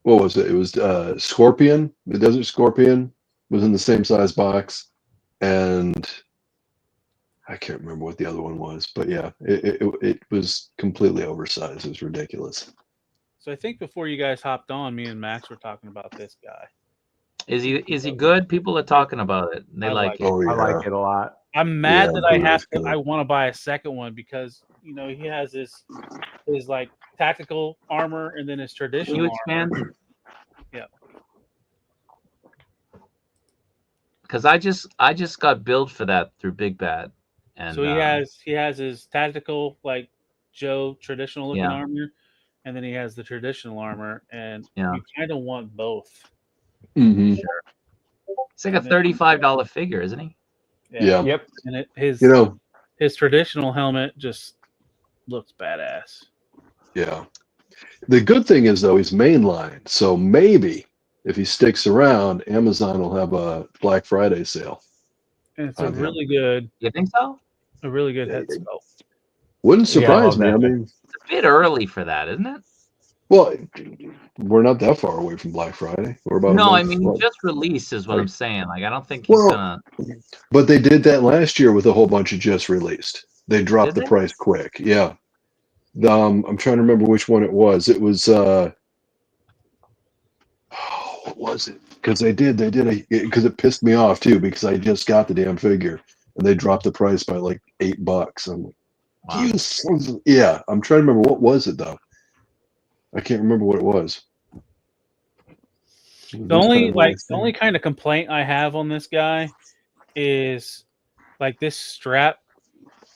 what was it? It was Scorpion. The Desert Scorpion was in the same size box. And I can't remember what the other one was. But yeah, it was completely oversized. It was ridiculous. So I think before you guys hopped on, me and Max were talking about this guy. Is he good? People are talking about it. They like it. Oh, yeah. I like it a lot. I'm mad that I have to. good. I want to buy a second one because he has his like tactical armor and then his Can traditional you armor. expand? Yeah. Because I just got billed for that through Big Bad, and So he has his tactical like Joe traditional looking armor, and then he has the traditional armor, and you kind of want both. Mm-hmm. It's like a $35 figure, isn't he? Yeah. Yep. And his traditional helmet just looks badass. Yeah. The good thing is though he's mainline, so maybe if he sticks around, Amazon will have a Black Friday sale. And it's a really good. You think so? A really good head sculpt. Wouldn't surprise me. I mean, it's a bit early for that, isn't it? Well, we're not that far away from Black Friday. We're about I mean, he just released is what I'm saying. Like, I don't think Well, he's gonna. But they did that last year with a whole bunch of just released. They dropped the price quick. Yeah. I'm trying to remember which one it was. It was what was it? Because they did because it pissed me off too because I just got the damn figure and they dropped the price by like $8. I'm like, Wow. Yeah, I'm trying to remember what was it though. I can't remember what it was. The only kind of complaint I have on this guy is like this strap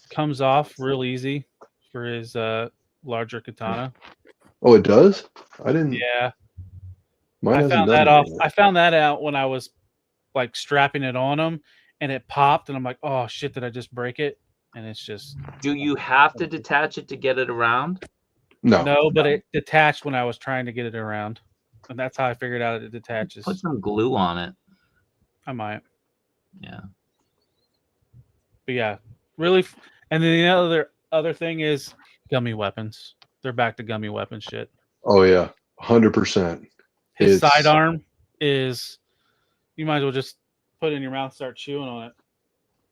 comes off real easy for his larger katana. Oh, it does? I didn't. Yeah, Mine I hasn't found done that off. yet. I found that out when I was like strapping it on him, and it popped, and I'm like, oh shit, did I just break it? And it's just Do you have to detach it to get it around? No. but it detached when I was trying to get it around, and that's how I figured out it detaches. Put some glue on it. I might. Yeah. But yeah, really. And then the other thing is gummy weapons. They're back to gummy weapon shit. Oh yeah, 100%. His sidearm is, you might as well just put it in your mouth, and start chewing on it.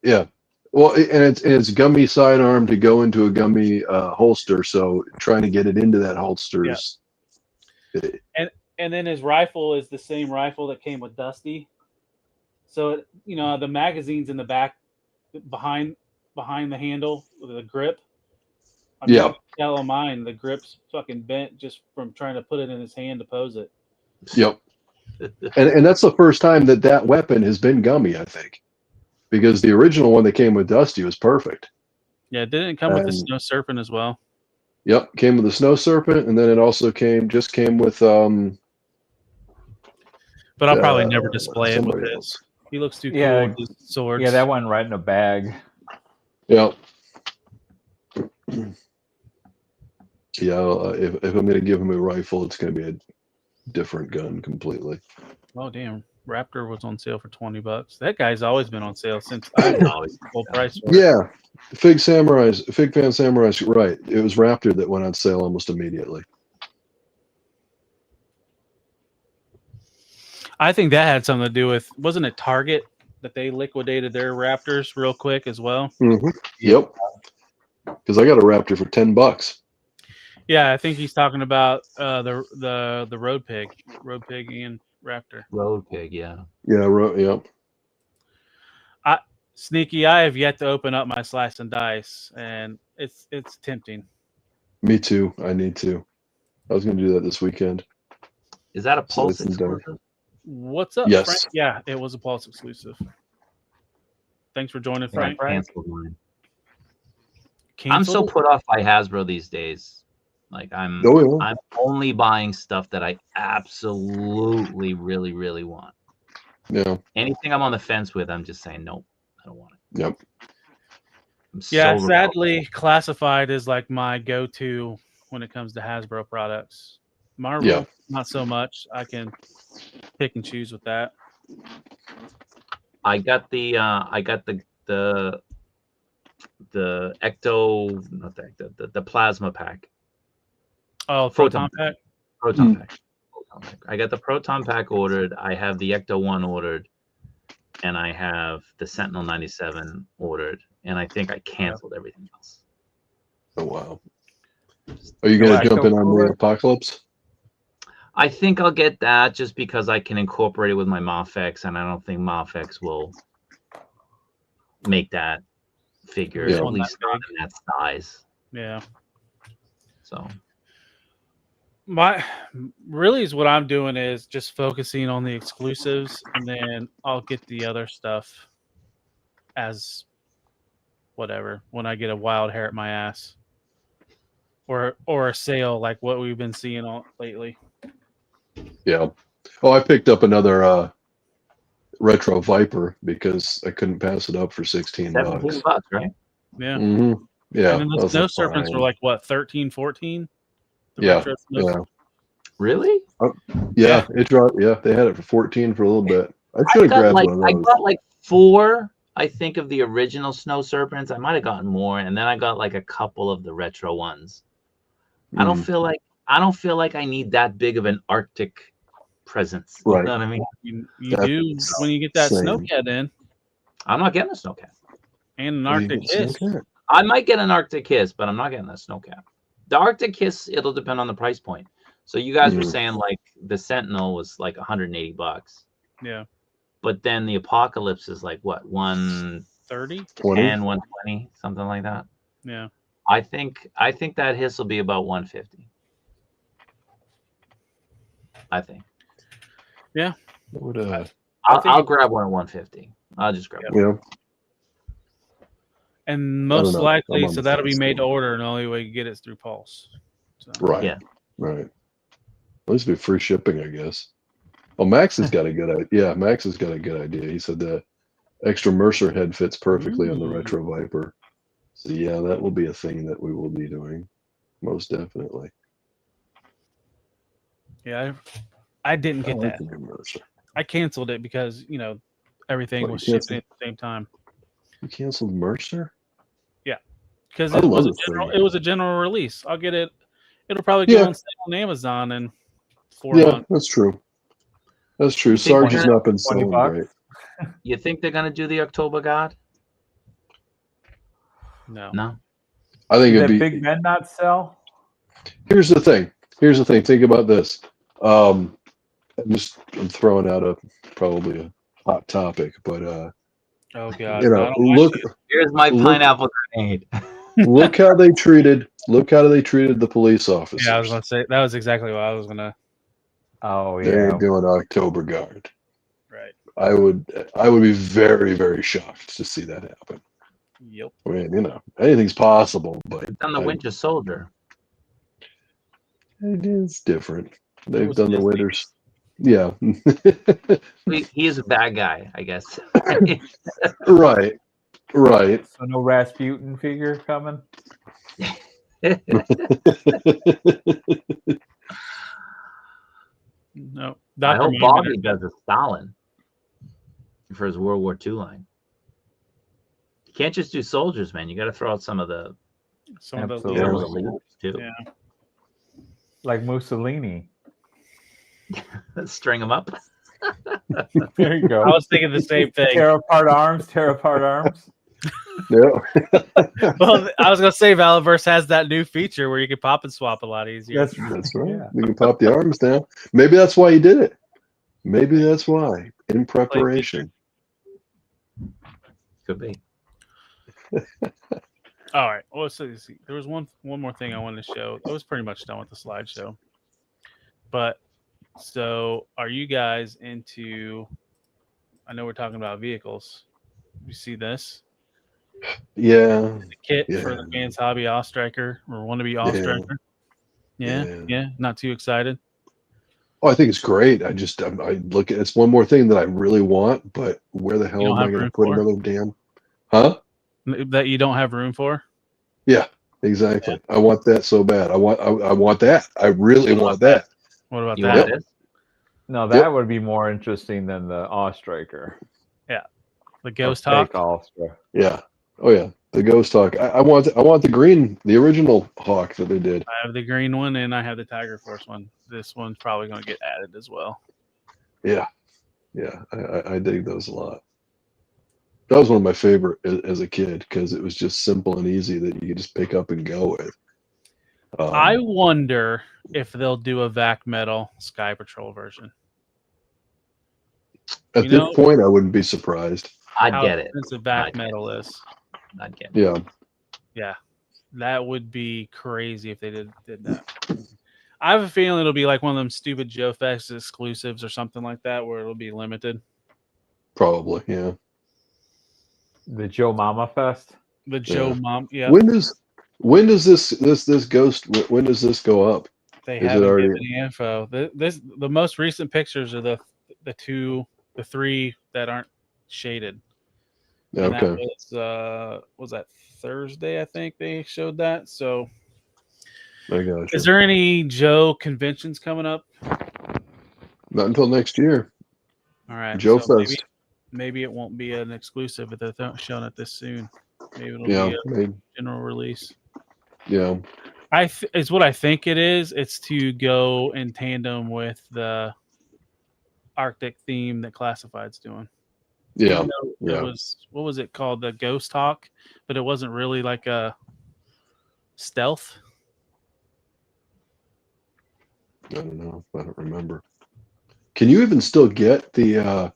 Yeah. Well, and it's gummy sidearm to go into a gummy holster. So trying to get it into that holster is. And then his rifle is the same rifle that came with Dusty. So the magazine's in the back, behind the handle with the grip. I mean, you can tell on mine, the grip's fucking bent just from trying to put it in his hand to pose it. Yep. And that's the first time that weapon has been gummy, I think, because the original one that came with Dusty was perfect. Yeah, it didn't come with the Snow Serpent as well. Yep, came with the Snow Serpent, and then it also came with. But I'll probably never display it with somebody his. else. He looks too cool with his swords. Yeah, that one right in a bag. Yep. Yeah, if I'm going to give him a rifle, it's going to be a different gun completely. Oh damn! Raptor was on sale for $20. That guy's always been on sale since I was always full price. For it. Yeah, Fig Fan Samurai's right. It was Raptor that went on sale almost immediately. I think that had something to do with, wasn't it Target that they liquidated their Raptors real quick as well? Mm-hmm. Yep. Because I got a Raptor for $10. Yeah, I think he's talking about the Road Pig and Raptor. Road Pig, yeah. Yeah, yep. Sneaky, I have yet to open up my Slice and Dice, and it's tempting. Me too. I need to. I was going to do that this weekend. Is that a Pulse exclusive? What's up, yes. Frank? Yeah, it was a Pulse exclusive. Thanks for joining, Frank. Canceled mine. I'm so put off by Hasbro these days. Like I'm only buying stuff that I absolutely really, really want. Yeah. Anything I'm on the fence with, I'm just saying nope, I don't want it. Yep. Yeah, sadly, Classified is like my go-to when it comes to Hasbro products. Marvel, not so much. I can pick and choose with that. I got the Ecto, not the Ecto, the Plasma pack. Oh, Proton pack. Proton pack. I got the Proton pack ordered. I have the Ecto 1 ordered, and I have the Sentinel 97 ordered, and I think I canceled everything else. Oh wow! Are you going to jump in on the Apocalypse? I think I'll get that just because I can incorporate it with my Mafex, and I don't think Mafex will make that figure, at least not in that size. Yeah. So really is what I'm doing is just focusing on the exclusives, and then I'll get the other stuff as whatever when I get a wild hair at my ass, or a sale like what we've been seeing lately. Yeah. Oh, I picked up another Retro Viper because I couldn't pass it up for $16. $17, right? Yeah. Mm-hmm. Yeah. And then the Snow Serpents were like what, 13, 14? Yeah. Really? Yeah. It dropped. Yeah, they had it for 14 for a little bit. I should have grabbed one of those. I got like 4, I think, of the original Snow Serpents. I might have gotten more, and then I got like a couple of the retro ones. I don't feel like I need that big of an Arctic presence. Right. You know what I mean? You do when you get that Snowcat in. I'm not getting a Snowcat. And an Arctic Hiss. I might get an Arctic Hiss, but I'm not getting a Snowcat. The Arctic Hiss, it'll depend on the price point. So you guys were saying like the Sentinel was like $180. Yeah. But then the Apocalypse is like what, 130, 120, something like that. Yeah. I think that hiss will be about 150. I think. Yeah. What, I'll grab one at 150. I'll just grab one. yeah. And I don't most know. likely, I'm on so the that'll be fence made to still. order, and the only way you get it is through Pulse. So. Right. Yeah. Right. At least be free shipping, I guess. Well, Max has got a good idea. Yeah, Max has got a good idea. He said the extra Mercer head fits perfectly on the Retro Viper. So yeah, that will be a thing that we will be doing, most definitely. Yeah, I didn't I get like that. the new Mercer. I canceled it because everything What, was you shipping at the same time. You canceled Mercer? Yeah, because I it was love this thing. it was a general release. I'll get it. It'll probably Yeah. go on sale on Amazon in 4 Yeah, months. that's true. That's true. You think Sarge has we're not been 20 selling bucks? great. You think they're gonna do the October Guard? No. No. I think Did it'd that be. Big Ben not sell? Here's the thing. Think about this. I'm throwing out probably a hot topic, but Oh God. you know, look Here's my pineapple grenade. look how they treated the police officers. Yeah, I was gonna say that was exactly what I was gonna. Oh They yeah. ain't doing October Guard. Right. I would be very, very shocked to see that happen. Yep. I mean, anything's possible, but On the Winter Soldier. it is different. They've was done the Disney. winters. Yeah. He is a bad guy, I guess. Right. So no Rasputin figure coming. No. I Dr. hope Moon Bobby better- does a Stalin for his World War II line. You can't just do soldiers, man. You got to throw out some of the some of those. Absolutely. some of leaders. the leaders too. Yeah. Like Mussolini. String them up. There you go. I was thinking the same thing. Tear apart arms. Yeah. Well, I was gonna say Valaverse has that new feature where you can pop and swap a lot easier. That's right. Yeah. You can pop the arms down. Maybe that's why he did it. Maybe that's why. In preparation. Could be. All right. Well, let's see. There was one more thing I wanted to show. I was pretty much done with the slideshow. But so, are you guys into? I know we're talking about vehicles. You see this? Yeah. The kit for Yeah. the Fans Hobby Off-Striker or wannabe Off-Striker. Yeah. Not too excited. Oh, I think it's great. I look at it's one more thing that I really want, but where the hell don't am I have going to room put for? another damn? Huh? That you don't have room for. Yeah, exactly. I want that so bad. I want that. I really want that. What about You that? want this? No, that would be more interesting than the Awe-Striker. The Ghost Or fake Hawk. Awe-Striker. Yeah. Oh yeah. The Ghost Hawk. I want the green, the original Hawk that they did. I have the green one and I have the Tiger Force one. This one's probably going to get added as well. Yeah. Yeah. I dig those a lot. That was one of my favorite as a kid because it was just simple and easy that you could just pick up and go with. I wonder if they'll do a Vac Metal Sky Patrol version. At you this know- point, I wouldn't be surprised. I'd How get it. expensive Vac I'd get Metal is. I'd get it. Yeah. Yeah, that would be crazy if they did that. I have a feeling it'll be like one of them stupid Joe Fest exclusives or something like that, where it'll be limited. Probably. Yeah. The Joe Mama Fest. The Joe Yeah. Mom, yeah, When does this Ghost? When does this go up? they is it haven't already- given any info. The most recent pictures are the three that aren't shaded. And Okay. that was that Thursday, I think they showed that. So I got you. is there any Joe conventions coming up? Not until next year. All right. Joe so Fest. maybe it won't be an exclusive if they're showing it this soon. Maybe it'll Yeah. be a Maybe. general release. Yeah. It's what I think it is. It's to go in tandem with the Arctic theme that Classified's doing. Yeah. Even though Yeah. It was, what was it called? The Ghost Hawk, but it wasn't really like a stealth. I don't know. I don't remember. Can you even still get the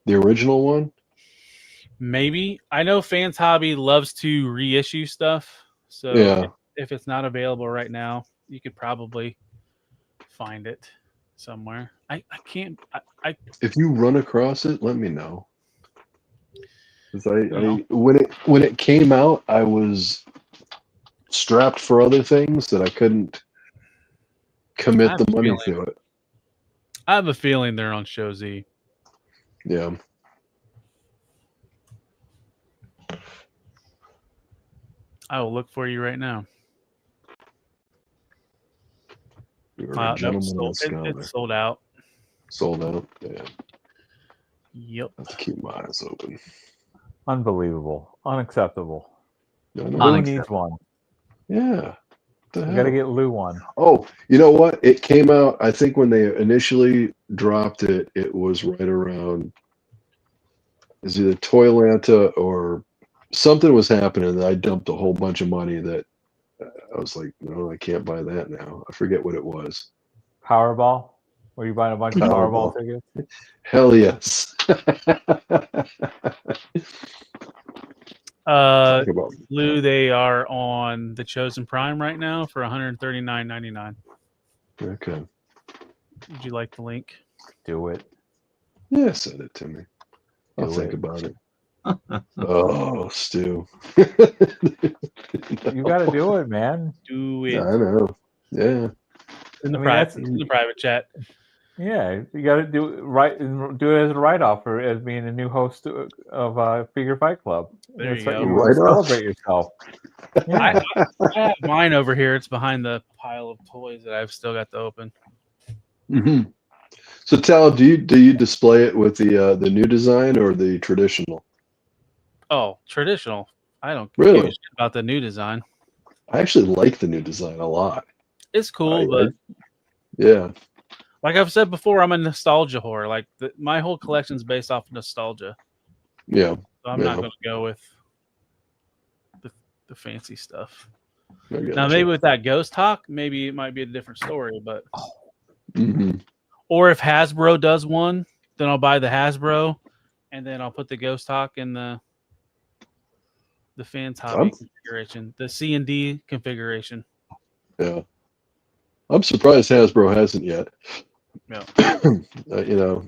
original one? Maybe. I know Fans Hobby loves to reissue stuff. So Yeah. if it's not available right now, you could probably find it somewhere. I can't. If you run across it, let me know. 'Cause Well. when it came out, I was strapped for other things that I couldn't commit have the a money feeling. to it. I have a feeling they're on Show Z. Yeah. I will look for you right now. You're a Nope, gentleman and a scholar. it's sold out. Sold out. Yeah. Yep. I have to keep my eyes open. Unbelievable. Unacceptable. I know. Lou needs one. Yeah. We got to get Lou one. Oh, you know what? It came out, I think when they initially dropped it, it was right around, is either Toylanta or something was happening that I dumped a whole bunch of money that I was like, no, I can't buy that now. I forget what it was. Powerball? Were you buying a bunch of Powerball tickets? Hell yes. Lou, they are on the Chosen Prime right now for $139.99. Okay. Would you like the link? Do it. Yeah, send it to me. I'll Do think it. about it. Oh, Stu. You got to do it, man. Do it. I know. Yeah. In the, in the private chat. Yeah, you got to do it as a write-off for as being a new host of Figure Fight Club. There That's you what go. you want to celebrate yourself. Yeah. I have mine over here. It's behind the pile of toys that I've still got to open. Mm-hmm. So, Tal, do you display it with the new design or the traditional? Oh, traditional. I don't Really? give a shit about the new design. I actually like the new design a lot. It's cool, but yeah. Like I've said before, I'm a nostalgia whore. Like my whole collection's based off of nostalgia. Yeah. So I'm not going to go with the fancy stuff. Now, maybe with that Ghost Hawk, maybe it might be a different story. But or if Hasbro does one, then I'll buy the Hasbro, and then I'll put the Ghost Hawk in the Fans Hobby configuration, the C&D configuration. Yeah. I'm surprised Hasbro hasn't yet. No. You know.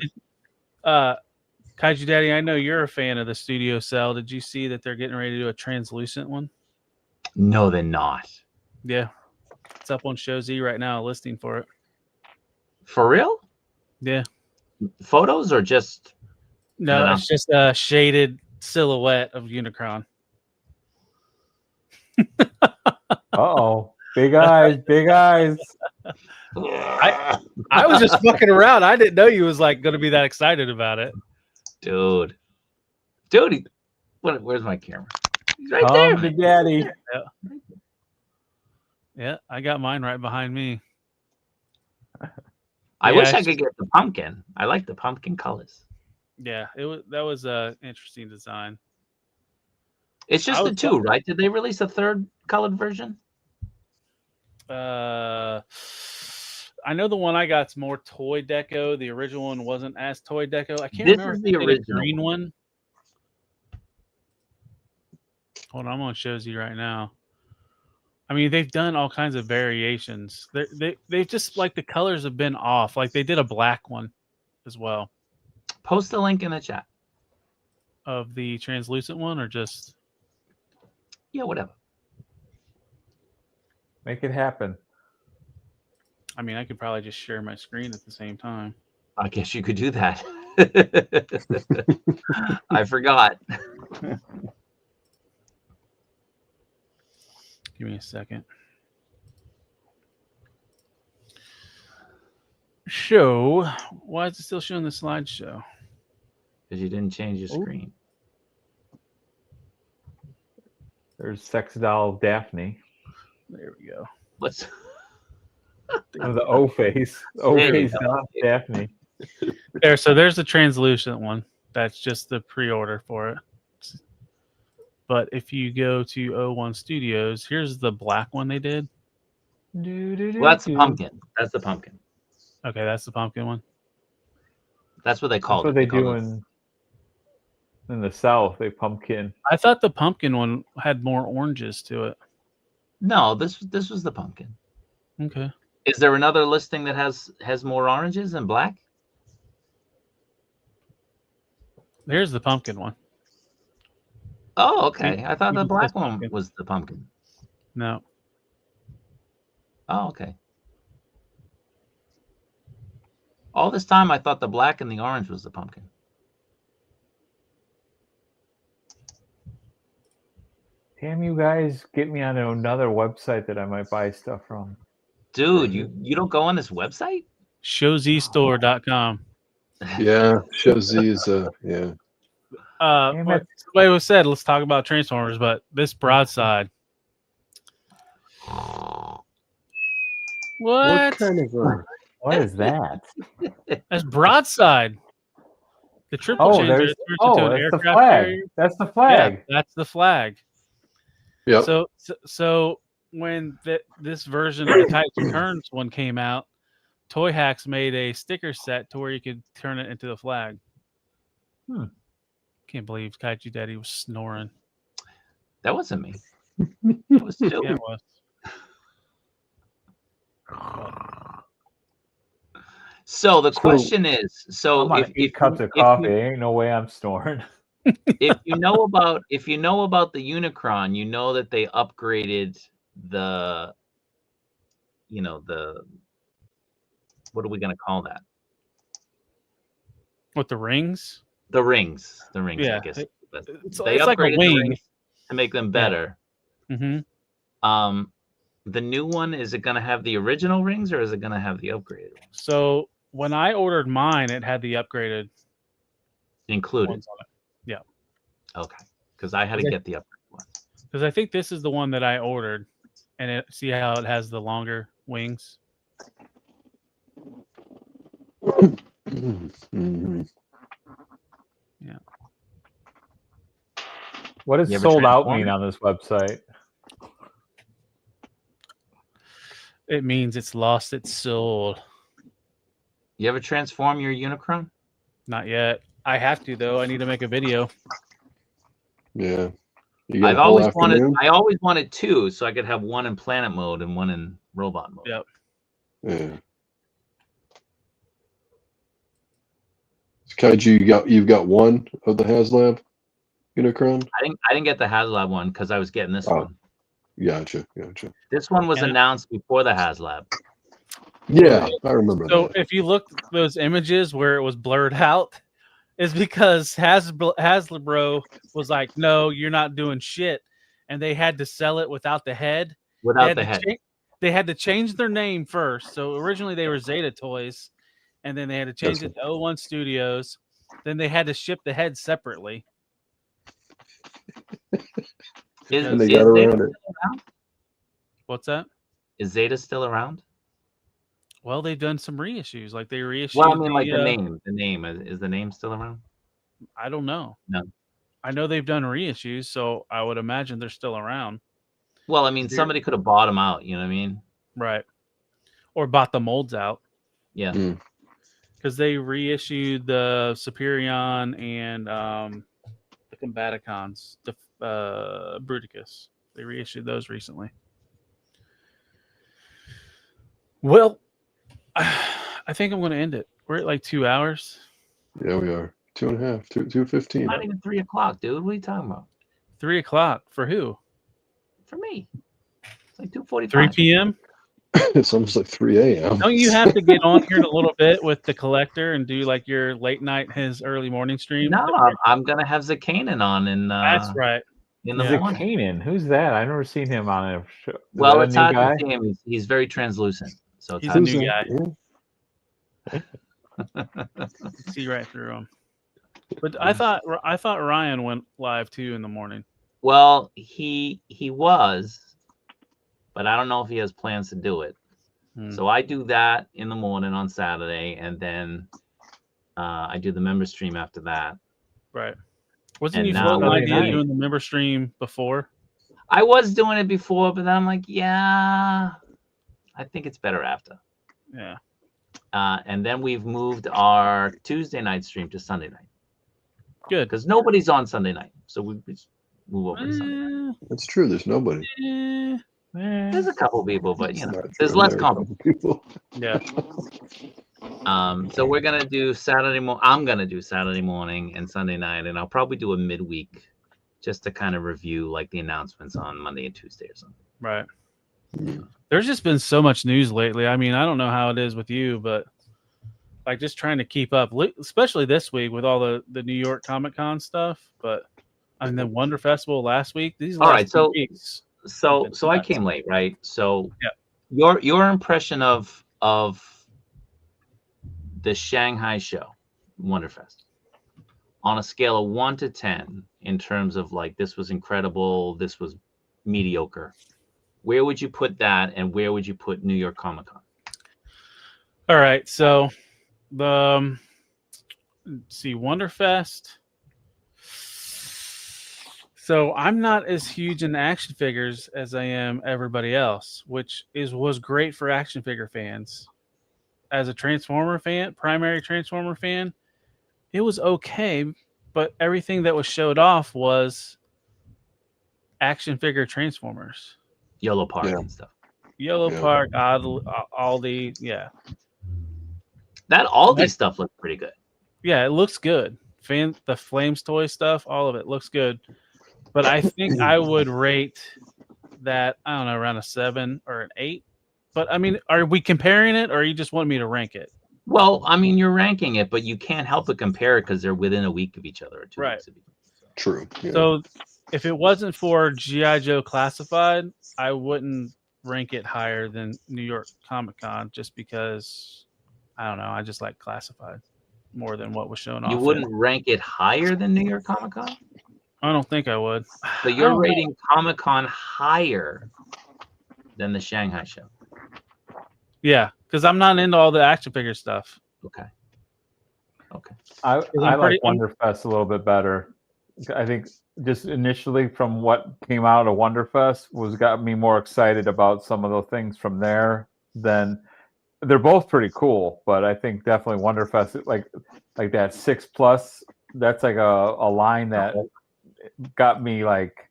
Kaiju Daddy, I know you're a fan of the Studio Cell. Did you see that they're getting ready to do a translucent one? No, they're not. Yeah. It's up on Show Z right now, a listing for it. For real? Yeah. Photos or just... No, it's just a shaded silhouette of Unicron. Uh-oh. Big eyes, big eyes. I was just fucking around. I didn't know you was like going to be that excited about it. Dude, where's my camera? He's right there. Big Daddy. Yeah, I got mine right behind me. I wish I could get the pumpkin. I like the pumpkin colors. Yeah, that was a interesting design. It's just the two, right? Did they release a third colored version? I know the one I got's more toy deco. The original one wasn't as toy deco. I can't remember if the original green one. Hold on, I'm on Show Z right now. I mean, they've done all kinds of variations. They've just like the colors have been off. Like they did a black one as well. Post the link in the chat of the translucent one, or just whatever. Make it happen. I mean, I could probably just share my screen at the same time. I guess you could do that. I forgot. Give me a second. Show. Why is it still showing the slideshow? Because you didn't change your screen. There's Sex Doll Daphne. There we go. What's the O face? O face, not Daphne. There. So there's the translucent one. That's just the pre-order for it. But if you go to O1 Studios, here's the black one they did. Well, that's the pumpkin. That's the pumpkin. Okay, that's the pumpkin one. That's what they call it. That's what they do in the South. They pumpkin. I thought the pumpkin one had more oranges to it. No, this was the pumpkin. Okay. Is there another listing that has more oranges and black? There's the pumpkin one. Oh, okay. I thought the Even black says one pumpkin. was the pumpkin. No. Oh, okay. All this time, I thought the black and the orange was the pumpkin. Damn, you guys get me onto another website that I might buy stuff from. Dude, you don't go on this website? Showzstore.com. Yeah, shows these. Yeah. Damn Like it. somebody was said, let's talk about Transformers, but this broadside. What? kind of? What is that? That's broadside. The triple Oh, changer there's. turns into Oh, an that's the aircraft flag. carrier. That's the Yeah, flag. that's the flag. Yep. So when this version of the Titan Returns one came out, Toy Hacks made a sticker set to where you could turn it into the flag. Can't believe Kaiju Daddy was snoring. That wasn't me. It was Stu. Yeah, it was. So the question is, so I'm on 8 cups of coffee. Ain't no way I'm snoring. if you know about the Unicron, you know that they upgraded the, what are we gonna call that? With the rings? The rings, Yeah, I guess. It's They like a upgraded the wing. rings to make them better. Mm-hmm. The new one, is it gonna have the original rings or is it gonna have the upgraded ones So when I ordered mine, it had the upgraded included? ones on it. Yeah. Okay, because I had to get the upgraded ones. Because I think this is the one that I ordered, and see how it has the longer wings. Mhm. Yeah. What does You ever sold out transform mean it? on this website? It means it's lost its soul. You ever transform your Unicron? Not yet. I have to though. I need to make a video. Yeah. You got I've a whole always afternoon? wanted two, so I could have one in planet mode and one in robot mode. Yep. Yeah. Kaiju, you've got one of the HasLab Unicron? I didn't get the HasLab one because I was getting this one. Gotcha. This one was Yeah. announced before the HasLab. Yeah, I remember So that. if you look at those images where it was blurred out, is because Hasbro was like, no, you're not doing shit. And they had to sell it without the head. Without the head. They had to change their name first. So originally they were Zeta Toys, and then they had to change it to 01 Studios. Then they had to ship the head separately. And they got around it. What's that? Is Zeta still around? Well, they've done some reissues. Like they reissued. Well, I mean, like the name. The name, is the name still around? I don't know. No. I know they've done reissues, so I would imagine they're still around. Well, I mean, somebody could have bought them out. You know what I mean? Right. Or bought the molds out. Yeah. Because they reissued the Superion and the Combaticons, the Bruticus. They reissued those recently. Well, I think I'm going to end it. We're at like 2 hours. Yeah, we are. 2.5, 2:15. Not even 3 o'clock, dude. What are you talking about? 3 o'clock for who? For me. It's like 2:45. 3 p.m. It's almost like 3 a.m. Don't you have to get on here in a little bit with the collector and do like your late night, his early morning stream? No, I'm gonna have Zakanan on, and that's right. In the morning. Zakanan, who's that? I've never seen him on a show. Well, it's hard to see him. He's very translucent, so it's He's a hard new to guy. See right through him. But I thought Ryan went live too in the morning. Well, he was, but I don't know if he has plans to do it. So I do that in the morning on Saturday, and then I do the member stream after that. Right. Wasn't And you now floating the idea of night. doing the member stream before? I was doing it before, but then I'm like, yeah, I think it's better after. Yeah. And then we've moved our Tuesday night stream to Sunday night. Good. Because nobody's on Sunday night. So we just move over to Sunday night. That's true. There's nobody. There's a couple people, but It's you know, not there's true. less There are a couple people. Yeah. So we're gonna do Saturday morning. I'm gonna do Saturday morning and Sunday night, and I'll probably do a midweek, just to kind of review like the announcements on Monday and Tuesday or something. Right. There's just been so much news lately. I mean, I don't know how it is with you, but like just trying to keep up, especially this week with all the New York Comic Con stuff. But I mean, the Wonder Festival last week. These All last right, so 2 weeks. so I came late, right? So Yeah. your impression of the Shanghai show, Wonderfest, on a scale of 1 to 10, in terms of like this was incredible, this was mediocre. Where would you put that, and where would you put New York Comic Con? All right, so the let's see, Wonderfest. So I'm not as huge in action figures as I am everybody else, which was great for action figure fans. As a Transformer fan, primary Transformer fan, it was okay, but everything that was showed off was action figure Transformers. Yellow Park and stuff. Yellow Park, Aldi, yeah. That Aldi stuff looked pretty good. Yeah, it looks good. The Flames toy stuff, all of it looks good. But I think I would rate that, I don't know, around a 7 or an 8. But I mean, are we comparing it, or you just want me to rank it? Well, I mean, you're ranking it, but you can't help but compare it because they're within a week of each other, or 2 weeks of each other. True. Yeah. So if it wasn't for G.I. Joe Classified, I wouldn't rank it higher than New York Comic Con, just because, I don't know, I just like Classified more than what was shown off. You wouldn't rank it higher than New York Comic Con? I don't think I would. So you're rating Comic Con higher than the Shanghai show? Yeah, because I'm not into all the action figure stuff. Okay. I like pretty- Wonderfest a little bit better. I think just initially from what came out of Wonderfest got me more excited about some of the things from there than they're both pretty cool, but I think definitely Wonderfest, like that 6+, that's like a line that got me like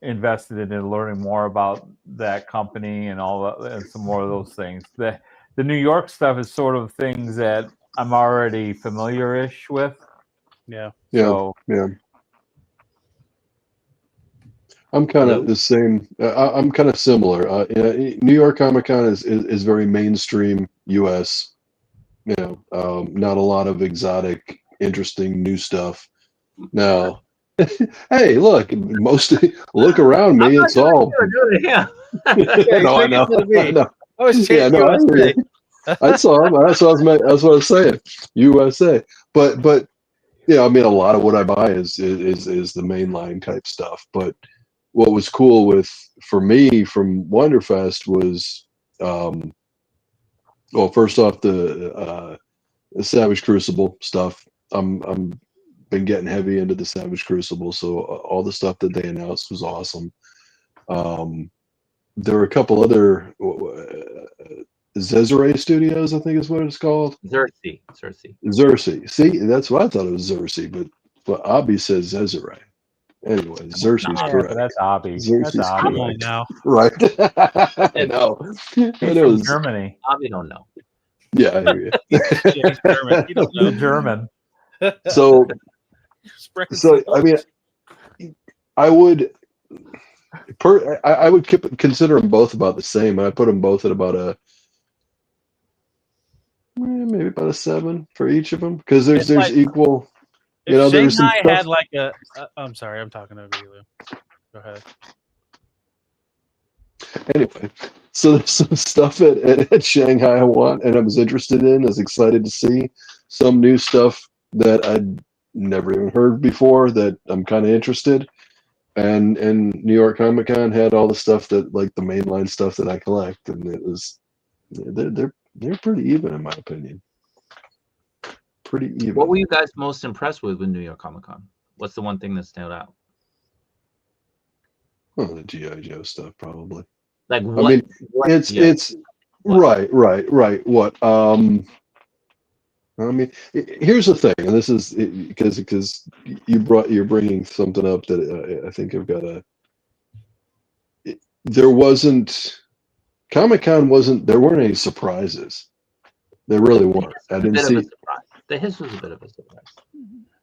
invested in learning more about that company and all that, and some more of those things. The New York stuff is sort of things that I'm already familiar-ish with. Yeah. Yeah. I'm kind of the same. I'm kind of similar. New York Comic Con is very mainstream U.S. Not a lot of exotic, interesting new stuff. Now, hey, look, look around me. It's all. Yeah. No, I know. I was Yeah, no, I hear you. I saw him. That's what I was saying. USA, but I mean, a lot of what I buy is the mainline type stuff. But what was cool for me from Wonderfest was, well, first off, the Savage Crucible stuff. I'm been getting heavy into the Savage Crucible, so all the stuff that they announced was awesome. There were a couple other Zezere Studios, I think is what it's called. Xerxes. See, that's what I thought it was Xerxes, but Abi says Zezere. Anyway, Xerxes is correct. That's Abi. Xerxes That's Abi. correct. Now. Right. I know. He's from Germany. Abi don't know. Yeah, I hear you. Yeah, he's German. You don't know. German. So I mean, I would consider them both about the same, and I put them both at about maybe about a 7 for each of them, because there's like, equal. If there's some Shanghai had stuff. like I'm sorry, I'm talking over you, Lou. Go ahead. Anyway, so there's some stuff at Shanghai I want, and I was interested in. I was excited to see some new stuff that I'd never even heard before that I'm kind of interested. And New York Comic Con had all the stuff that, like, the mainline stuff that I collect, and it was they're pretty even in my opinion. Pretty even. What were you guys most impressed with New York Comic Con? What's the one thing that stood out? Oh, the G.I. Joe stuff, probably. Like what? I mean, it's right. What? I mean, here's the thing, and this is because you're bringing something up that I think I've got there wasn't Comic-Con wasn't there weren't any surprises. There really weren't. I A didn't bit of a see. surprise. The hiss was a bit of a surprise.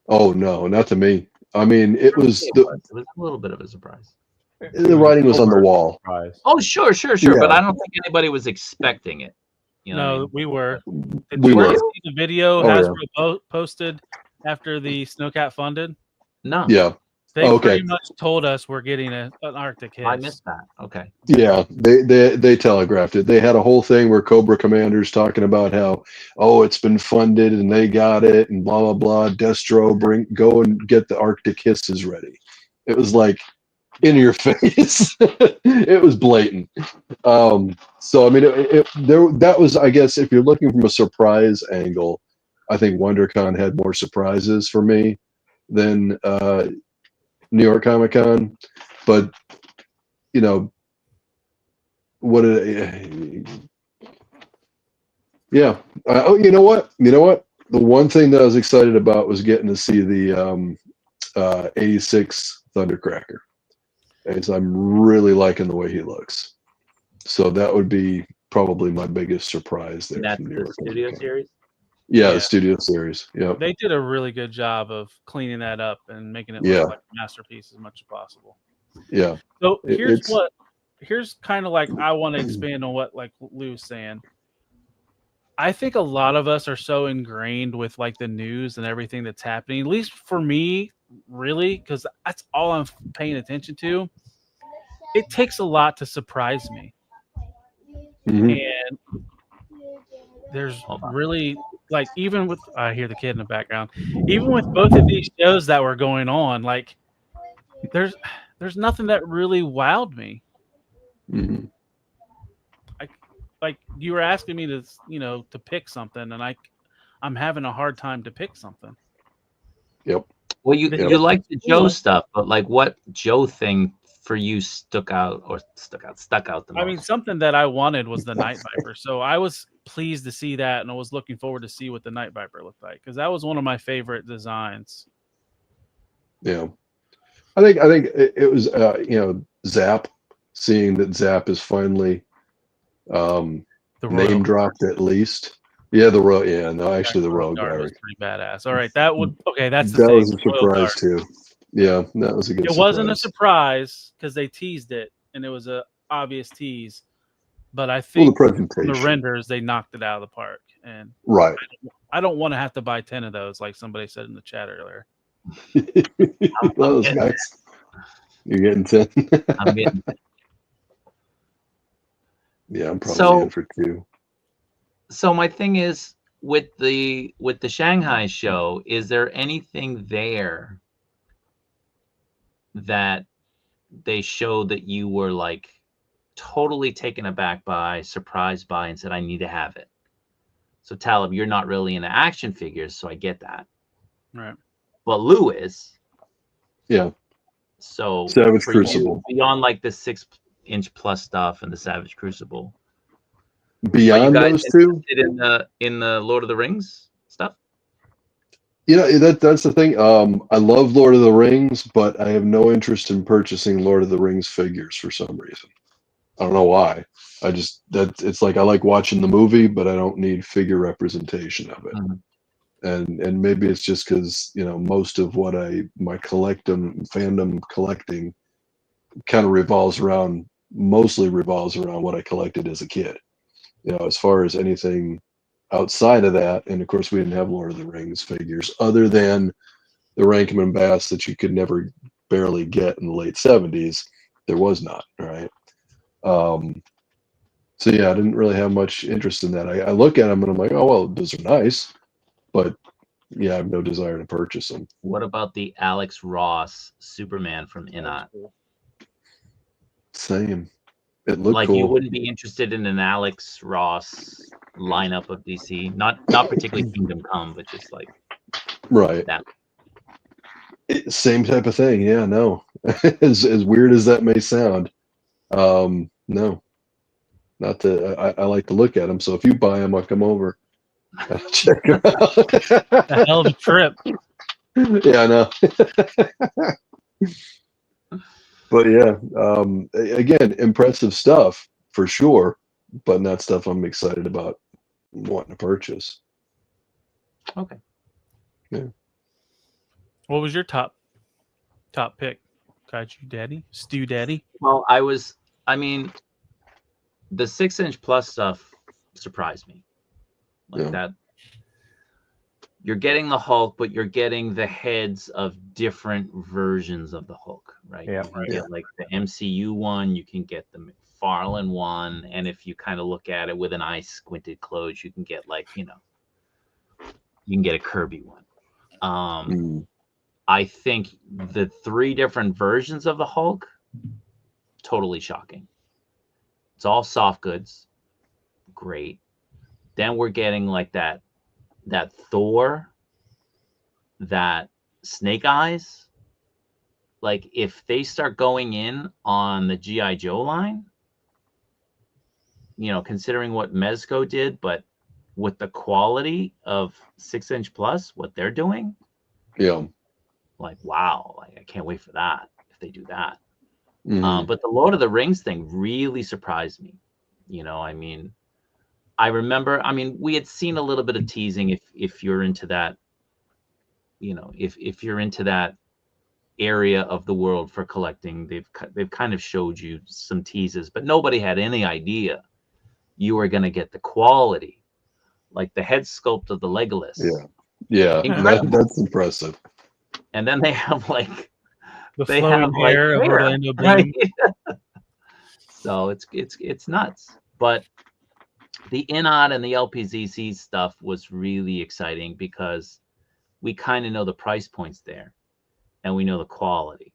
Oh no, not to me. I mean, it was It was a little bit of a surprise. the writing was on the wall. Surprise. Oh, sure. But Yeah. I don't think anybody was expecting it. You know what I No, mean? we were. Did We you were. guys see the video Oh, yeah. Hasbro posted after the Snowcat funded? No. Yeah. They Okay. pretty much told us we're getting an Arctic hiss. I missed that. Okay. Yeah, they telegraphed it. They had a whole thing where Cobra Commander's talking about how, oh, it's been funded and they got it and blah blah blah. Destro, go and get the Arctic hisses ready. It was like in your face. It was blatant. So I mean, that was, I guess, if you're looking from a surprise angle, I think WonderCon had more surprises for me than New York Comic Con, but you know, yeah. Oh, you know what? The one thing that I was excited about was getting to see the 86 Thundercracker, as I'm really liking the way he looks. So that would be probably my biggest surprise there. That's from New the York studio Comic Con. series. Yeah, Yeah. the studio series. Yeah. They did a really good job of cleaning that up and making it Yeah. look like a masterpiece as much as possible. Yeah. So It's here's kind of like I want to expand on what like Lou's saying. I think a lot of us are so ingrained with like the news and everything that's happening, at least for me, really, because that's all I'm paying attention to. It takes a lot to surprise me. Mhm. And there's really like, even with I hear the kid in the background, even with both of these shows that were going on, like there's nothing that really wowed me. Mhm. Like you were asking me to, to pick something, and I'm having a hard time to pick something. Yep. Well, you Yep. like the Joe stuff, but like what Joe thing for you stuck out the most? I mean, something that I wanted was the Night Viper, so I was pleased to see that, and I was looking forward to see what the Night Viper looked like because that was one of my favorite designs. Yeah. I think it was Zap, seeing that Zap is finally The name dropped at least. Yeah, the rogue. Yeah, no, actually the rogue Guard guy. was pretty badass. All right, that's the That thing. was a Royal surprise Guard. too. Yeah, that was a good. It wasn't a surprise because they teased it, and it was a obvious tease. But I think the from the presentation. renders they knocked it out of the park, and Right. I don't want to have to buy 10 of those, like somebody said in the chat earlier. Those guys. You're getting 10. I'm getting. Yeah, I'm probably in for 2. So my thing is with the Shanghai show, is there anything there that they showed that you were like totally taken aback by, surprised by, and said, I need to have it? So Talib, you're not really into action figures, so I get that. Right. But Lou is. Yeah. So Savage for you, Crucible. beyond like the 6-inch plus stuff and the Savage Crucible. Beyond are you those guys two, interested in the Lord of the Rings stuff? that's the thing. I love Lord of the Rings, but I have no interest in purchasing Lord of the Rings figures for some reason. I don't know why. It's like I like watching the movie, but I don't need figure representation of it. Mm-hmm. And maybe it's just because most of what my fandom collecting kind of mostly revolves around what I collected as a kid. As far as anything outside of that, and of course we didn't have Lord of the Rings figures other than the Rankin Bass that you could never barely get in the late 70s. There was not, right? So yeah, I didn't really have much interest in that. I look at them and I'm like, oh well, those are nice, but yeah, I have no desire to purchase them. What about the Alex Ross Superman from Inot? Same. It looked like cool. You wouldn't be interested in an Alex Ross lineup of DC, not particularly Kingdom Come, but just like right. That. Same type of thing. Yeah, no. as weird as that may sound, no. Not that I like to look at them. So if you buy them, I'll come over. Check them out. A hell of a trip. Yeah, I know. But yeah, again, impressive stuff for sure, but not stuff I'm excited about wanting to purchase. Okay. Yeah. What was your top pick? Kaiju Daddy? Stew Daddy? Well, I mean, the 6-inch plus stuff surprised me. Like Yeah. that. You're getting the Hulk, but you're getting the heads of different versions of the Hulk, right? Yeah. You can get like the MCU one, you can get the McFarlane one, and if you kind of look at it with an eye squinted closed, you can get like, you can get a Kirby one. I think the 3 different versions of the Hulk, totally shocking. It's all soft goods. Great. Then we're getting like that Thor, that Snake Eyes. Like if they start going in on the G.I. Joe line, considering what Mezco did, but with the quality of 6-inch plus, what they're doing, Yeah. like, wow, like I can't wait for that if they do that. Mhm. But the Lord of the Rings thing really surprised me. I remember, we had seen a little bit of teasing if you're into that, if you're into that area of the world for collecting, they've kind of showed you some teases, but nobody had any idea you were going to get the quality, like the head sculpt of the Legolas. Yeah. Incredible. That's impressive. And then they have like the flowing hair of Orlando Bloom. Right? So it's nuts. But the INOD and the LPZC stuff was really exciting because we kind of know the price points there and we know the quality.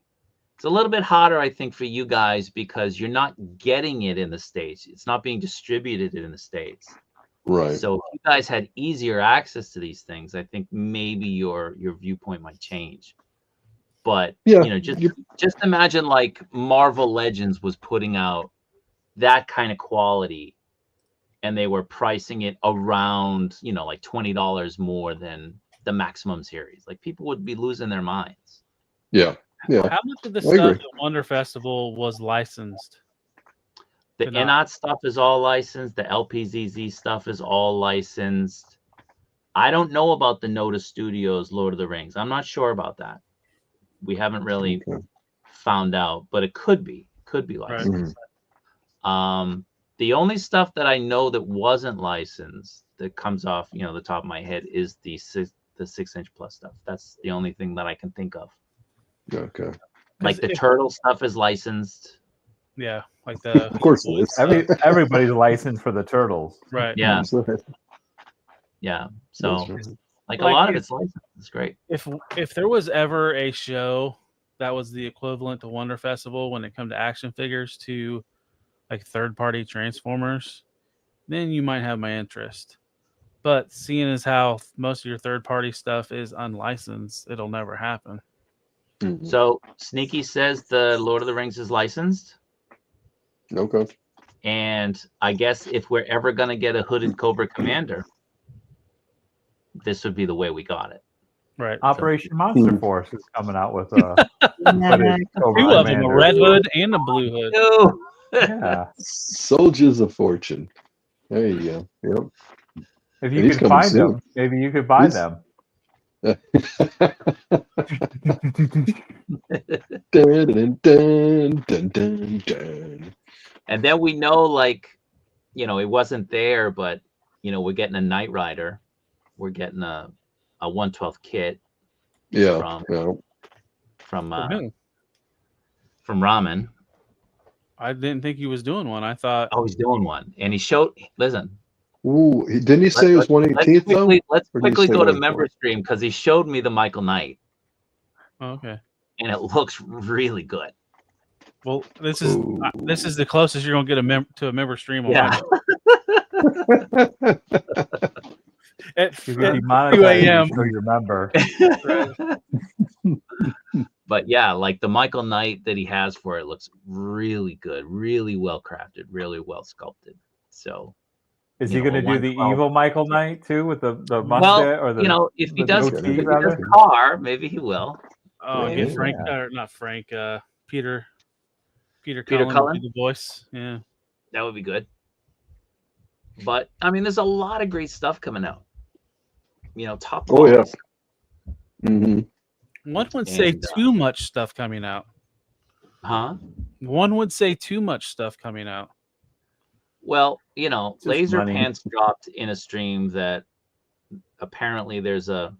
It's a little bit hotter, I think, for you guys because you're not getting it in the States. It's not being distributed in the States. Right. So if you guys had easier access to these things, I think maybe your viewpoint might change. But just imagine like Marvel Legends was putting out that kind of quality and they were pricing it around, like $20 more than the Maximum series. Like people would be losing their minds. Yeah. How much of the stuff at Wonder Festival was licensed? The INOT stuff is all licensed. The LPZZ stuff is all licensed. I don't know about the Noda Studios Lord of the Rings. I'm not sure about that. We haven't really found out, but it could be licensed. Mm-hmm. The only stuff that I know that wasn't licensed that comes off, the top of my head is the 6-inch plus stuff. That's the only thing that I can think of. Okay. Like the turtle stuff is licensed. Yeah, like the. Of course it is. Everybody's licensed for the turtles. Right. Yeah. Right. Yeah. So like a Like lot of it's licensed. It's great. If there was ever a show that was the equivalent to Wonder Festival when it comes to action figures to like third-party Transformers, then you might have my interest. But seeing as how most of your third-party stuff is unlicensed, it'll never happen. Mm-hmm. So Sneaky says the Lord of the Rings is licensed. Okay. And I guess if we're ever going to get a hooded Cobra Commander, this would be the way we got it. Right. Operation Monster Force is coming out with a two of them, a red hood and a blue hood. No. Yeah. Soldiers of Fortune. There you go. Yep. If you could find them, maybe you could buy them. Dun, dun, dun, dun, dun. And then we know, like, it wasn't there, but we're getting a Knight Rider, we're getting a 1/12 kit. Yeah. From Ramen. I didn't think he was doing one. I thought. Oh, he's doing one, and he showed. Listen. Ooh, didn't he say it was 1/18th though? Let's quickly go to member stream because he showed me the Michael Knight. Oh, okay. And it looks really good. Well, this is the closest you're gonna get to a member stream. Yeah. At 2 a.m. So you remember. But yeah, like the Michael Knight that he has for it looks really good, really well crafted, really well sculpted. So is he going to do the evil Michael Knight too with the mustache or the? If he does car, maybe he will. Oh, get Frank or not Frank? Peter Peter Peter Cullen would Cullen? be the voice. Yeah. That would be good. But I mean, there's a lot of great stuff coming out. Top Oh, yeah. quality stuff. Mm-hmm. One would say And, too much stuff coming out. Huh? One would say too much stuff coming out. Well, Just Laser money. Pants dropped in a stream that apparently there's a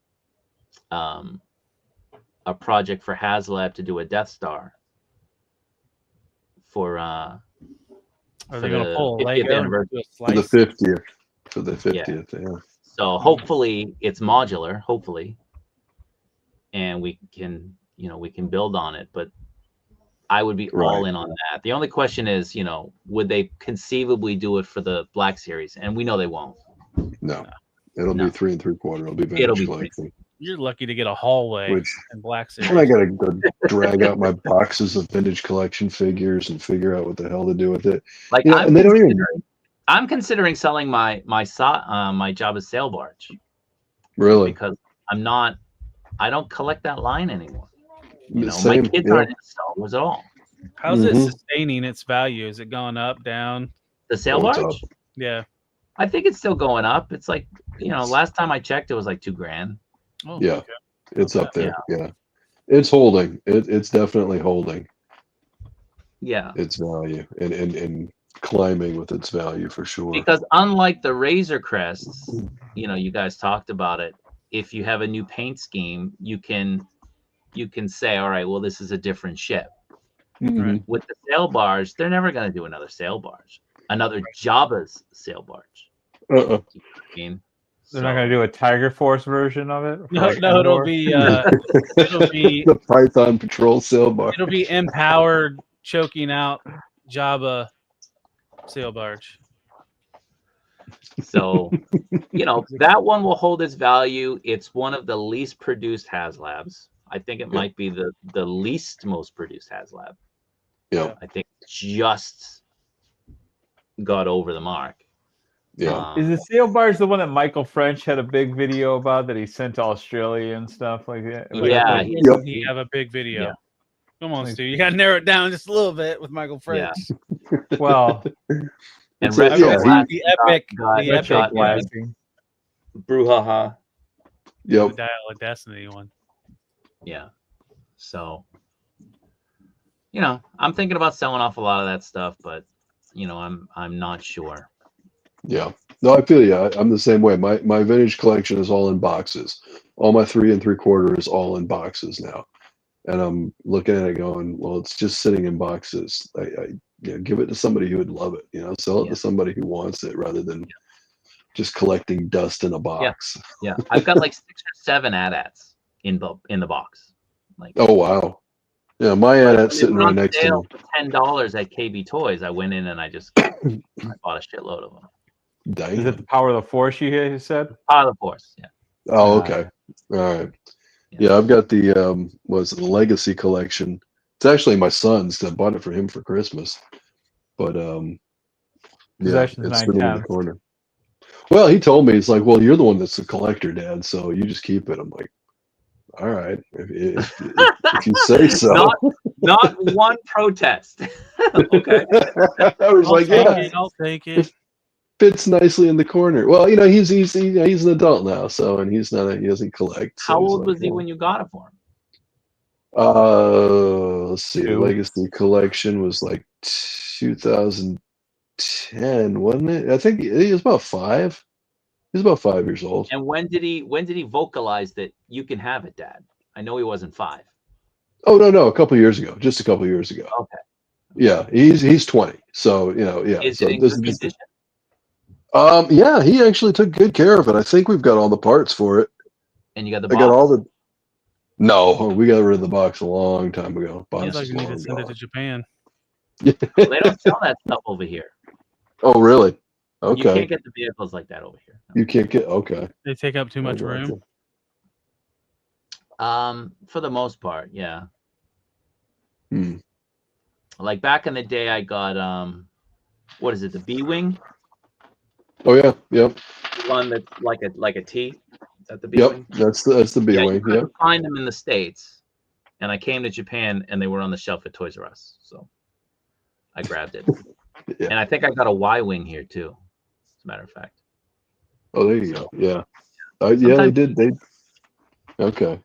project for HasLab to do a Death Star for Are for they going to the pull a 50th Lego and anniversary. do a For the slice? 50th. For the 50th, yeah. So hopefully it's modular, hopefully, and we can build on it. But I would be all Right. in on that. The only question is, would they conceivably do it for the Black Series? And we know they won't. No. It'll No. be 3 3/4. It'll be It'll vintage be collection. You're lucky to get a hallway Which in Black and I Series. gotta go drag out my boxes of vintage collection figures and figure out what the hell to do with it. Like And they don't even I'm considering selling my Jabba sail barge really. because I don't collect that line anymore. My Same, kids yeah. aren't into Star Wars at all. How's it Mhm. sustaining its value? Is it going up, down? The sail Oh, it's barge? up. Yeah. I think it's still going up. It's like, last time I checked, it was like $2,000. Oh, Yeah. okay. It's up there. Yeah. It's holding. It's definitely holding Yeah. its value and climbing with its value for sure. Because unlike the Razor Crests, you guys talked about it. If you have a new paint scheme, you can say, all right, well, this is a different ship. Mhm. With the sail barge, they're never going to do another sail barge, another Jabba's sail barge. Uh-uh. They're not going to do a Tiger Force version of it. No, it'll be The Python Patrol sail bar. it'll be empowered choking out Jabba sail barge. So, that one will hold its value. It's one of the least produced HasLabs. I think it might be the least most produced HasLab. Yeah. I think just got over the mark. Yeah. Is the sail barge the one that Michael French had a big video about that he sent to Australia and stuff like that? Yeah. You have a big video. Yeah. Come on, Stu. You got to narrow it down just a little bit with Michael French. Well, And It's Retro yeah, Blast The epic, got- the retro epic blasting. Brouhaha. Yep. Dial of Destiny one. Yeah. So, I'm thinking about selling off a lot of that stuff, but I'm not sure. Yeah. No, I feel you. I'm the same way. My vintage collection is all in boxes. All my 3 3/4 is all in boxes now. And I'm looking at it going, well, it's just sitting in boxes. I give it to somebody who would love it. Sell it to somebody who wants it rather than just collecting dust in a box. Yeah. I've got like 6 or 7 AT-ATs in the box. Like, Oh wow. Yeah, my AT-AT's sitting they were right on next to sale me. for $10 at KB Toys. I went in and I bought a shitload of them. Is it Damn. the power of the Force you said? Power of the Force. Yeah. Oh, okay. All right. Yeah, I've got the the Legacy collection. It's actually my son's. I bought it for him for Christmas. But Possession's it's sitting in the 9/10. corner. Well, he told me, he's like, well, you're the one that's the collector, Dad, so you just keep it. I'm like, all right, if you say so. Not one protest. Okay. I was like, yeah, I'll take it. fits nicely in the corner. Well, he's an adult now, so and he doesn't collect. So How he's old like, was he well, when you got it for him? Let's see. The 2. Legacy collection was like 2010, wasn't it? I think he was about 5. He was about 5 years old. And when did he vocalize that you can have it, Dad? I know he wasn't 5. Oh no, a couple years ago, just a couple years ago. Okay. Yeah, he's 20. So yeah. Is so it in this good is condition? yeah, he actually took good care of it. I think we've got all the parts for it. And you got the I box? got all the. No, we got rid of the box a long time ago. Box Sounds like is you need to long send it gone. to Japan. They don't sell that stuff over here. Oh really? You Okay. can't get the vehicles like that over here. You can't get okay. They take up too much I gotcha. room. For the most part, yeah. Hmm. Like back in the day, I got what is it? The B wing, Oh yeah, yep, one that's like a T. Is that the B yep. wing? That's the B Yeah, you wing. couldn't Yep. find them in the States, and I came to Japan and they were on the shelf at Toys R Us. So I grabbed it. Yeah. And I think I got a Y-wing here too, as a matter of fact. Oh, there you go. Yeah. Yeah, they Sometimes- did. Okay.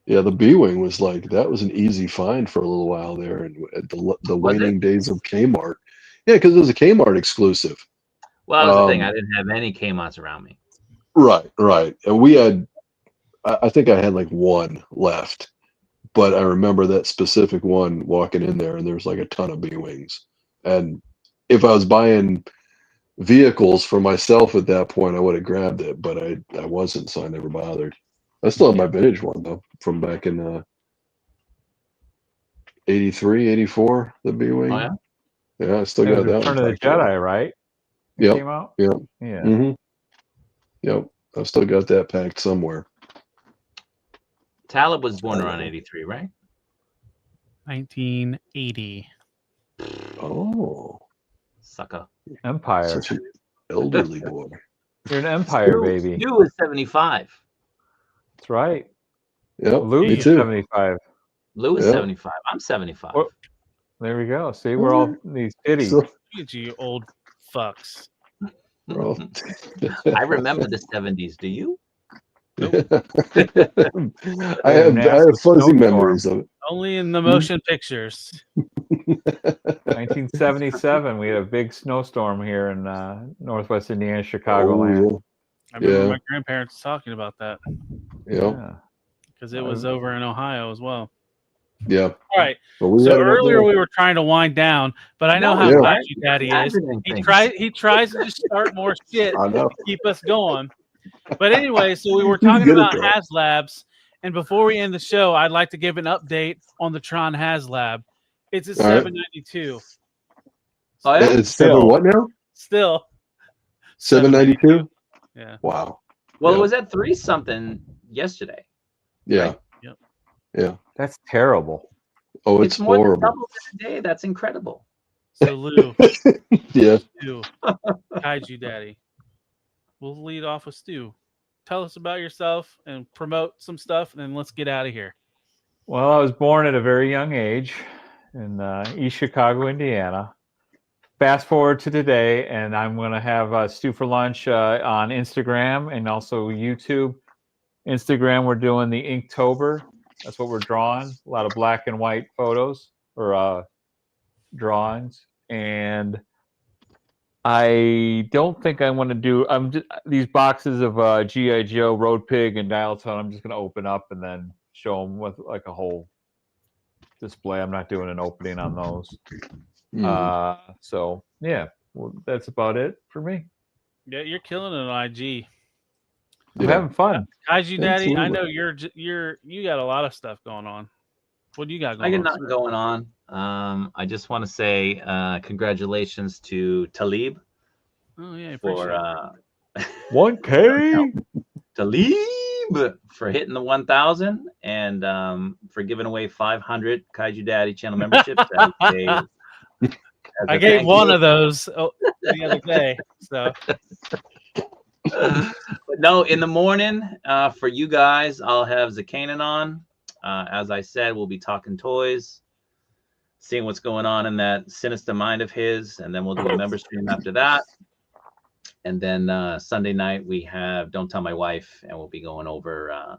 Yeah, the B-wing was like that was an easy find for a little while there, and at the Was it? waning days of Kmart. Yeah, because it was a Kmart exclusive. Well, that was the thing. I Um, didn't have any Kmarts around me. Right. And we had, I think I had like one left, but I remember that specific one walking in there, and there was like a ton of B-wings. And if I was buying vehicles for myself at that point, I would have grabbed it, but I wasn't, so I never bothered. I still have my vintage one though, from back in 83, 84, the B-wing. Oh, yeah? Yeah, I still It got was that Return one. of the Jedi, right? It Yep. came out. Yep. Yeah. Mm-hmm. Yep. I've still got that packed somewhere. Talib was born around 83, right? 1980. Oh, Sucker. Empire. such an elderly boy. You're an Empire baby. You was 75. That's right. Yep. Lou's Me too. 75. Lou is Yeah. 75. I'm 75. Well, there we go. See, we're all these kitties. So, Look at you, old fucks. well, I remember the 70s. Do you? I have fuzzy memories of it. Only in the motion pictures. 1977, we had a big snowstorm here in Northwest Indiana, Oh, Chicagoland. I remember Yeah. my grandparents talking about that yeah. because it was over in Ohio as well. Yeah. All right. But we So had it up earlier there. we were trying to wind down, but I know No, how yeah. Kaiju Daddy is. Imagining He things. tries to just start more shit I know. to keep us going. But anyway, so we were He's talking good at about that. HasLabs, and before we end the show, I'd like to give an update on the Tron HasLab. It's at All right. 792. Oh, yeah? It's seven what now? Still. 792? Yeah. Wow. Well, Yeah. it was at 3 something yesterday. Yeah. Right. Yep. Yeah. That's terrible. Oh, it's more than horrible. double in a day. That's incredible. So Lou, Yeah. Stu, Kaiju Daddy. We'll lead off with Stu. Tell us about yourself and promote some stuff, and then let's get out of here. Well, I was born at a very young age in East Chicago, Indiana. Fast forward to today, and I'm going to have Stu for Lunch on Instagram and also YouTube. Instagram, we're doing the Inktober. That's what we're drawing. A lot of black and white photos or drawings. And I don't think I want to do these boxes of G.I. Joe, Road Pig, and Dial-Tone. I'm just going to open up and then show them with like a whole display. I'm not doing an opening on those. So yeah, well, that's about it for me. Yeah, you're killing it on IG. I'm having fun. Kaiju Daddy, I Absolutely. know you got a lot of stuff going on. What do you got I going got on? nothing going on. I just want to say congratulations to Talib Oh yeah, I appreciate for it. 1K. Talib for hitting the 1,000 and for giving away 500 Kaiju Daddy channel memberships. I gave one of those the other day. So But no, in the morning for you guys, I'll have Zakanan on. As I said, we'll be talking toys, seeing what's going on in that sinister mind of his, and then we'll do a member stream after that. And then Sunday night we have Don't Tell My Wife, and we'll be going over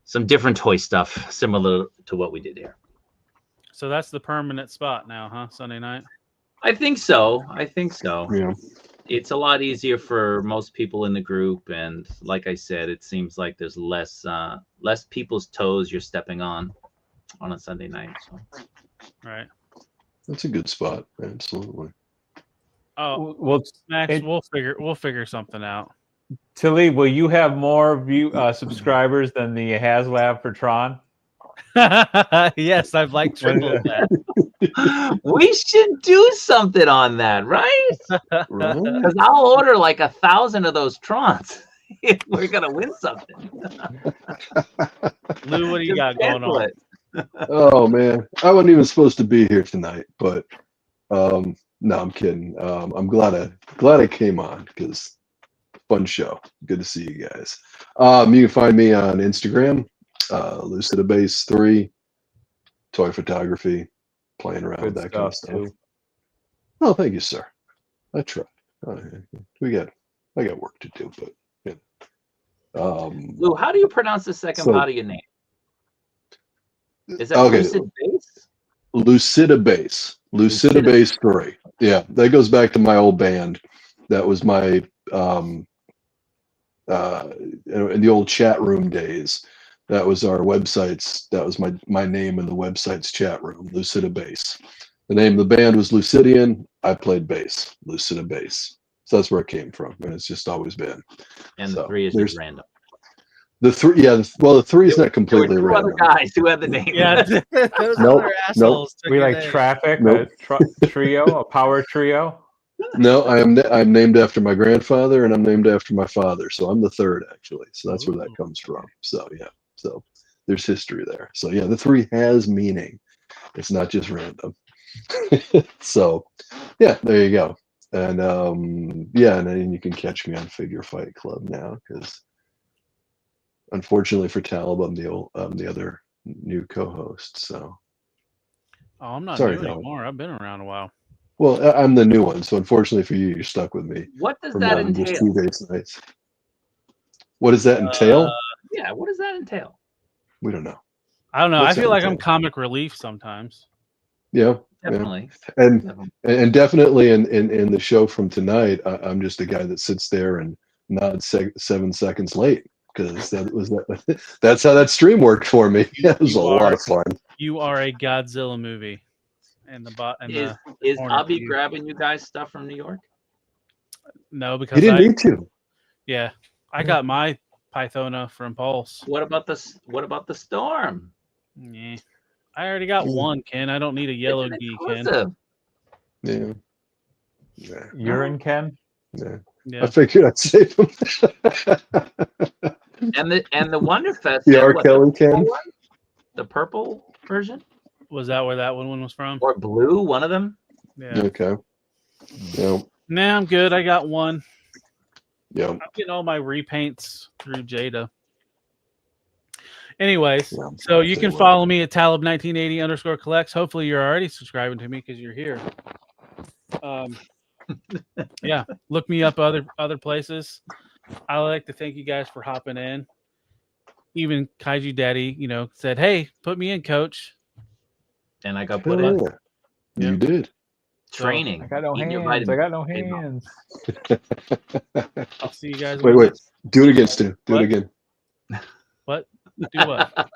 some different toy stuff similar to what we did here. So that's the permanent spot now, huh? Sunday night. I think so. Yeah. It's a lot easier for most people in the group, and like I said, it seems like there's less people's toes you're stepping on a Sunday night. So Right. That's a good spot. Absolutely. Oh, Well, Max, we'll figure something out. Tilly, will you have more subscribers than the HasLab for Tron? Yes, I've like tripled that. we should do something on that, right? Right? Because I'll order like 1,000 of those Trons if we're gonna win something. Lou, what do you got Just going cancel on? it. Oh man, I wasn't even supposed to be here tonight, but no, I'm kidding. I'm glad I came on because fun show. Good to see you guys. You can find me on Instagram, Lucidabase3, toy photography. playing around Good with that kind of stuff, stuff. too. Oh, thank you, sir. I tried. I got work to do, but Lou, how do you pronounce the second So- part of your name? Is that okay. Lucid Base? Lucida Base. Lucida Base 3. Yeah, that goes back to my old band. That was my in the old chat room days. That was our websites. That was my name in the website's chat room, Lucida Base. The name of the band was Lucidian. I played bass, Lucida Base. So that's where it came from, and it's just always been. And So the 3 is there's- just random. The 3, yeah. Well, the 3 is not There were completely 2 random. other guys who had the name. Yeah, those Nope, other assholes. took We your like name. traffic, Nope. a trio, a power trio. No, I'm named after my grandfather, and I'm named after my father. So I'm the third, actually. So that's where that comes from. So yeah. So there's history there. So yeah, the 3 has meaning. It's not just random. So yeah, there you go. And yeah, and then you can catch me on Figure Fight Club now, because unfortunately for Talib, I'm the other new co-host. So Oh, I'm not Sorry, new Tyler. anymore. I've been around a while. well, I'm the new one. So unfortunately for you, you're stuck with me What does from that having just entail? 2 days nights. What does that entail? Yeah, what does that entail? We don't know. I don't know. What's I feel that like I'm entail? comic relief sometimes. Yeah. Definitely. And Definitely. and definitely in the show from tonight, I'm just a guy that sits there and nods 7 seconds late, because that's how that stream worked for me. It was a lot of fun. You are a Godzilla movie, and the bot and Is the is corner Abby view. grabbing you guys stuff from New York? No, He because didn't need to. yeah, I got my Pythona from Pulse. What about the storm? Yeah, I already got one, Ken. I don't need a yellow It's an D, Ken. exclusive. Yeah. Yeah. Urine Ken. Yeah. Yeah, I figured I'd save him. And the Wonderfest. The had R. what, Kelly purple Ken. one? The purple version was that where that one was from? or blue? One of them. Yeah. Okay. Yeah. Nah, I'm good. I got one. Yeah. I'm getting all my repaints through Jada. Anyways, Yeah, so you say can what. follow me at Talib1980_collects. Hopefully, you're already subscribing to me because you're here. Yeah, look me up other places. I like to thank you guys for hopping in. Even Kaiju Daddy, said, "Hey, put me in, Coach." And I got put Hell in yeah. You did. training. I got no Eating your hands. I got no vitamins. hands. I'll see you guys. Wait. Do it again, Stu. Do What? it again. What? Do what?